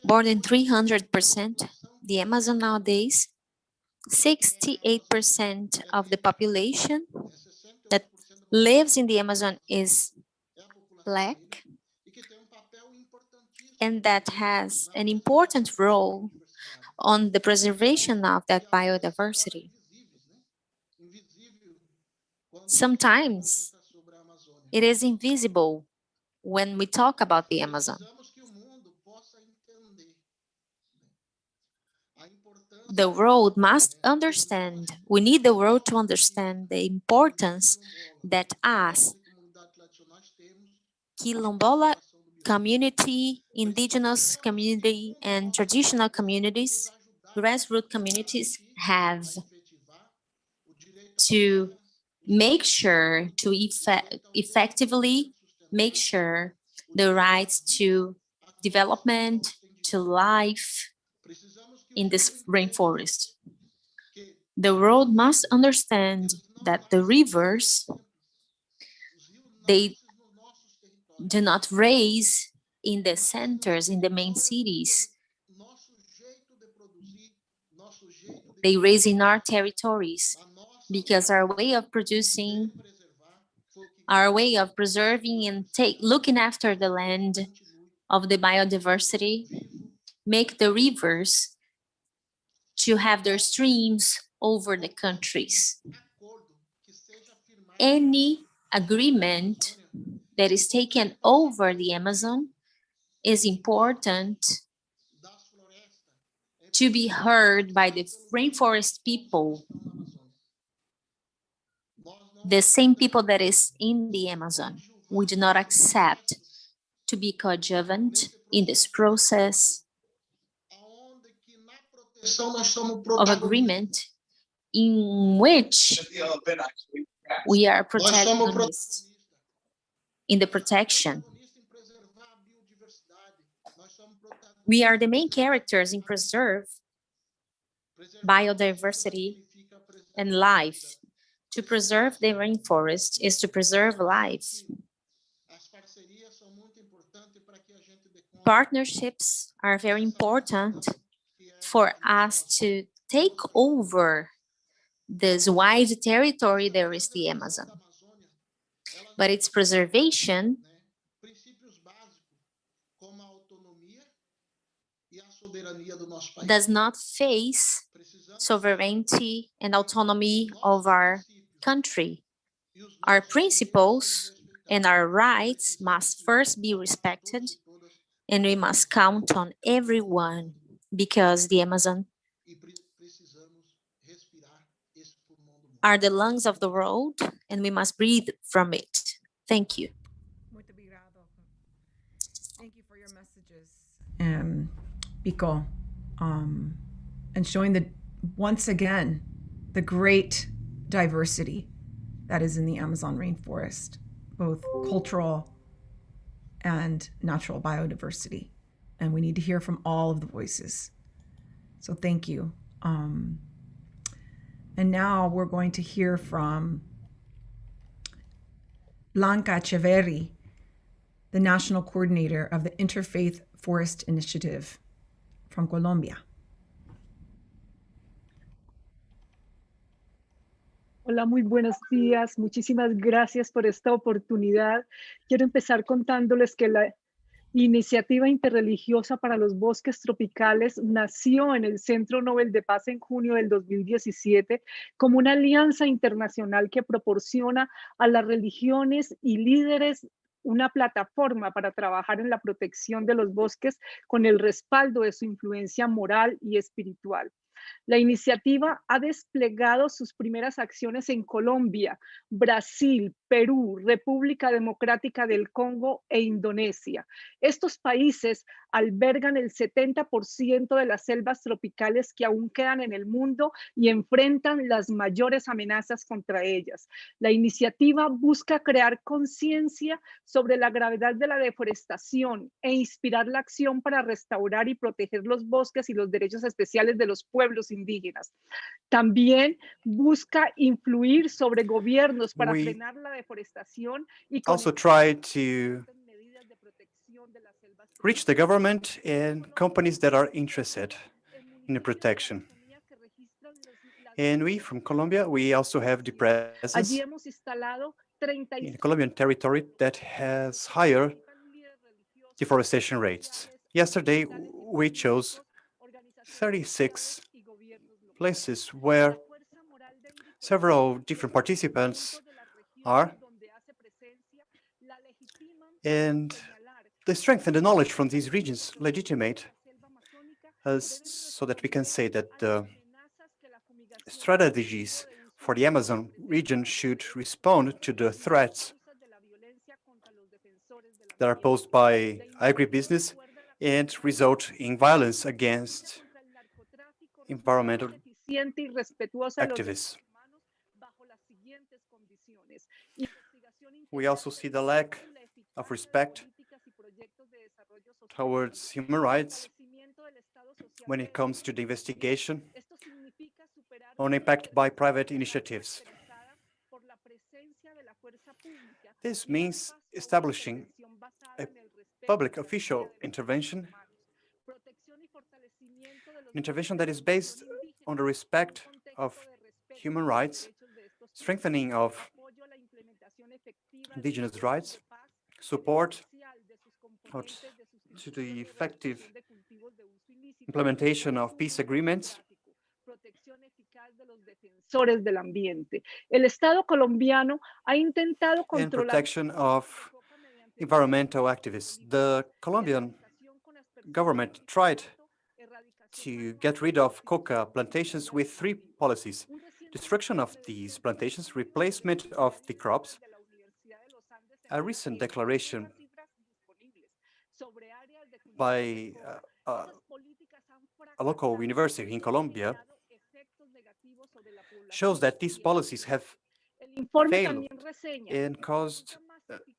more than 300%. The Amazon nowadays, 68% of the population that lives in the Amazon is Black, and that has an important role on the preservation of that biodiversity. Sometimes it is invisible when we talk about the Amazon. The world must understand, we need the world to understand the importance that us, Quilombola community, indigenous community, and traditional communities, grassroots communities have to make sure to effectively make sure the rights to development, to life in this rainforest. The world must understand that the rivers, they do not raise in the centers, in the main cities. They raise in our territories because our way of producing, our way of preserving and looking after the land of the biodiversity make the rivers to have their streams over the countries. Any agreement that is taken over the Amazon is important to be heard by the rainforest people, the same people that is in the Amazon. We do not accept to be coadjuvant in this process of agreement in which we are protagonists in the protection. We are the main characters in preserve biodiversity and life. To preserve the rainforest is to preserve life. Partnerships are very important for us to take over this wide territory there is the Amazon. But its preservation does not face sovereignty and autonomy of our country. Our principles and our rights must first be respected, and we must count on everyone because the Amazon are the lungs of the world and we must breathe from it. Thank you. Thank you for your messages, Pico, and showing once again the great diversity that is in the Amazon rainforest, both cultural and natural biodiversity. And we need to hear from all of the voices. So thank you. And now we're going to hear from Blanca Echeverri, the national coordinator of the Interfaith Forest Initiative from Colombia. Hola, muy buenos días. Muchísimas gracias por esta oportunidad. Quiero empezar contándoles que la Iniciativa Interreligiosa para los Bosques Tropicales nació en el Centro Nobel de Paz en junio del 2017 como una alianza internacional que proporciona a las religiones y líderes una plataforma para trabajar en la protección de los bosques con el respaldo de su influencia moral y espiritual. La iniciativa ha desplegado sus primeras acciones en Colombia, Brasil, Perú, República Democrática del Congo e Indonesia. Estos países albergan el 70% de las selvas tropicales que aún quedan en el mundo y enfrentan las mayores amenazas contra ellas. La iniciativa busca crear conciencia sobre la gravedad de la deforestación e inspirar la acción para restaurar y proteger los bosques y los derechos especiales de los pueblos indígenas. También busca influir sobre gobiernos para frenar la deforestación y also try to reach the government and companies that are interested in the protection. And we from Colombia, we also have the presence allí hemos instalado 30 in the Colombian territory that has higher deforestation rates. Yesterday, we chose 36 places where several different participants are, and the strength and the knowledge from these regions legitimate us so that we can say that the strategies for the Amazon region should respond to the threats that are posed by agribusiness and result in violence against environmental activists. We also see the lack of respect towards human rights when it comes to the investigation on impact by private initiatives. This means establishing a public official intervention, an intervention that is based on the respect of human rights, strengthening of indigenous rights, support to the effective implementation of peace agreements, del ambiente. El Estado colombiano ha intentado and controlar protection of environmental activists. The Colombian government tried to get rid of coca plantations with three policies: destruction of these plantations, replacement of the crops. A recent declaration by a local university in Colombia shows that these policies have failed and caused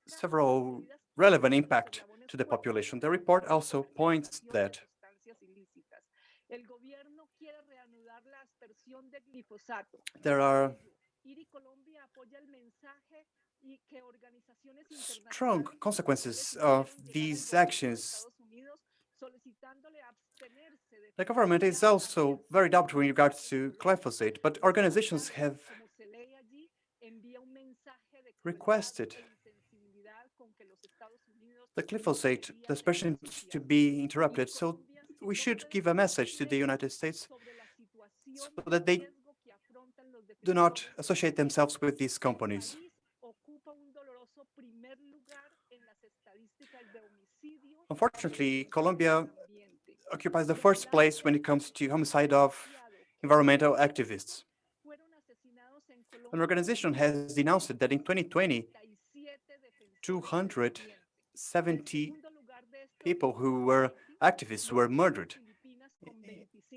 several relevant impact to the population. The report also points that there are strong consequences of these actions. The government is also very doubtful in regards to glyphosate, but organizations have requested the glyphosate dispersion to be interrupted. So we should give a message to the United States so that they do not associate themselves with these companies. Unfortunately, Colombia occupies the first place when it comes to homicide of environmental activists. An organization has denounced that in 2020, 270 people who were activists were murdered.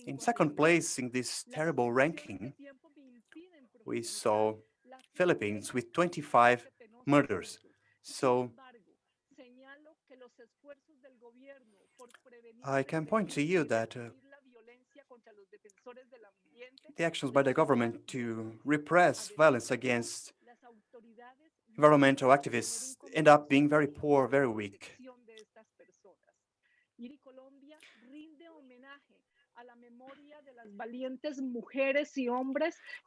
In second place in this terrible ranking, we saw Philippines with 25 murders. So I can point to you that the actions by the government to repress violence against environmental activists end up being very poor, very weak.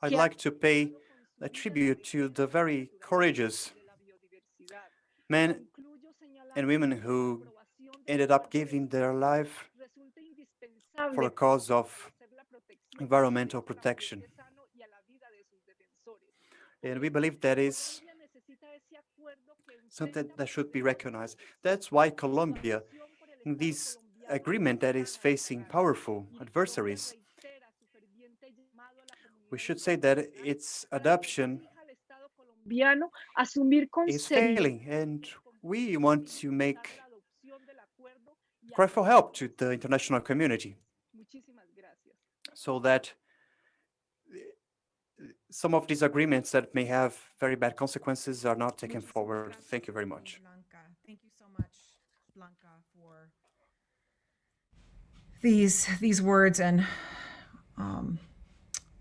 I'd like to pay a tribute to the very courageous men and women who ended up giving their life for the cause of environmental protection. And we believe that is something that should be recognized. That's why Colombia, in this agreement that is facing powerful adversaries, we should say that its adoption is failing, and we want to make cry for help to the international community so that some of these agreements that may have very bad consequences are not taken forward. Thank you very much. Thank you so much, Blanca, for these words and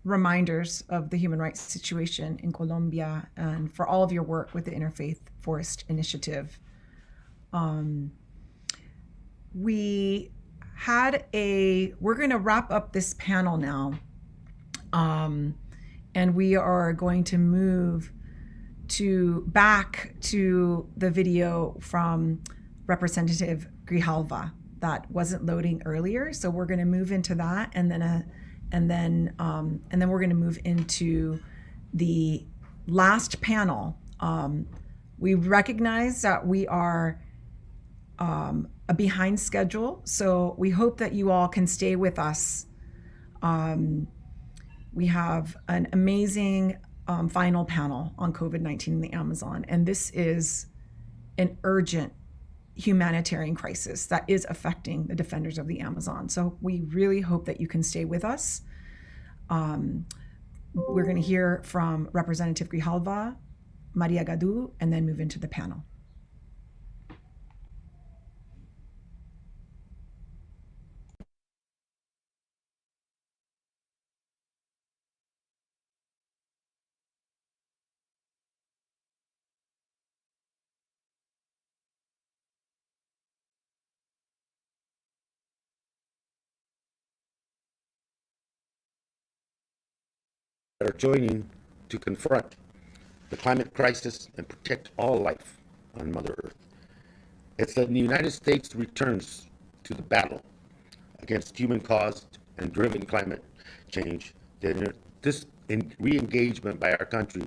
reminders of the human rights situation in Colombia, and for all of your work with the Interfaith Forest Initiative. We're going to wrap up this panel now, and we are going to move back to the video from Representative Grijalva that wasn't loading earlier. So we're going to move into that, and then we're going to move into the last panel. We recognize that we are a behind schedule, so we hope that you all can stay with us. We have an amazing final panel on COVID-19 in the Amazon, and this is an urgent humanitarian crisis that is affecting the defenders of the Amazon. So we really hope that you can stay with us. We're going to hear from Representative Grijalva, Maria Gadu, and then move into the panel. That are joining to confront the climate crisis and protect all life on Mother Earth. It's that the United States returns to the battle against human-caused and driven climate change, that this re-engagement by our country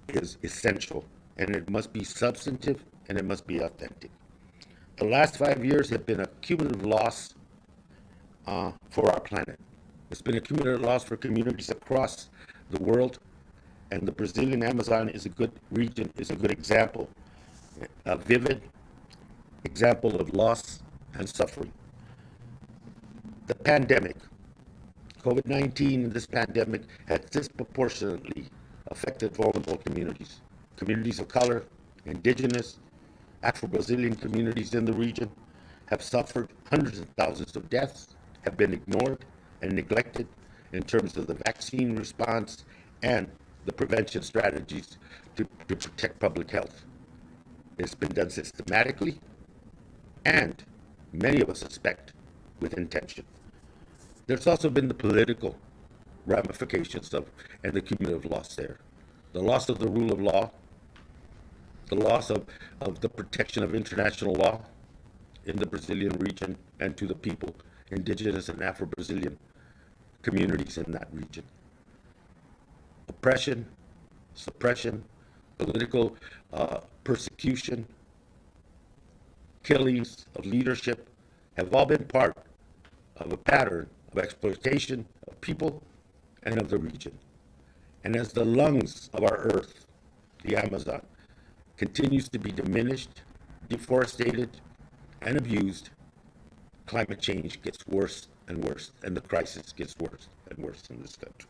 is essential, and it must be substantive and it must be authentic. The last 5 years have been a cumulative loss for our planet. It's been a cumulative loss for communities across the world, and the Brazilian Amazon is a good region, is a good example, a vivid example of loss and suffering. The pandemic, COVID-19, this pandemic has disproportionately affected vulnerable communities, communities of color, indigenous, Afro-Brazilian communities in the region have suffered hundreds of thousands of deaths, have been ignored and neglected in terms of the vaccine response and the prevention strategies to protect public health. It's been done systematically and, many of us suspect, with intention. There's also been the political ramifications and the cumulative loss there. The loss of the rule of law, the loss of the protection of international law in the Brazilian region and to the people, indigenous and Afro-Brazilian communities in that region. Oppression, suppression, political persecution, killings of leadership have all been part of a pattern of exploitation of people and of the region. And as the lungs of our earth, the Amazon, continues to be diminished, deforested, and abused, climate change gets worse and worse, and the crisis gets worse and worse in this country.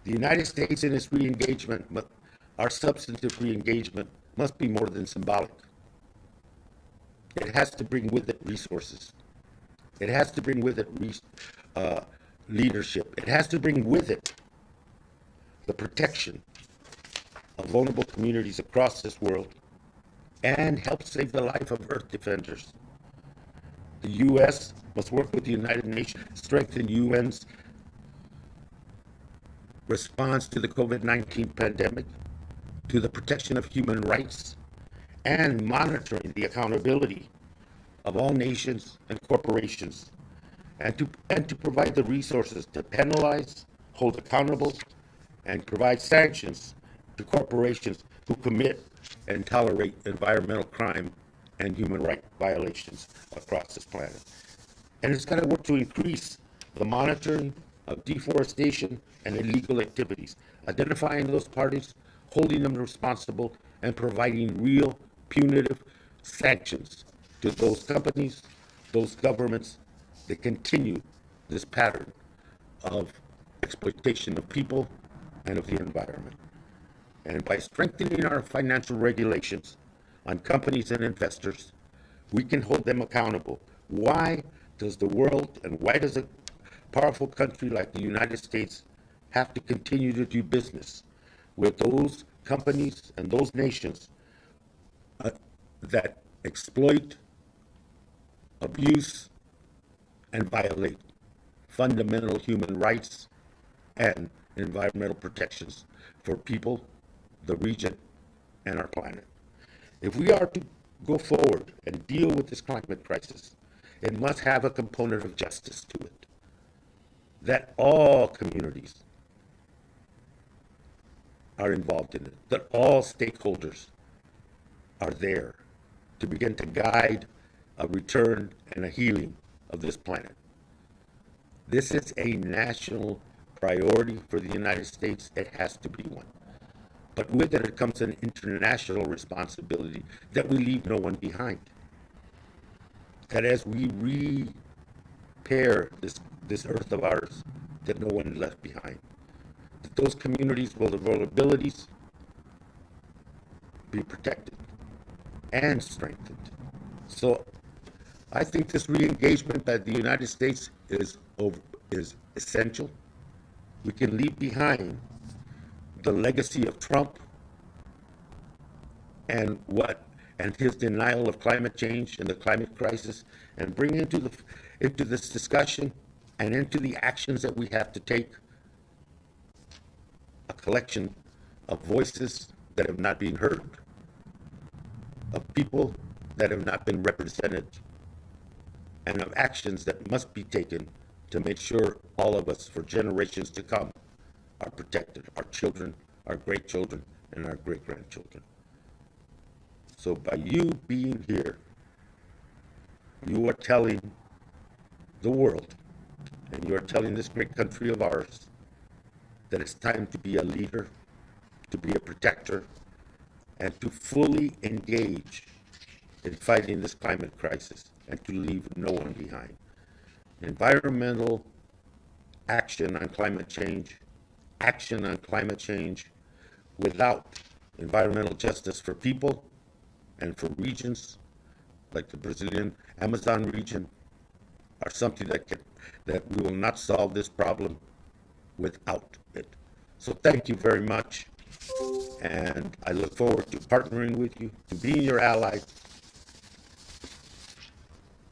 The United States in its re-engagement, our substantive re-engagement, must be more than symbolic. It has to bring with it resources. It has to bring with it leadership. It has to bring with it the protection of vulnerable communities across this world and help save the life of Earth defenders. The U.S. must work with the United Nations, strengthen UN's response to the COVID-19 pandemic, to the protection of human rights, and monitoring the accountability of all nations and corporations, and to provide the resources to penalize, hold accountable, and provide sanctions to corporations who commit and tolerate environmental crime and human rights violations across this planet. And it's got to work to increase the monitoring of deforestation and illegal activities, identifying those parties, holding them responsible, and providing real punitive sanctions to those companies, those governments that continue this pattern of exploitation of people and of the environment. And by strengthening our financial regulations on companies and investors, we can hold them accountable. Why does the world and why does a powerful country like the United States have to continue to do business with those companies and those nations that exploit, abuse, and violate fundamental human rights and environmental protections for people, the region, and our planet? If we are to go forward and deal with this climate crisis, it must have a component of justice to it, that all communities are involved in it, that all stakeholders are there to begin to guide a return and a healing of this planet. This is a national priority for the United States. It has to be one. But with it comes an international responsibility that we leave no one behind. That as we repair this earth of ours, that no one is left behind. That those communities with the vulnerabilities be protected and strengthened. So I think this re-engagement by the United States is essential. We can leave behind the legacy of Trump and his denial of climate change and the climate crisis, and bring into this discussion and into the actions that we have to take a collection of voices that have not been heard, of people that have not been represented, and of actions that must be taken to make sure all of us for generations to come are protected, our children, our great-children, and our great-grandchildren. So by you being here, you are telling the world, and you are telling this great country of ours, that it's time to be a leader, to be a protector, and to fully engage in fighting this climate crisis, and to leave no one behind. Environmental action on climate change without environmental justice for people and for regions like the Brazilian Amazon region are something that we will not solve this problem without it. So thank you very much, and I look forward to partnering with you, to being your ally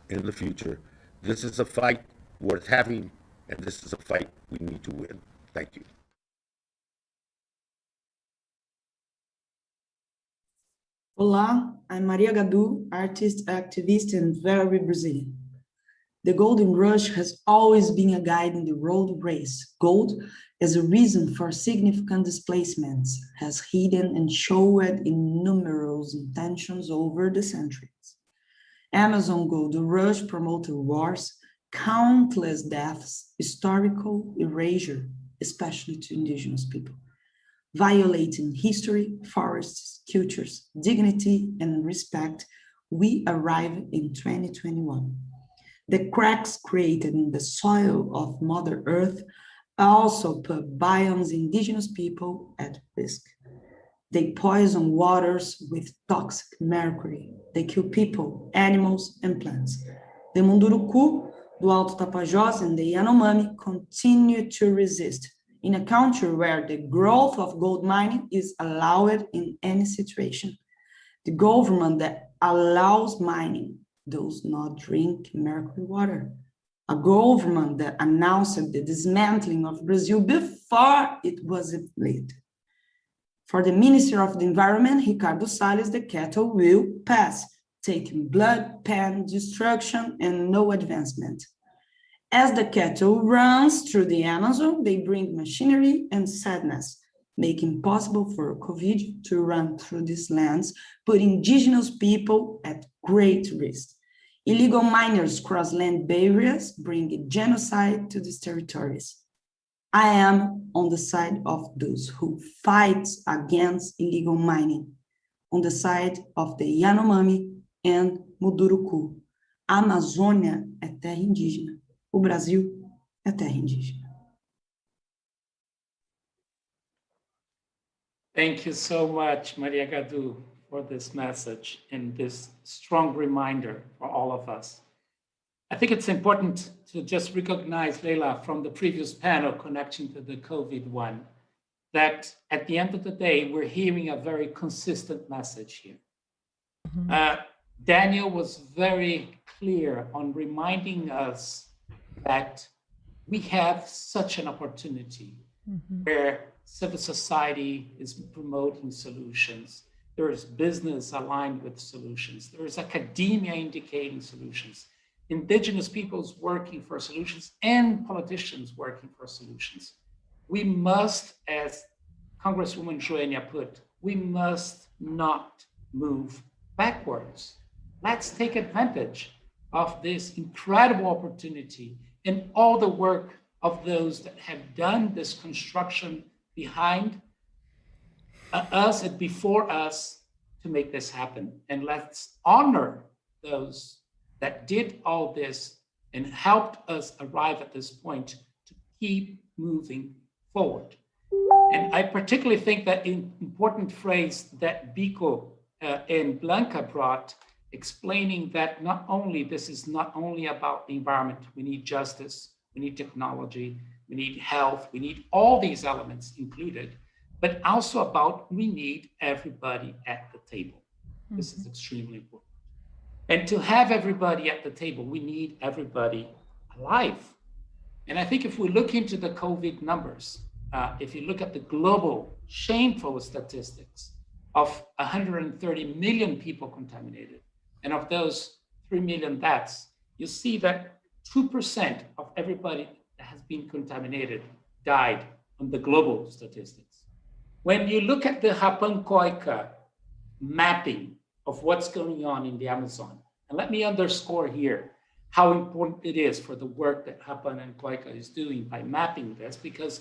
in the future. This is a fight worth having, and this is a fight we need to win. Thank you. Olá, I'm Maria Gadu, artist, activist, and very Brazilian. The Golden Rush has always been a guide in the road race. Gold, as a reason for significant displacements, has hidden and showed in numerous intentions over the centuries. Amazon Gold Rush promoted wars, countless deaths, historical erasure, especially to indigenous people, violating history, forests, cultures, dignity, and respect. We arrive in 2021. The cracks created in the soil of Mother Earth also put biomes indigenous people at risk. They poison waters with toxic mercury. They kill people, animals, and plants. The Munduruku, do Alto Tapajós, and the Yanomami continue to resist in a country where the growth of gold mining is allowed in any situation. The government that allows mining does not drink mercury water. A government that announced the dismantling of Brazil before it was late. For the Minister of the Environment, Ricardo Salles, the cattle will pass, taking blood, pain, destruction, and no advancement. As the cattle runs through the Amazon, they bring machinery and sadness, making possible for COVID to run through these lands, putting indigenous people at great risk. Illegal miners cross land barriers, bringing genocide to these territories. I am on the side of those who fight against illegal mining, on the side of the Yanomami and Munduruku. A Amazônia é terra indígena. O Brasil é terra indígena. Thank you so much, Maria Gadu, for this message and this strong reminder for all of us. I think it's important to just recognize, Leila, from the previous panel connecting to the COVID one, that at the end of the day, we're hearing a very consistent message here. Daniel was very clear on reminding us that we have such an opportunity where civil society is promoting solutions. There is business aligned with solutions. There is academia indicating solutions. Indigenous peoples working for solutions and politicians working for solutions. We must, as Congresswoman Joênia put, we must not move backwards. Let's take advantage of this incredible opportunity and all the work of those that have done this construction behind us and before us to make this happen. And let's honor those that did all this and helped us arrive at this point to keep moving forward. And I particularly think that important phrase that Biko and Blanca brought, explaining that this is not only about the environment, we need justice, we need technology, we need health, we need all these elements included, but also about we need everybody at the table. This is extremely important. And to have everybody at the table, we need everybody alive. And I think if we look into the COVID numbers, if you look at the global shameful statistics of 130 million people contaminated, and of those 3 million deaths, you see that 2% of everybody that has been contaminated died on the global statistics. When you look at the Hapan-Koika mapping of what's going on in the Amazon, and let me underscore here how important it is for the work that Hapan and Koika is doing by mapping this, because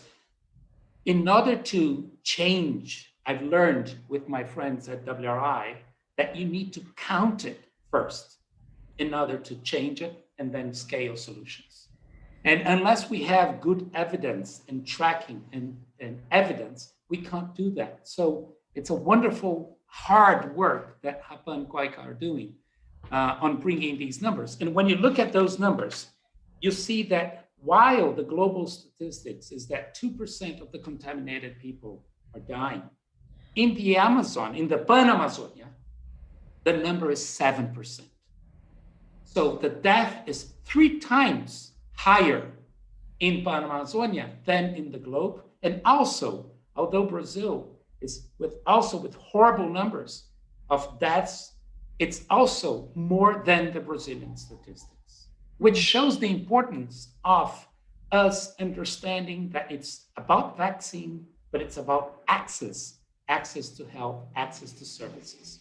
in order to change, I've learned with my friends at WRI that you need to count it first in order to change it and then scale solutions. And unless we have good evidence and tracking and evidence, we can't do that. So it's a wonderful, hard work that Hapan and Koika are doing on bringing these numbers. And when you look at those numbers, you see that while the global statistics is that 2% of the contaminated people are dying, in the Amazon, in the Pan-Amazonia, the number is 7%. So the death is 3 times higher in Pan-Amazonia than in the globe. And also, although Brazil is with horrible numbers of deaths, it's also more than the Brazilian statistics, which shows the importance of us understanding that it's about vaccine, but it's about access to health, access to services.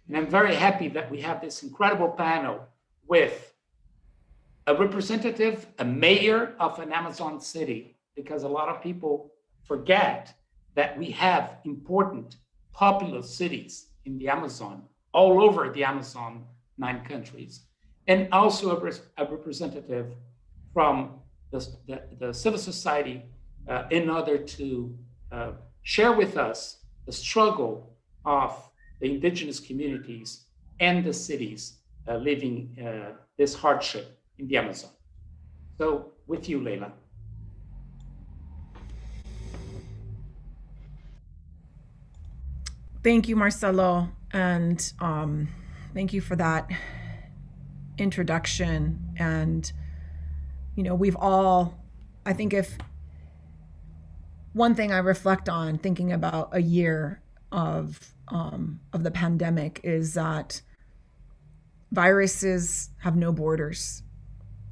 And I'm very happy that we have this incredible panel with a representative, a mayor of an Amazon city, because a lot of people forget that we have important populous cities in the Amazon, all over the Amazon 9 countries, and also a representative from the civil society in order to share with us the struggle of the indigenous communities and the cities living this hardship in the Amazon. So with you, Leila. Thank you, Marcelo, and thank you for that introduction. And, you know, we've all, I think if one thing I reflect on thinking about a year of the pandemic is that viruses have no borders,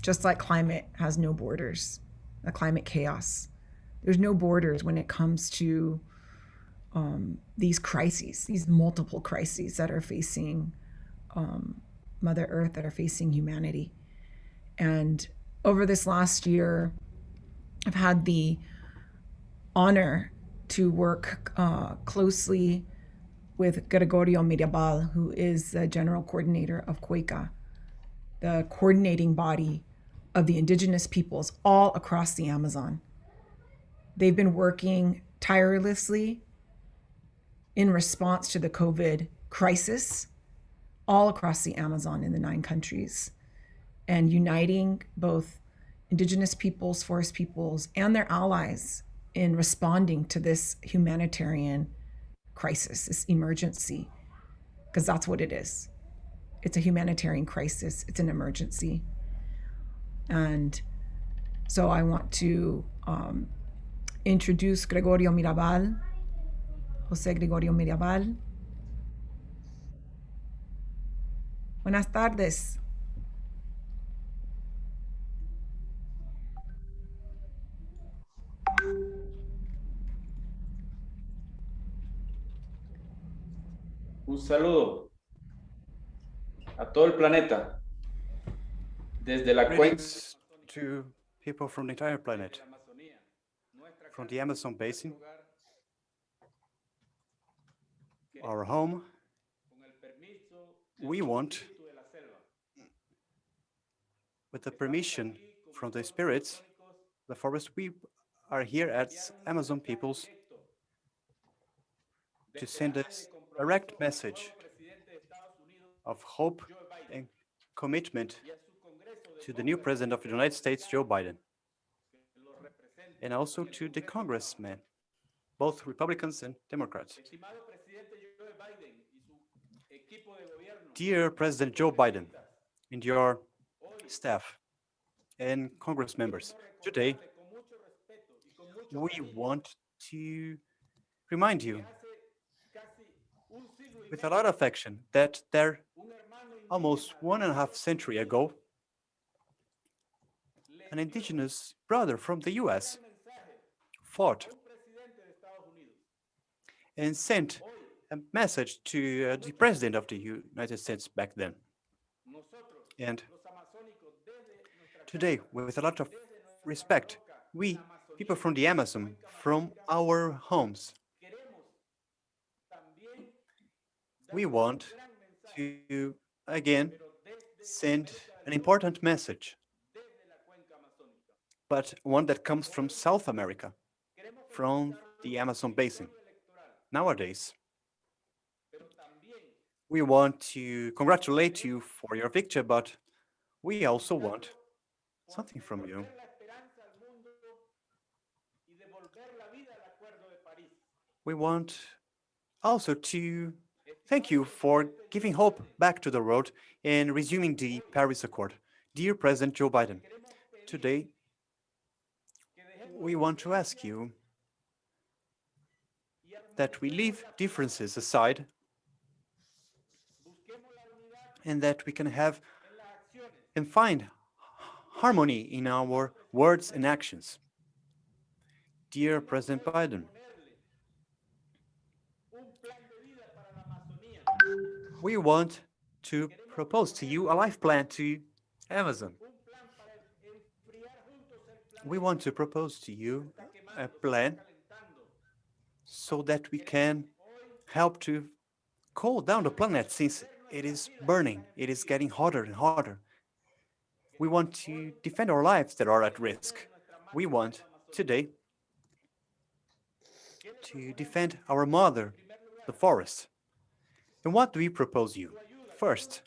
just like climate has no borders, the climate chaos. There's no borders when it comes to these crises, these multiple crises that are facing Mother Earth, that are facing humanity. And over this last year, I've had the honor to work closely with Gregorio Mirabal, who is the general coordinator of COICA, the coordinating body of the indigenous peoples all across the Amazon. They've been working tirelessly in response to the COVID crisis all across the Amazon in the 9 countries, and uniting both indigenous peoples, forest peoples, and their allies in responding to this humanitarian crisis, this emergency, because that's what it is. It's a humanitarian crisis, it's an emergency. And so I want to introduce Gregorio Mirabal, José Gregorio Mirabal. Buenas tardes. Un saludo a todo el planeta, desde la cuenca Greetings to people from the entire planet, from the Amazon basin, our home. We want, with the permission from the spirits, the forest, we are here as Amazon peoples to send a direct message of hope and commitment to the new president of the United States, Joe Biden, and also to the congressmen, both Republicans and Democrats. Dear President Joe Biden and your staff and Congress members, today we want to remind you with a lot of affection that there, almost 1.5 centuries ago, an indigenous brother from the US fought and sent a message to the president of the United States back then. And today, with a lot of respect, we, people from the Amazon, from our homes, we want to, again, send an important message, but one that comes from South America, from the Amazon basin. Nowadays, we want to congratulate you for your victory, but we also want something from you. We want also to thank you for giving hope back to the world and resuming the Paris Accord. Dear President Joe Biden, today we want to ask you that we leave differences aside and that we can have and find harmony in our words and actions. Dear President Biden, we want to propose to you a life plan to Amazon. We want to propose to you a plan so that we can help to cool down the planet since it is burning, it is getting hotter and hotter. We want to defend our lives that are at risk. We want today to defend our mother, the forest. And what do we propose you? First,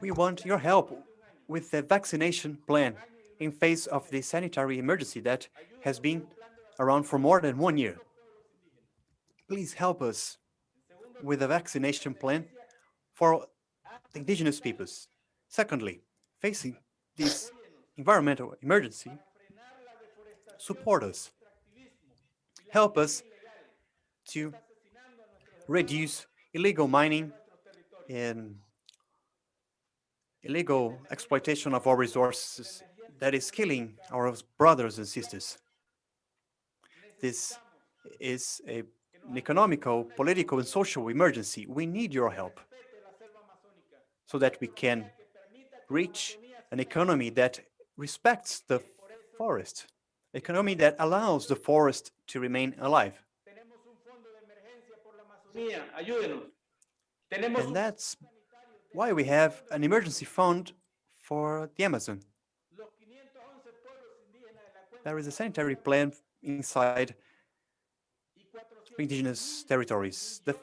we want your help with the vaccination plan in face of the sanitary emergency that has been around for more than 1 year. Please help us with a vaccination plan for the indigenous peoples. Secondly, facing this environmental emergency, support us. Help us to reduce illegal mining and illegal exploitation of our resources that is killing our brothers and sisters. This is an economical, political, and social emergency. We need your help so that we can reach an economy that respects the forest, economy that allows the forest to remain alive. And that's why we have an emergency fund for the Amazon. There is a sanitary plan inside indigenous territories. The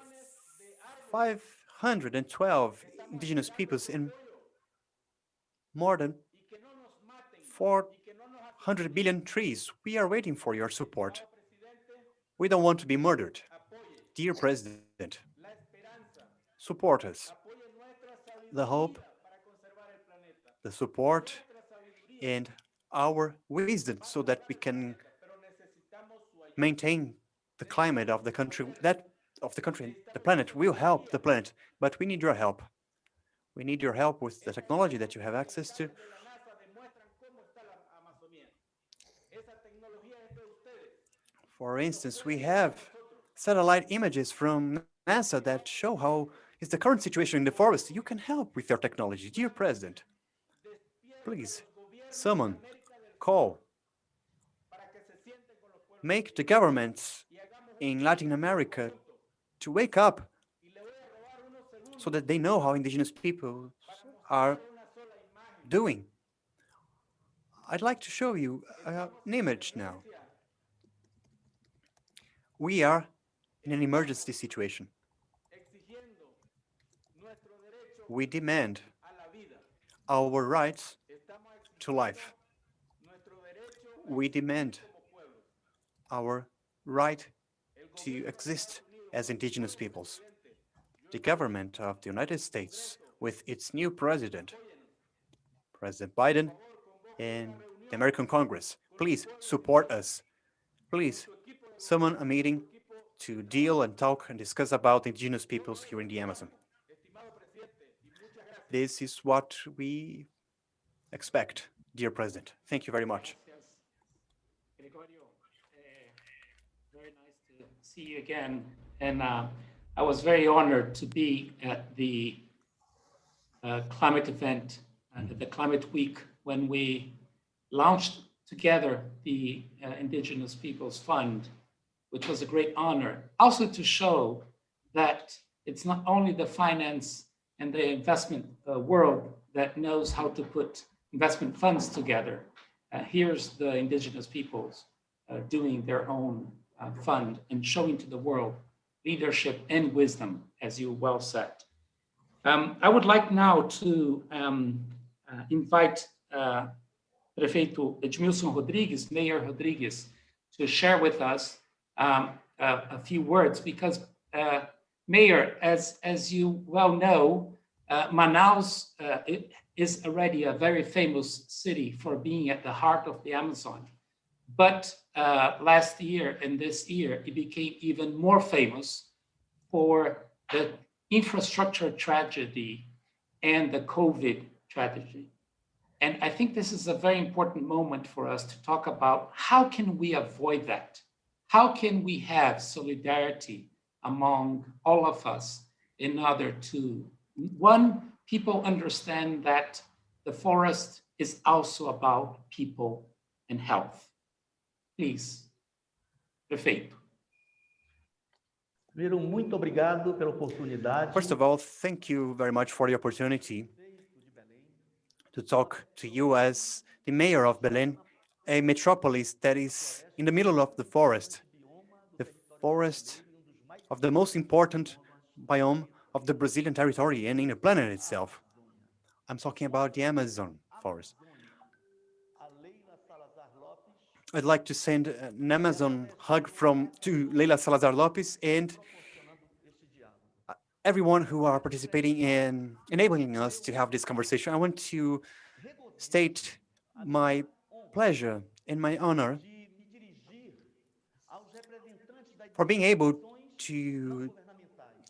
512 indigenous peoples in more than 400 billion trees. We are waiting for your support. We don't want to be murdered. Dear President, support us. The hope, the support, and our wisdom so that we can maintain the climate of the country, the planet will help the planet, but we need your help. We need your help with the technology that you have access to. For instance, we have satellite images from NASA that show how is the current situation in the forest. You can help with your technology. Dear President, please, someone call. Make the governments in Latin America to wake up so that they know how indigenous people are doing. I'd like to show you an image now. We are in an emergency situation. We demand our rights to life. We demand our right to exist as indigenous peoples. The government of the United States, with its new president, President Biden, and the American Congress, please support us. Please summon a meeting to deal and talk and discuss about indigenous peoples here in the Amazon. This is what we expect, dear President. Thank you very much. Very nice to see you again. And I was very honored to be at the climate event, at the Climate Week, when we launched together the Indigenous Peoples Fund, which was a great honor. Also to show that it's not only the finance and the investment world that knows how to put investment funds together. Here's the indigenous peoples doing their own fund and showing to the world leadership and wisdom, as you well said. I would like now to invite Prefeito Edmilson Rodrigues, Mayor Rodrigues, to share with us a few words, because Mayor, as you well know, Manaus is already a very famous city for being at the heart of the Amazon. But last year and this year, it became even more famous for the infrastructure tragedy and the COVID tragedy. And I think this is a very important moment for us to talk about how can we avoid that? How can we have solidarity among all of us in order to, one, people understand that the forest is also about people and health. Please, Prefeito. First of all, thank you very much for the opportunity to talk to you as the mayor of Belém a metropolis that is in the middle of the forest of the most important biome of the Brazilian territory and in the planet itself. I'm talking about the Amazon forest. I'd like to send an Amazon hug to Leila Salazar Lopes and everyone who are participating in enabling us to have this conversation. I want to state my pleasure and my honor for being able to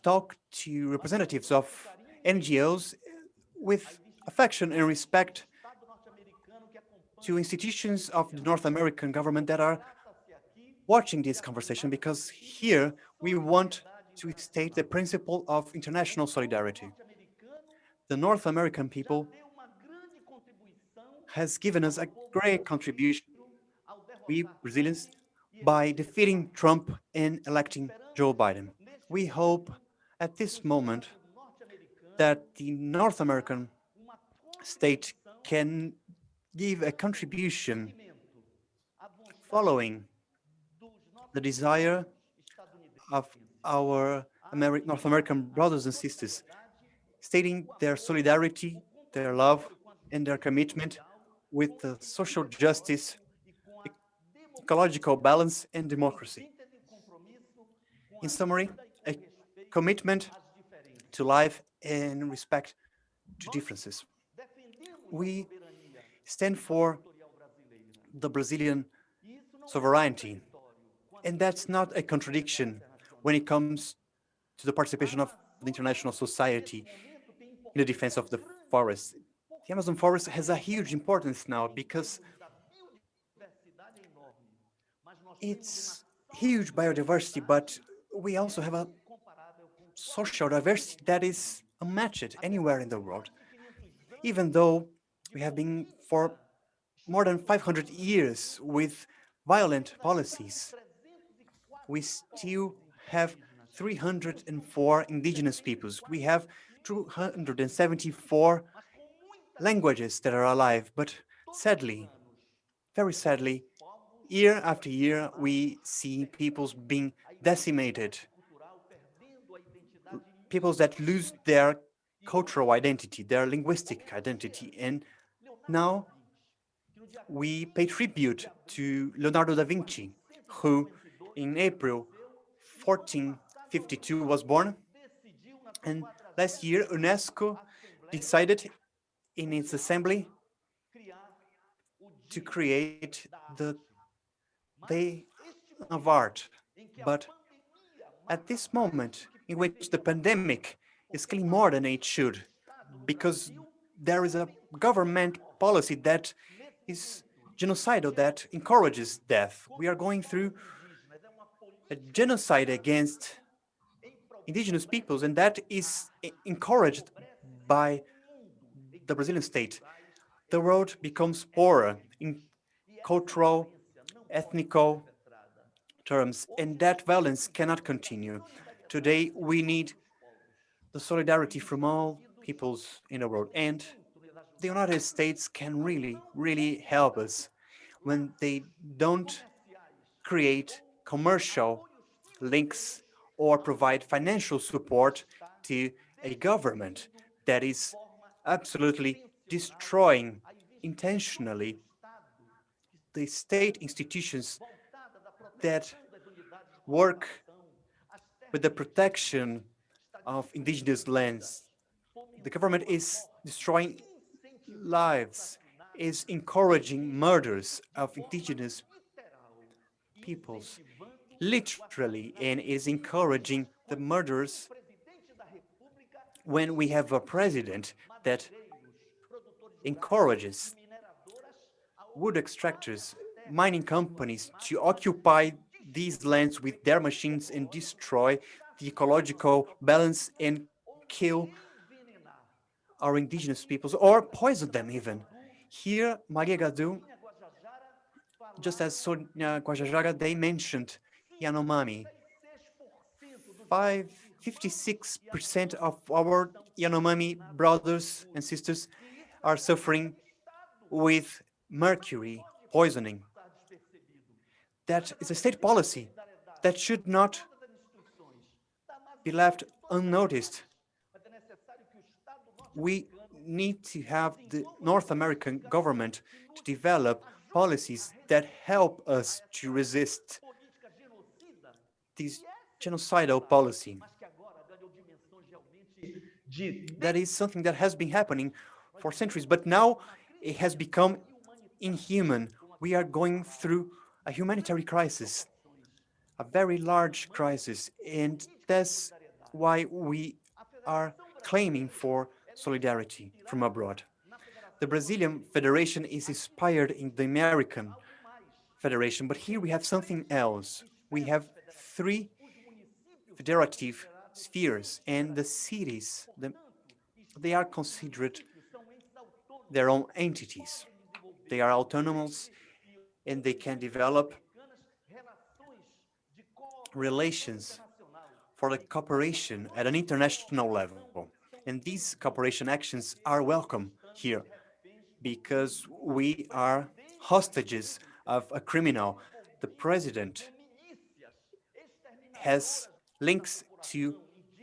talk to representatives of NGOs with affection and respect to institutions of the North American government that are watching this conversation, because here we want to state the principle of international solidarity. The North American people has given us a great contribution, we Brazilians, by defeating Trump and electing Joe Biden. We hope at this moment that the North American state can give a contribution following the desire of our North American brothers and sisters, stating their solidarity, their love, and their commitment with the social justice, ecological balance, and democracy. In summary, a commitment to life and respect to differences. We stand for the Brazilian sovereignty, and that's not a contradiction when it comes to the participation of the international society in the defense of the forest. The Amazon forest has a huge importance now because it's huge biodiversity, but we also have a social diversity that is unmatched anywhere in the world. Even though we have been for more than 500 years with violent policies, we still have 304 indigenous peoples. We have 274 languages that are alive, but sadly, very sadly, year after year, we see peoples being decimated, peoples that lose their cultural identity, their linguistic identity. And now we pay tribute to Leonardo da Vinci, who in April 1452 was born. And last year, UNESCO decided in its assembly to create the Day of Art. But at this moment in which the pandemic is killing more than it should, because there is a government policy that is genocidal, that encourages death. We are going through a genocide against indigenous peoples, and that is encouraged by the Brazilian state. The world becomes poorer in cultural, ethnical terms, and that violence cannot continue. Today, we need the solidarity from all peoples in the world, and the United States can really, really help us when they don't create commercial links or provide financial support to a government that is absolutely destroying intentionally the state institutions that work with the protection of indigenous lands. The government is destroying lives, is encouraging murders of indigenous peoples, literally, and is encouraging the murders when we have a president that encourages wood extractors, mining companies to occupy these lands with their machines and destroy the ecological balance and kill our indigenous peoples or poison them even. Here, Maria Gadu, just as Sonia Guajajara, they mentioned Yanomami. 56% of our Yanomami brothers and sisters are suffering with mercury poisoning. That is a state policy that should not be left unnoticed. We need to have the North American government to develop policies that help us to resist this genocidal policy. That is something that has been happening for centuries, but now it has become inhuman. We are going through a humanitarian crisis, a very large crisis, and that's why we are claiming for solidarity from abroad. The Brazilian Federation is inspired in the American Federation, but here we have something else. We have three federative spheres, and the cities, they are considered their own entities. They are autonomous, and they can develop relations for the cooperation at an international level. And these cooperation actions are welcome here because we are hostages of a criminal. The president has links to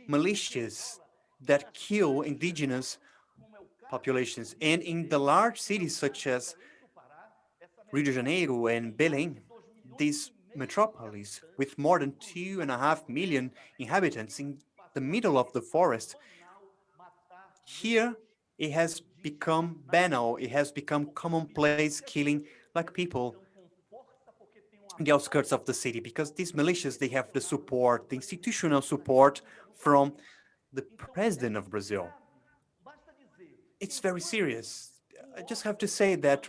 militias that kill indigenous populations. And in the large cities such as Rio de Janeiro and Belém, these metropolis with more than 2.5 million inhabitants in the middle of the forest, here it has become banal, it has become commonplace killing like people in the outskirts of the city, because these militias, they have the support, the institutional support from the president of Brazil. It's very serious. I just have to say that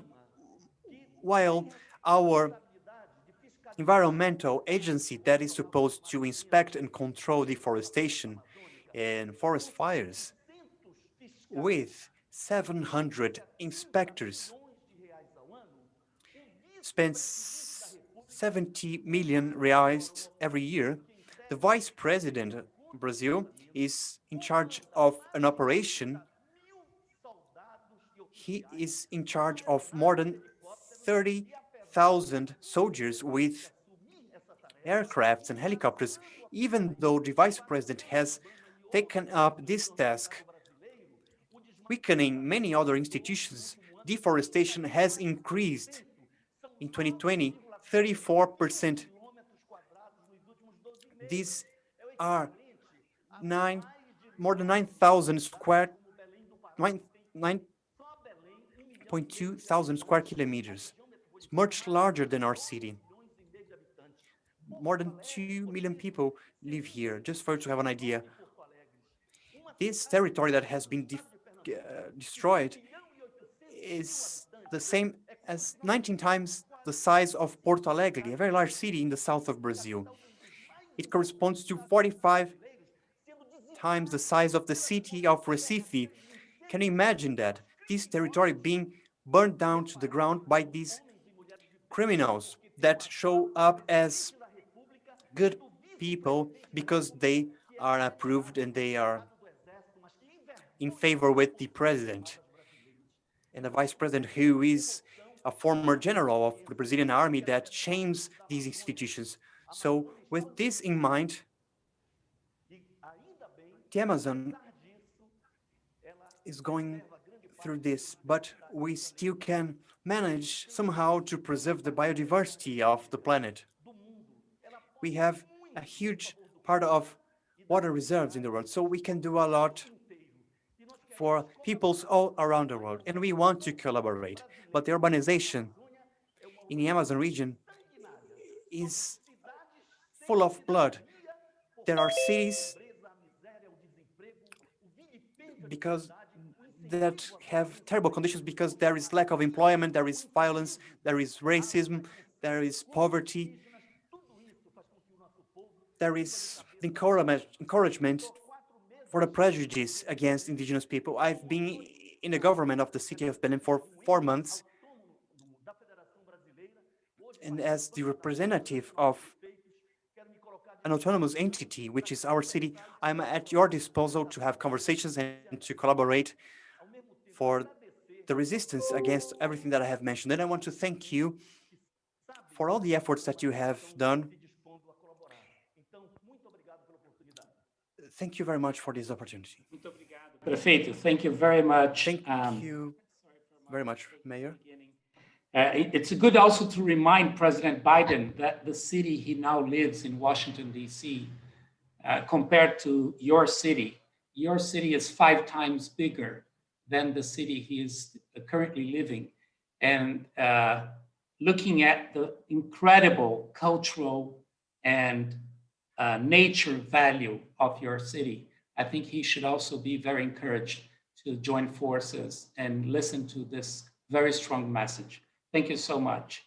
while our environmental agency that is supposed to inspect and control deforestation and forest fires, with 700 inspectors, spends 70 million reais every year, the vice president of Brazil is in charge of an operation. He is in charge of more than 30,000 soldiers with aircrafts and helicopters. Even though the vice president has taken up this task, weakening many other institutions, deforestation has increased in 2020, 34%. These are more than 9,000 square, 9.2 thousand square kilometers. It's much larger than our city. More than 2 million people live here, just for you to have an idea. This territory that has been destroyed is the same as 19 times the size of Porto Alegre, a very large city in the south of Brazil. It corresponds to 45 times the size of the city of Recife. Can you imagine that? This territory being burned down to the ground by these criminals that show up as good people because they are approved and they are in favor with the president and the vice president, who is a former general of the Brazilian army that shames these institutions. So with this in mind, the Amazon is going through this, but we still can manage somehow to preserve the biodiversity of the planet. We have a huge part of water reserves in the world, so we can do a lot for peoples all around the world, and we want to collaborate. But the urbanization in the Amazon region is full of blood. There are cities because that have terrible conditions because there is lack of employment, there is violence, there is racism, there is poverty, there is encouragement for the prejudice against indigenous people. I've been in the government of the city of Belém for 4 months, and as the representative of an autonomous entity, which is our city, I'm at your disposal to have conversations and to collaborate for the resistance against everything that I have mentioned. And I want to thank you for all the efforts that you have done. Thank you very much for this opportunity. Prefeito, thank you very much. Thank you very much, Mayor. It's good also to remind President Biden that the city he now lives in, Washington, D.C., compared to your city is 5 times bigger than the city he is currently living. And looking at the incredible cultural and nature value of your city, I think he should also be very encouraged to join forces and listen to this very strong message. Thank you so much.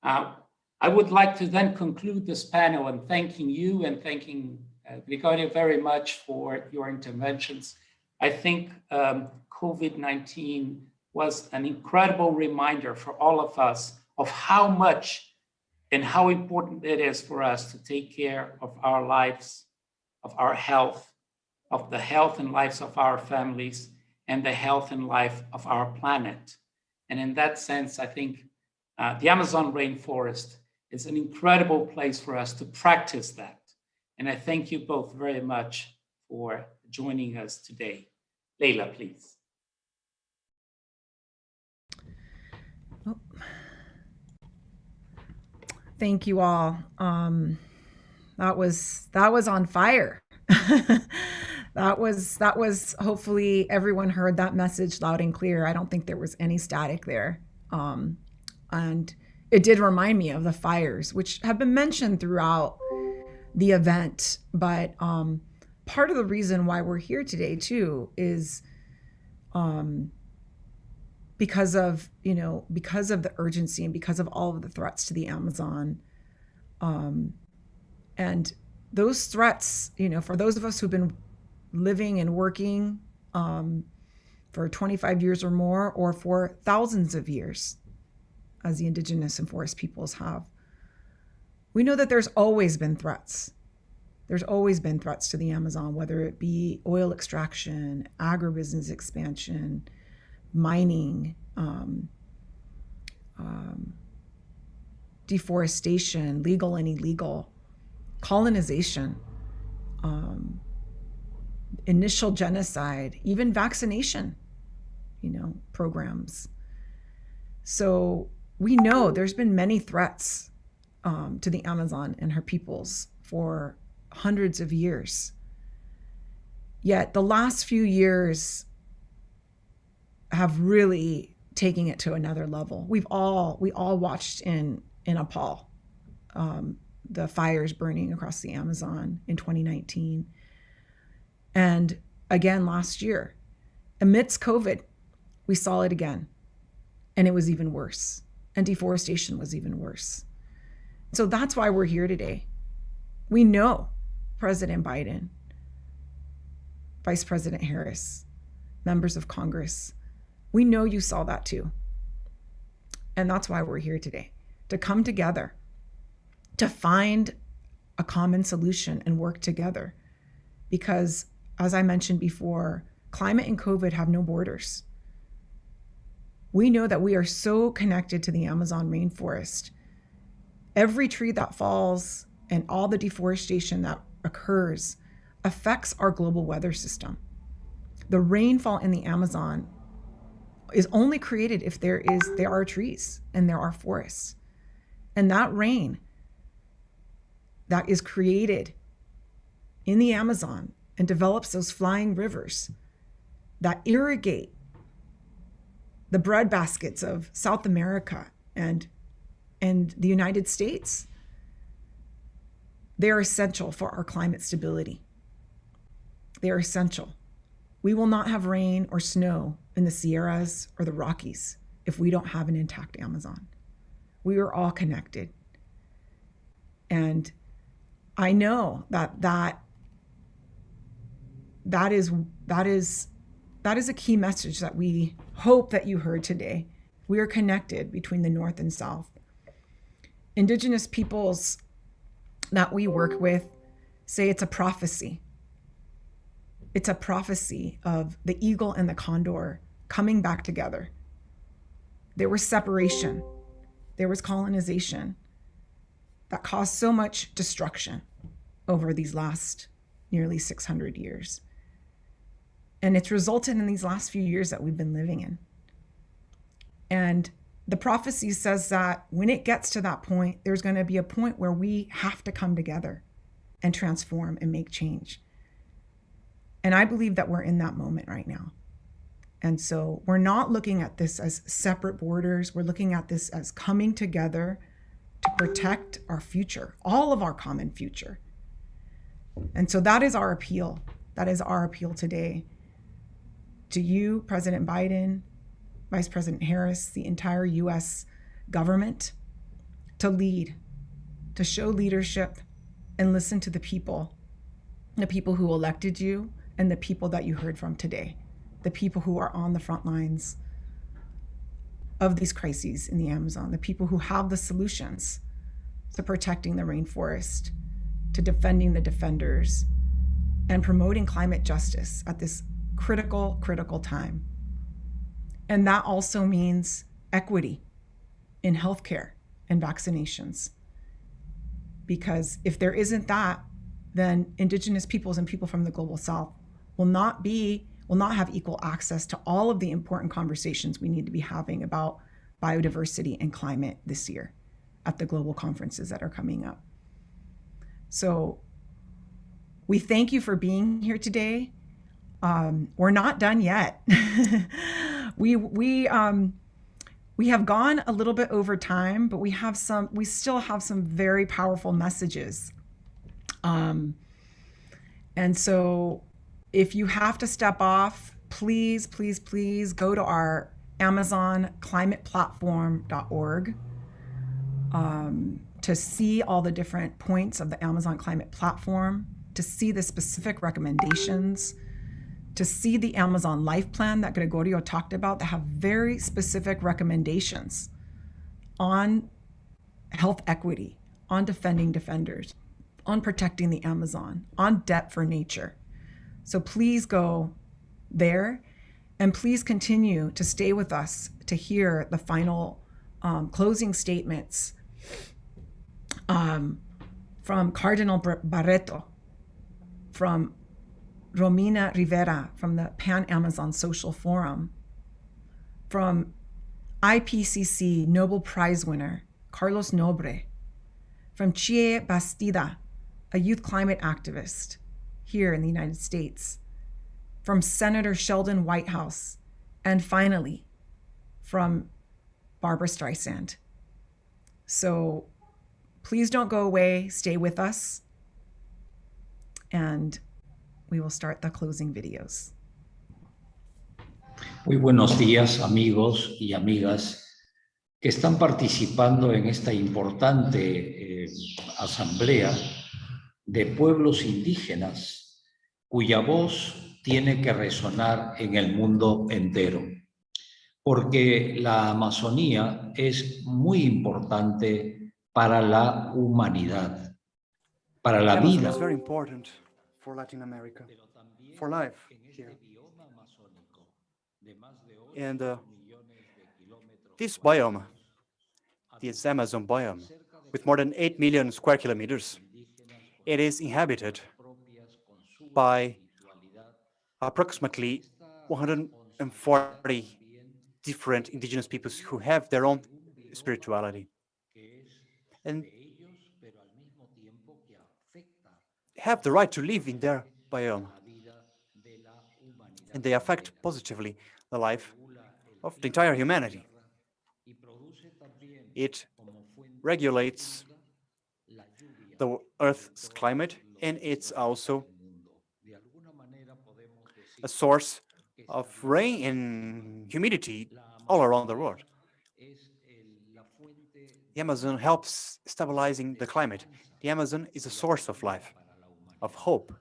I would like to then conclude this panel and thanking you and thanking Grigorio very much for your interventions. I think COVID-19 was an incredible reminder for all of us of how much and how important it is for us to take care of our lives, of our health, of the health and lives of our families, and the health and life of our planet. And in that sense, I think the Amazon rainforest is an incredible place for us to practice that. And I thank you both very much for joining us today. Leila, please. Thank you all. That was on fire. That was hopefully everyone heard that message loud and clear. I don't think there was any static there. And it did remind me of the fires, which have been mentioned throughout the event. But part of the reason why we're here today too is because of the urgency and because of all of the threats to the Amazon. And those threats, for those of us who've been living and working for 25 years or more, or for thousands of years, as the indigenous and forest peoples have, we know that there's always been threats. There's always been threats to the Amazon, whether it be oil extraction, agribusiness expansion, mining, deforestation, legal and illegal, colonization, initial genocide, even vaccination, programs. So we know there's been many threats to the Amazon and her peoples for hundreds of years. Yet the last few years have really taken it to another level. We all watched in Nepal, the fires burning across the Amazon in 2019. And again last year, amidst COVID, we saw it again. And it was even worse. And deforestation was even worse. So that's why we're here today. We know President Biden, Vice President Harris, members of Congress, we know you saw that too. And that's why we're here today, to come together, to find a common solution and work together. Because as I mentioned before, climate and COVID have no borders. We know that we are so connected to the Amazon rainforest. Every tree that falls and all the deforestation that occurs affects our global weather system. The rainfall in the Amazon is only created if there are trees and there are forests. And that rain that is created in the Amazon and develops those flying rivers that irrigate the breadbaskets of South America and the United States, they're essential for our climate stability. They're essential. We will not have rain or snow in the Sierras or the Rockies if we don't have an intact Amazon. We are all connected. And I know that is a key message that we hope that you heard today. We are connected between the North and South. Indigenous peoples that we work with say it's a prophecy. It's a prophecy of the eagle and the condor coming back together. There was separation. There was colonization that caused so much destruction over these last nearly 600 years. And it's resulted in these last few years that we've been living in. And the prophecy says that when it gets to that point, there's going to be a point where we have to come together and transform and make change. And I believe that we're in that moment right now. And so we're not looking at this as separate borders. We're looking at this as coming together to protect our future, all of our common future. And so that is our appeal. That is our appeal today to you, President Biden, Vice President Harris, the entire US government, to lead, to show leadership and listen to the people who elected you and the people that you heard from today, the people who are on the front lines of these crises in the Amazon, the people who have the solutions to protecting the rainforest, to defending the defenders, and promoting climate justice at this critical, critical time. And that also means equity in healthcare and vaccinations. Because if there isn't that, then Indigenous peoples and people from the Global South will not have equal access to all of the important conversations we need to be having about biodiversity and climate this year at the global conferences that are coming up. So we thank you for being here today. We're not done yet. We have gone a little bit over time, but we still have some very powerful messages. And so if you have to step off, please, please, please go to our AmazonClimatePlatform.org to see all the different points of the Amazon Climate Platform, to see the specific recommendations, to see the Amazon Life Plan that Gregorio talked about that have very specific recommendations on health equity, on defending defenders, on protecting the Amazon, on debt for nature. So please go there, and please continue to stay with us to hear the final closing statements from Cardinal Barreto, from Romina Rivera from the Pan-Amazon Social Forum, from IPCC Nobel Prize winner Carlos Nobre, from Chie Bastida, a youth climate activist here in the United States, from Senator Sheldon Whitehouse, and finally, from Barbara Streisand. So please don't go away, stay with us, and we will start the closing videos. Muy buenos días, amigos y amigas que están participando en esta importante asamblea de pueblos indígenas cuya voz tiene que resonar en el mundo entero, porque la Amazonía es muy importante para la humanidad, para la vida. It's very important for Latin America, for life here. And this biome, this Amazon biome, with more than 8 million square kilometers, it is inhabited by approximately 140 different indigenous peoples who have their own spirituality and have the right to live in their biome. And they affect positively the life of the entire humanity. It regulates the Earth's climate, and it's also a source of rain and humidity all around the world. The Amazon helps stabilizing the climate. The Amazon is a source of life, of hope,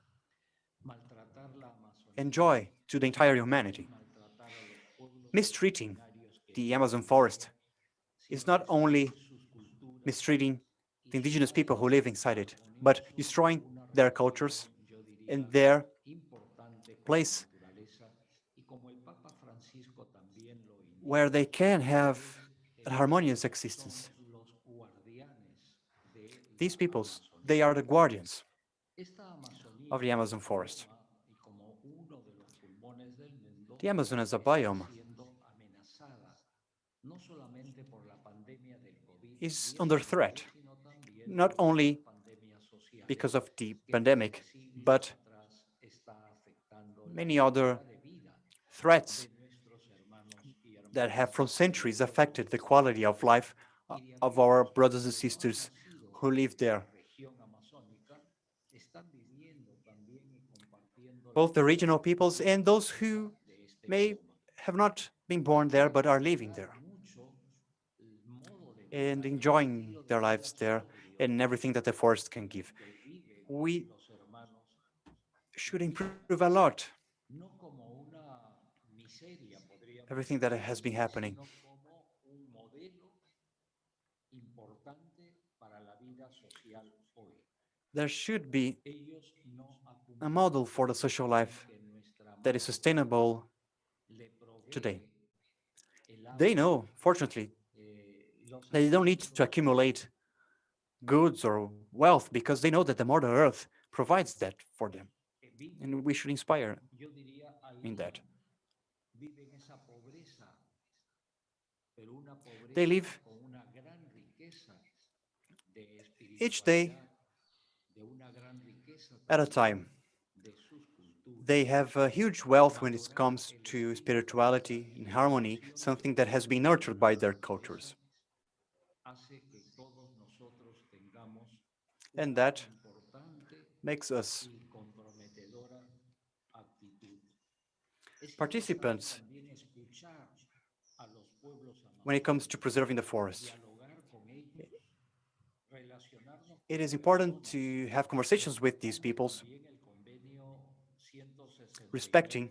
and joy to the entire humanity. Mistreating the Amazon forest is not only mistreating the indigenous people who live inside it, but destroying their cultures and their place where they can have a harmonious existence. These peoples, they are the guardians of the Amazon forest. The Amazon as a biome is under threat, not only because of the pandemic, but many other threats that have from centuries affected the quality of life of our brothers and sisters who live there. Both the regional peoples and those who may have not been born there but are living there and enjoying their lives there and everything that the forest can give. We should improve a lot everything that has been happening. There should be a model for the social life that is sustainable today. They know, fortunately, that they don't need to accumulate goods or wealth because they know that the Mother Earth provides that for them. And we should inspire in that. They live each day at a time. They have a huge wealth when it comes to spirituality and harmony, something that has been nurtured by their cultures. And that makes us participants when it comes to preserving the forest. It is important to have conversations with these peoples, respecting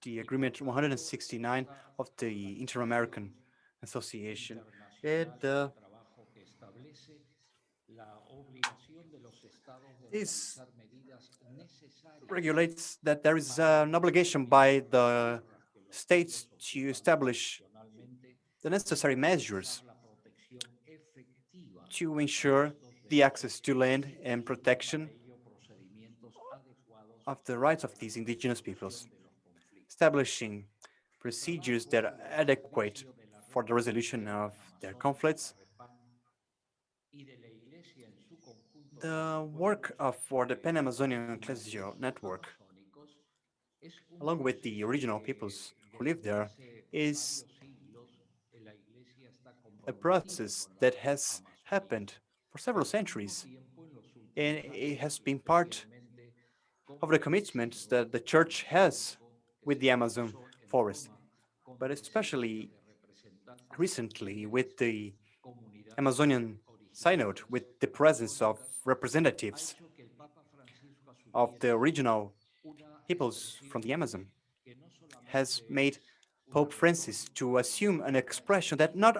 the Agreement 169 of the Inter-American Association. This regulates that there is an obligation by the states to establish the necessary measures to ensure the access to land and protection of the rights of these indigenous peoples, establishing procedures that are adequate for the resolution of their conflicts. The work for the Pan-Amazonian Ecclesial Network, along with the original peoples who live there, is a process that has happened for several centuries, and it has been part of the commitments that the Church has with the Amazon forest, but especially recently with the Amazonian Synod, with the presence of representatives of the original peoples from the Amazon, has made Pope Francis to assume an expression that not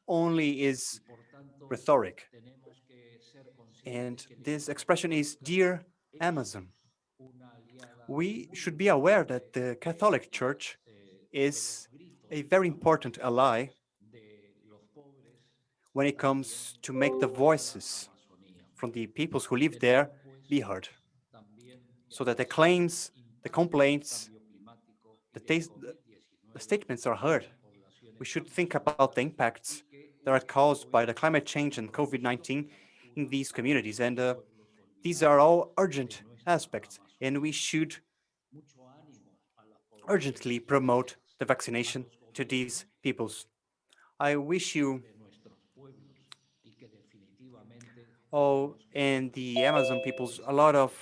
only is rhetoric, and this expression is "Dear Amazon." We should be aware that the Catholic Church is a very important ally when it comes to make the voices from the peoples who live there be heard, so that the claims, the complaints, the statements are heard. We should think about the impacts that are caused by the climate change and COVID-19 in these communities. And these are all urgent aspects, and we should urgently promote the vaccination to these peoples. I wish you all and the Amazon peoples a lot of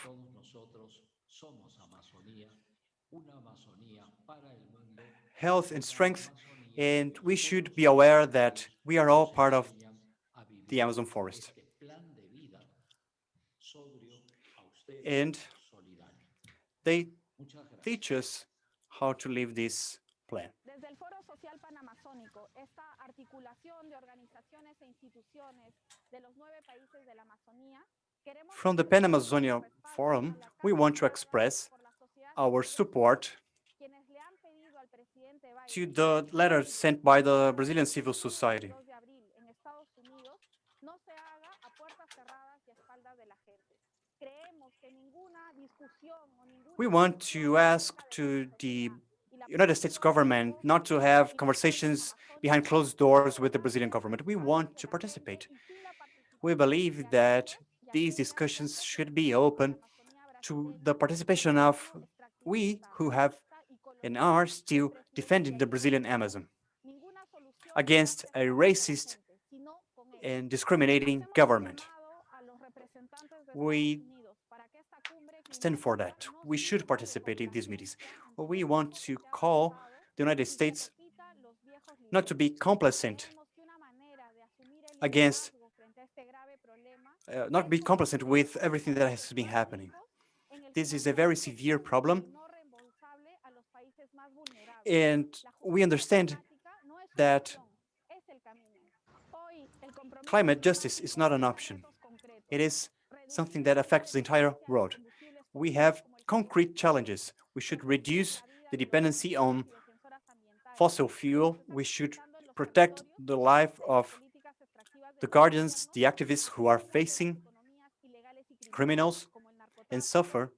health and strength, and we should be aware that we are all part of the Amazon forest. And they teach us how to live this plan. From the Pan-Amazonia Forum, we want to express our support to the letter sent by the Brazilian civil society. We want to ask to the United States government not to have conversations behind closed doors with the Brazilian government. We want to participate. We believe that these discussions should be open to the participation of we who have and are still defending the Brazilian Amazon against a racist and discriminating government. We stand for that. We should participate in these meetings. We want to call the United States not to be complacent against, not be complacent with everything that has been happening. This is a very severe problem, and we understand that climate justice is not an option. It is something that affects the entire world. We have concrete challenges. We should reduce the dependency on fossil fuel. We should protect the life of the guardians, the activists who are facing criminals and suffer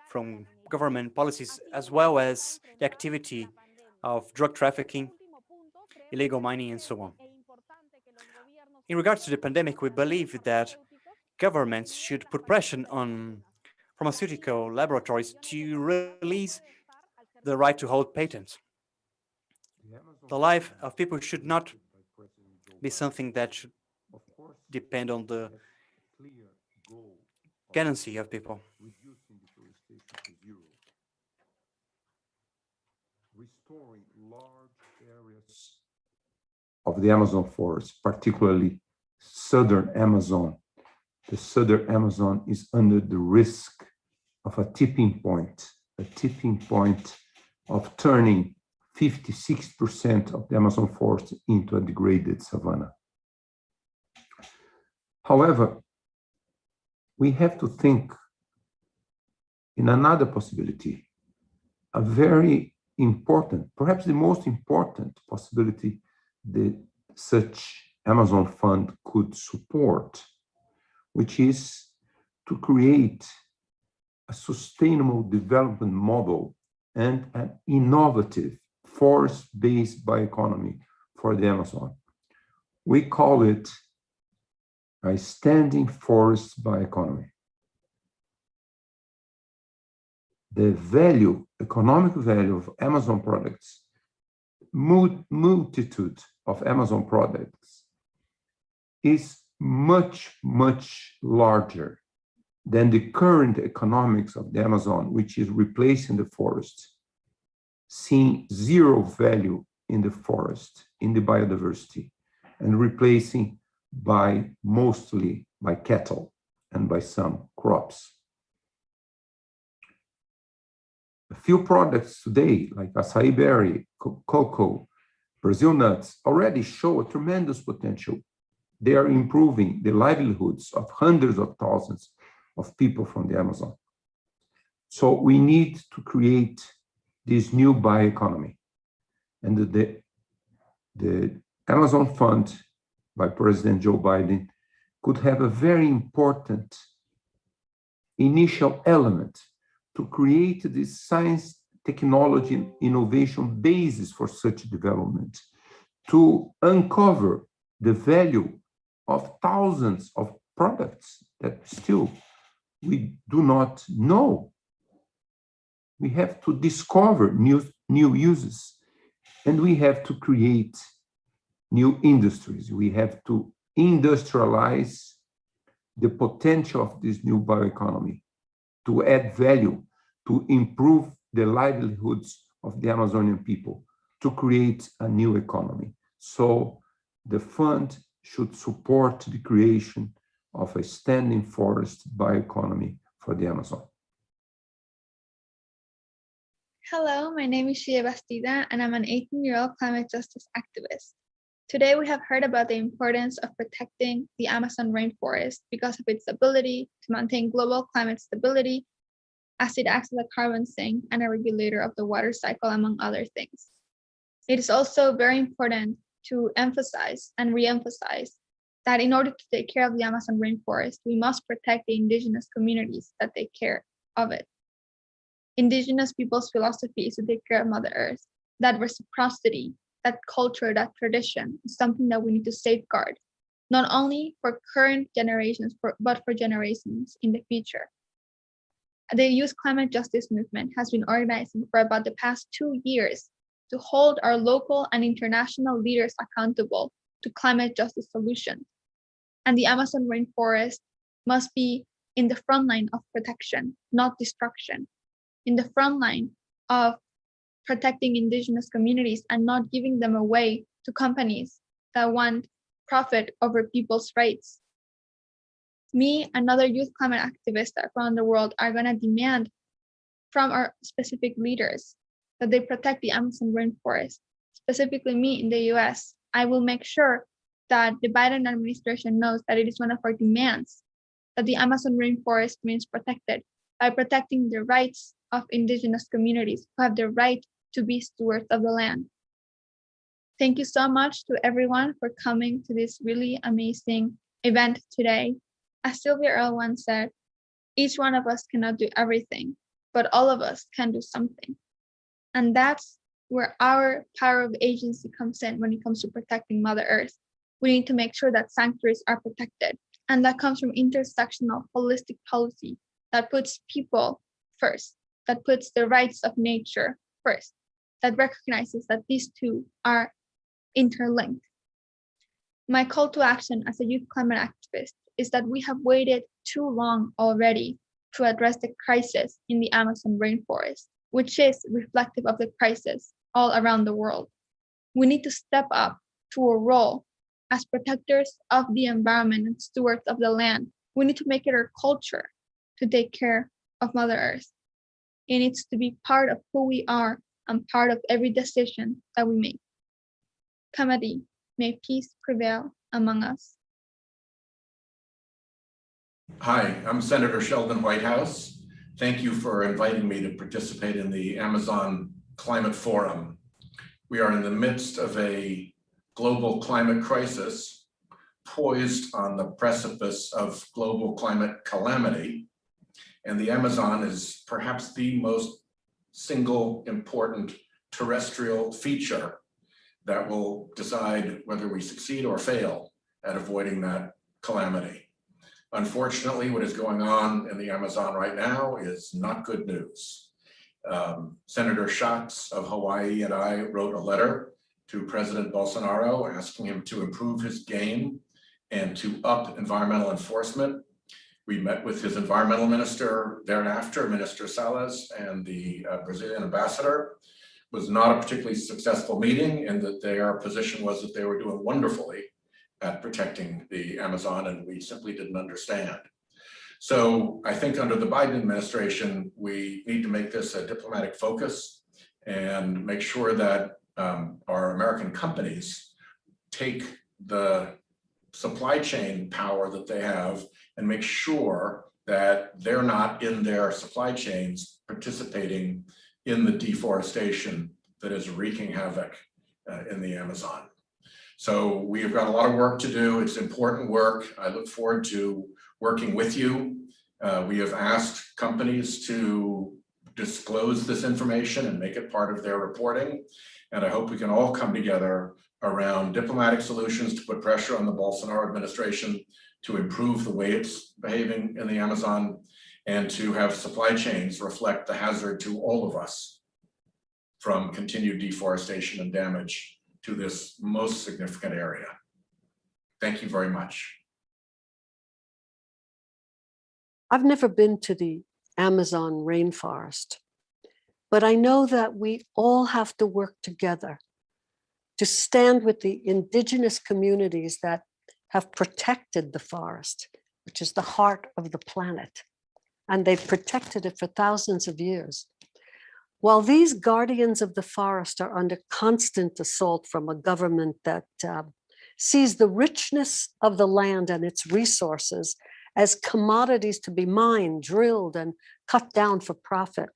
from government policies, as well as the activity of drug trafficking, illegal mining, and so on. In regards to the pandemic, we believe that governments should put pressure on pharmaceutical laboratories to release the right to hold patents. The life of people should not be something that should depend on the tendency of people. Restoring large areas of the Amazon forest, particularly southern Amazon. The southern Amazon is under the risk of a tipping point of turning 56% of the Amazon forest into a degraded savanna. However, we have to think in another possibility, a very important, perhaps the most important possibility that such Amazon Fund could support, which is to create a sustainable development model and an innovative forest-based bioeconomy for the Amazon. We call it a standing forest bioeconomy. The value, economic value of Amazon products, multitude of Amazon products, is much, much larger than the current economics of the Amazon, which is replacing the forest, seeing zero value in the forest, in the biodiversity, and replacing mostly by cattle and by some crops. A few products today, like acai berry, cocoa, Brazil nuts, already show a tremendous potential. They are improving the livelihoods of hundreds of thousands of people from the Amazon. So we need to create this new bioeconomy. And the Amazon Fund by President Joe Biden could have a very important initial element to create this science, technology, and innovation basis for such development, to uncover the value of thousands of products that still we do not know. We have to discover new uses, and we have to create new industries. We have to industrialize the potential of this new bioeconomy to add value, to improve the livelihoods of the Amazonian people, to create a new economy. So the fund should support the creation of a standing forest bioeconomy for the Amazon. Hello, my name is Shia Bastida, and I'm an 18-year-old climate justice activist. Today, we have heard about the importance of protecting the Amazon rainforest because of its ability to maintain global climate stability as it acts as a carbon sink and a regulator of the water cycle, among other things. It is also very important to emphasize and re-emphasize that in order to take care of the Amazon rainforest, we must protect the indigenous communities that take care of it. Indigenous people's philosophy is to take care of Mother Earth. That reciprocity, that culture, that tradition is something that we need to safeguard, not only for current generations, but for generations in the future. The Youth Climate Justice Movement has been organizing for about the past 2 years to hold our local and international leaders accountable to climate justice solutions. And the Amazon rainforest must be in the front line of protection, not destruction, in the front line of protecting indigenous communities and not giving them away to companies that want profit over people's rights. Me and other youth climate activists around the world are going to demand from our specific leaders that they protect the Amazon rainforest. Specifically me in the US, I will make sure that the Biden administration knows that it is one of our demands that the Amazon rainforest remains protected by protecting the rights of indigenous communities who have the right to be stewards of the land. Thank you so much to everyone for coming to this really amazing event today. As Sylvia Earle once said, each one of us cannot do everything, but all of us can do something. And that's where our power of agency comes in when it comes to protecting Mother Earth. We need to make sure that sanctuaries are protected. And that comes from intersectional, holistic policy that puts people first, that puts the rights of nature first, that recognizes that these two are interlinked. My call to action as a youth climate activist is that we have waited too long already to address the crisis in the Amazon rainforest, which is reflective of the crisis all around the world. We need to step up to a role as protectors of the environment and stewards of the land. We need to make it our culture to take care of Mother Earth. It needs to be part of who we are and part of every decision that we make. Kamadi, may peace prevail among us. Hi, I'm Senator Sheldon Whitehouse. Thank you for inviting me to participate in the Amazon Climate Forum. We are in the midst of a global climate crisis, poised on the precipice of global climate calamity. And the Amazon is perhaps the most single important terrestrial feature that will decide whether we succeed or fail at avoiding that calamity. Unfortunately, what is going on in the Amazon right now is not good news. Senator Schatz of Hawaii and I wrote a letter to President Bolsonaro asking him to improve his game and to up environmental enforcement. We met with his environmental minister thereafter, Minister Salles, and the Brazilian ambassador. It was not a particularly successful meeting, and that their position was that they were doing wonderfully at protecting the Amazon, and we simply didn't understand. So I think under the Biden administration, we need to make this a diplomatic focus and make sure that our American companies take the supply chain power that they have and make sure that they're not in their supply chains participating in the deforestation that is wreaking havoc in the Amazon. So we've got a lot of work to do. It's important work. I look forward to working with you. We have asked companies to disclose this information and make it part of their reporting. And I hope we can all come together around diplomatic solutions to put pressure on the Bolsonaro administration to improve the way it's behaving in the Amazon and to have supply chains reflect the hazard to all of us from continued deforestation and damage to this most significant area. Thank you very much. I've never been to the Amazon rainforest, but I know that we all have to work together to stand with the indigenous communities that have protected the forest, which is the heart of the planet. And they've protected it for thousands of years. While these guardians of the forest are under constant assault from a government that sees the richness of the land and its resources as commodities to be mined, drilled, and cut down for profit.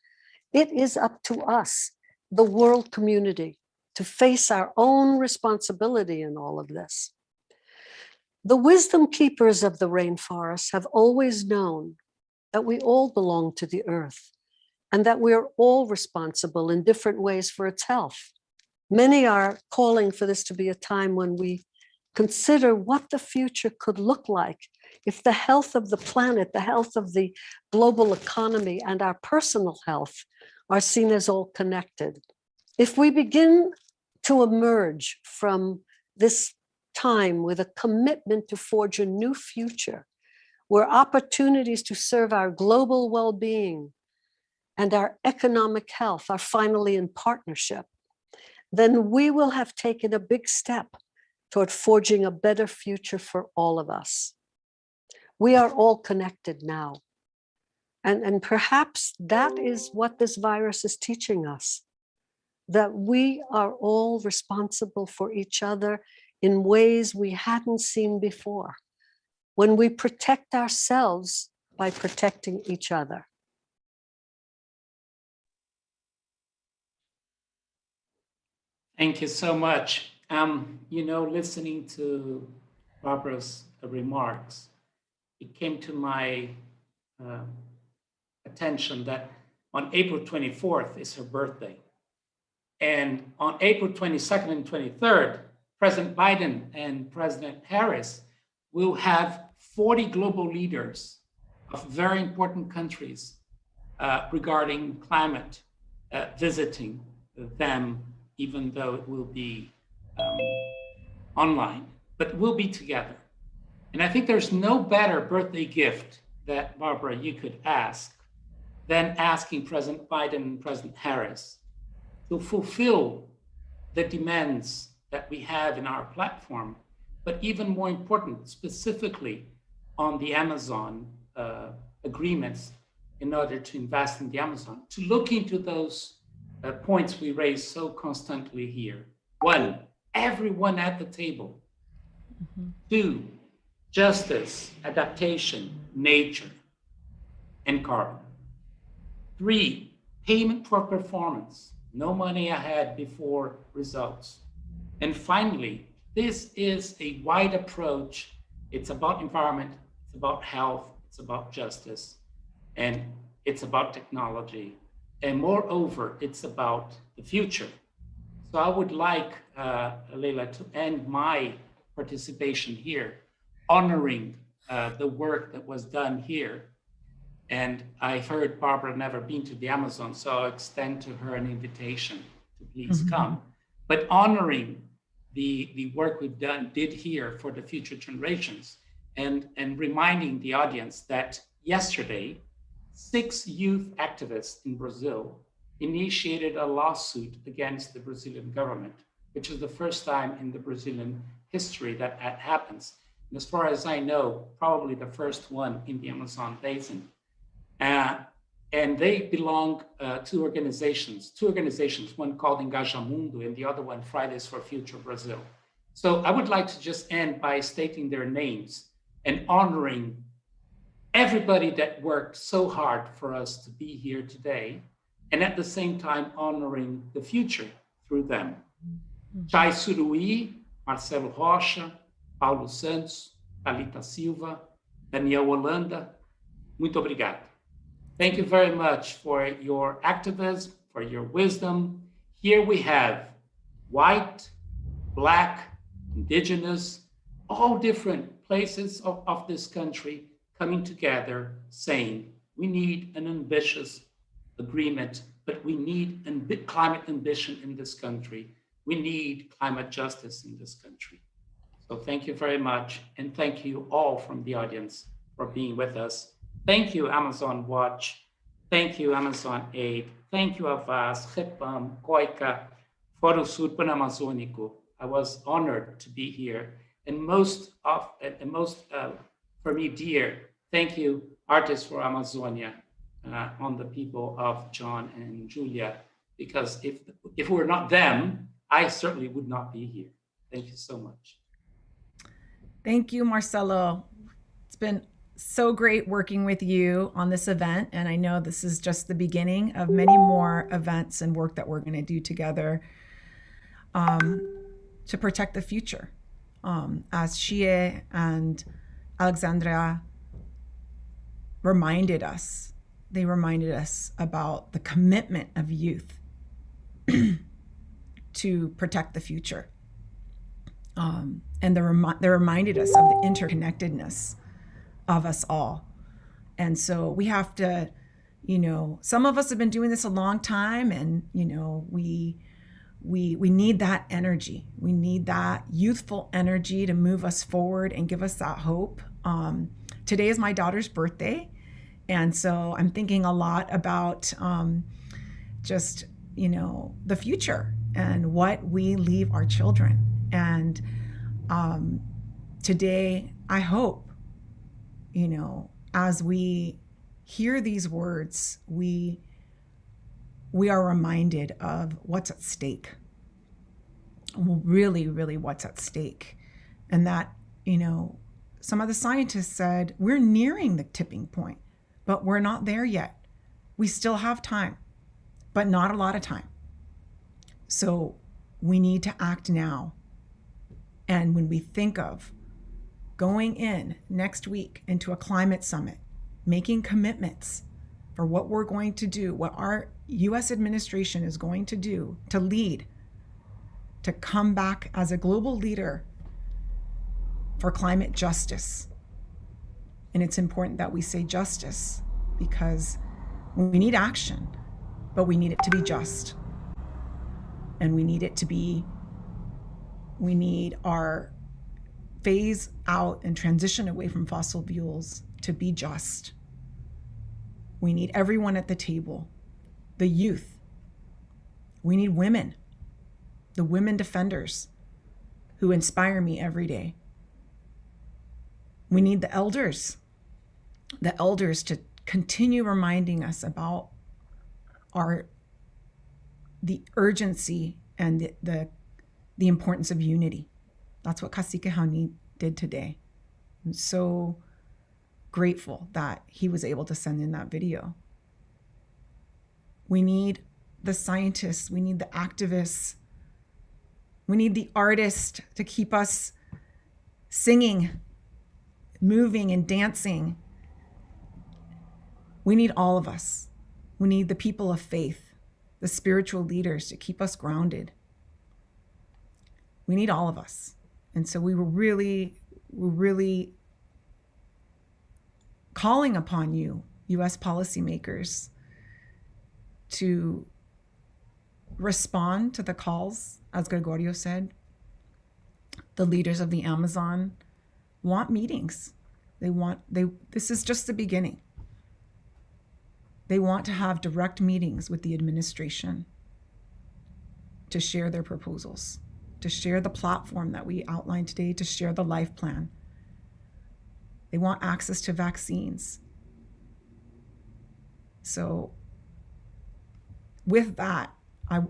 It is up to us, the world community, to face our own responsibility in all of this. The wisdom keepers of the rainforest have always known that we all belong to the earth and that we are all responsible in different ways for its health. Many are calling for this to be a time when we consider what the future could look like if the health of the planet, the health of the global economy, and our personal health are seen as all connected. If we begin to emerge from this time with a commitment to forge a new future, where opportunities to serve our global well-being and our economic health are finally in partnership, then we will have taken a big step toward forging a better future for all of us. We are all connected now. And perhaps that is what this virus is teaching us, that we are all responsible for each other in ways we hadn't seen before, when we protect ourselves by protecting each other. Thank you so much. Listening to Barbara's remarks, it came to my attention that on April 24th is her birthday. And on April 22nd and 23rd, President Biden and President Harris will have 40 global leaders of very important countries regarding climate visiting them, even though it will be online, but we'll be together. And I think there's no better birthday gift that, Barbara, you could ask than asking President Biden and President Harris to fulfill the demands that we have in our platform, but even more important, specifically on the Amazon agreements in order to invest in the Amazon, to look into those points we raise so constantly here. 1, everyone at the table. 2, justice, adaptation, nature, and carbon. 3, payment for performance, no money ahead before results. And finally, this is a wide approach. It's about environment, it's about health, it's about justice, and it's about technology. And moreover, it's about the future. So I would like, Leila, to end my participation here, honoring the work that was done here. And I heard Barbara never been to the Amazon, so I'll extend to her an invitation to please come. But honoring the work we've did here for the future generations, and reminding the audience that yesterday, 6 youth activists in Brazil initiated a lawsuit against the Brazilian government, which is the first time in the Brazilian history that happens. And as far as I know, probably the first one in the Amazon basin. And they belong to two organizations, one called Engajamundo and the other one Fridays for Future Brazil. So I would like to just end by stating their names and honoring everybody that worked so hard for us to be here today, and at the same time honoring the future through them. Chay Suruí, Marcelo Rocha, Paulo Santos, Thalita Silva, Daniel Holanda, muito obrigado. Thank you very much for your activism, for your wisdom. Here we have white, black, indigenous, all different places of this country coming together saying, we need an ambitious agreement, but we need climate ambition in this country. We need climate justice in this country. So thank you very much. And thank you all from the audience for being with us. Thank you, Amazon Watch. Thank you, Amazon Aid. Thank you, Avaz, Repam, COICA, Fórum Sur Panamazônico. I was honored to be here. And most for me dear, thank you, Artists for Amazonia, on the people of John and Julia, because if we're not them, I certainly would not be here. Thank you so much. Thank you, Marcelo. It's been so great working with you on this event. And I know this is just the beginning of many more events and work that we're going to do together to protect the future. As Shie and Alexandria reminded us, they reminded us about the commitment of youth to protect the future. And they reminded us of the interconnectedness of us all. And so we have to, some of us have been doing this a long time, and, we need that energy. We need that youthful energy to move us forward and give us that hope. Today is my daughter's birthday. And so I'm thinking a lot about just, the future and what we leave our children. And today, I hope, as we hear these words, we are reminded of what's at stake. Really, really what's at stake. And that, some of the scientists said, we're nearing the tipping point, but we're not there yet. We still have time, but not a lot of time. So we need to act now. And when we think of going in next week into a climate summit, making commitments for what we're going to do, what our US administration is going to do to lead, to come back as a global leader for climate justice. And it's important that we say justice, because we need action, but we need it to be just. And we need our phase out and transition away from fossil fuels to be just. We need everyone at the table, the youth. We need women, the women defenders who inspire me every day. We need the elders to continue reminding us about the urgency and the importance of unity. That's what Cacique Jauni did today. I'm so grateful that he was able to send in that video. We need the scientists, we need the activists, we need the artists to keep us singing, moving, and dancing. We need all of us. We need the people of faith, the spiritual leaders to keep us grounded. We need all of us. And so we're really calling upon you, US policymakers, to respond to the calls. As Gregorio said, the leaders of the Amazon want meetings. This is just the beginning. They want to have direct meetings with the administration to share their proposals, to share the platform that we outlined today, to share the life plan. They want access to vaccines. So with that,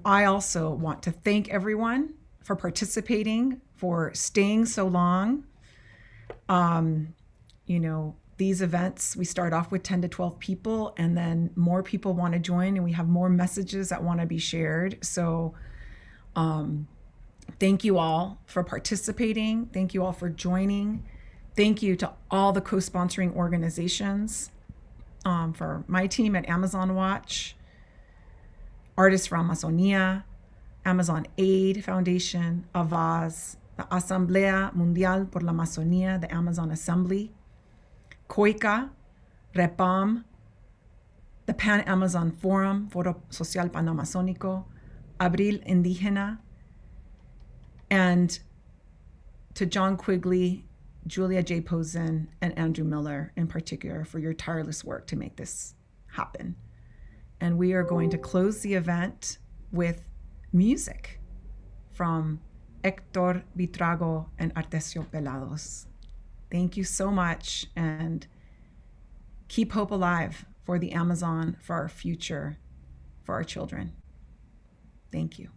I also want to thank everyone for participating, for staying so long. These events, we start off with 10 to 12 people, and then more people want to join, and we have more messages that want to be shared. So thank you all for participating. Thank you all for joining. Thank you to all the co-sponsoring organizations, for my team at Amazon Watch, Artists for Amazonia, Amazon Aid Foundation, AVAZ, the Asamblea Mundial por la Amazonía, the Amazon Assembly, COICA, REPAM, the Pan-Amazon Forum, Foro Social Panamazónico, Abril Indígena, and to John Quigley, Julia J. Posen, and Andrew Miller in particular for your tireless work to make this happen. And we are going to close the event with music from Héctor Vitrago and Artesio Pelados. Thank you so much, and keep hope alive for the Amazon, for our future, for our children. Thank you.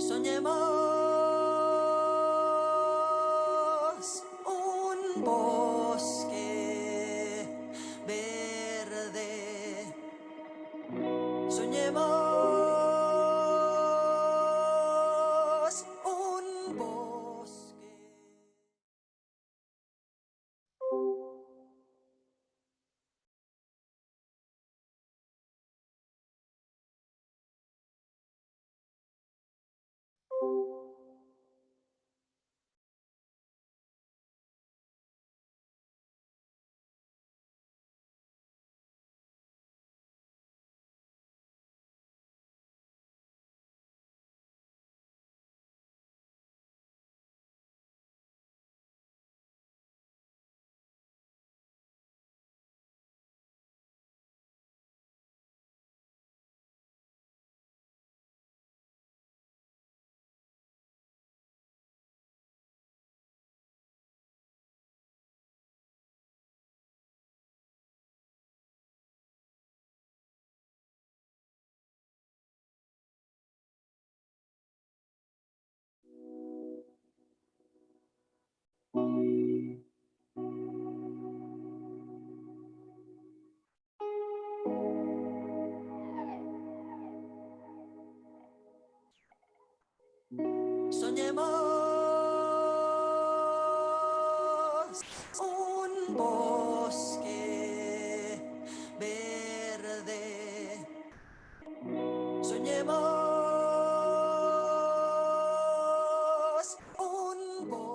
Soñemos un bosque verde. Soñemos un bosque. Soñemos un bosque verde. Soñemos un bosque.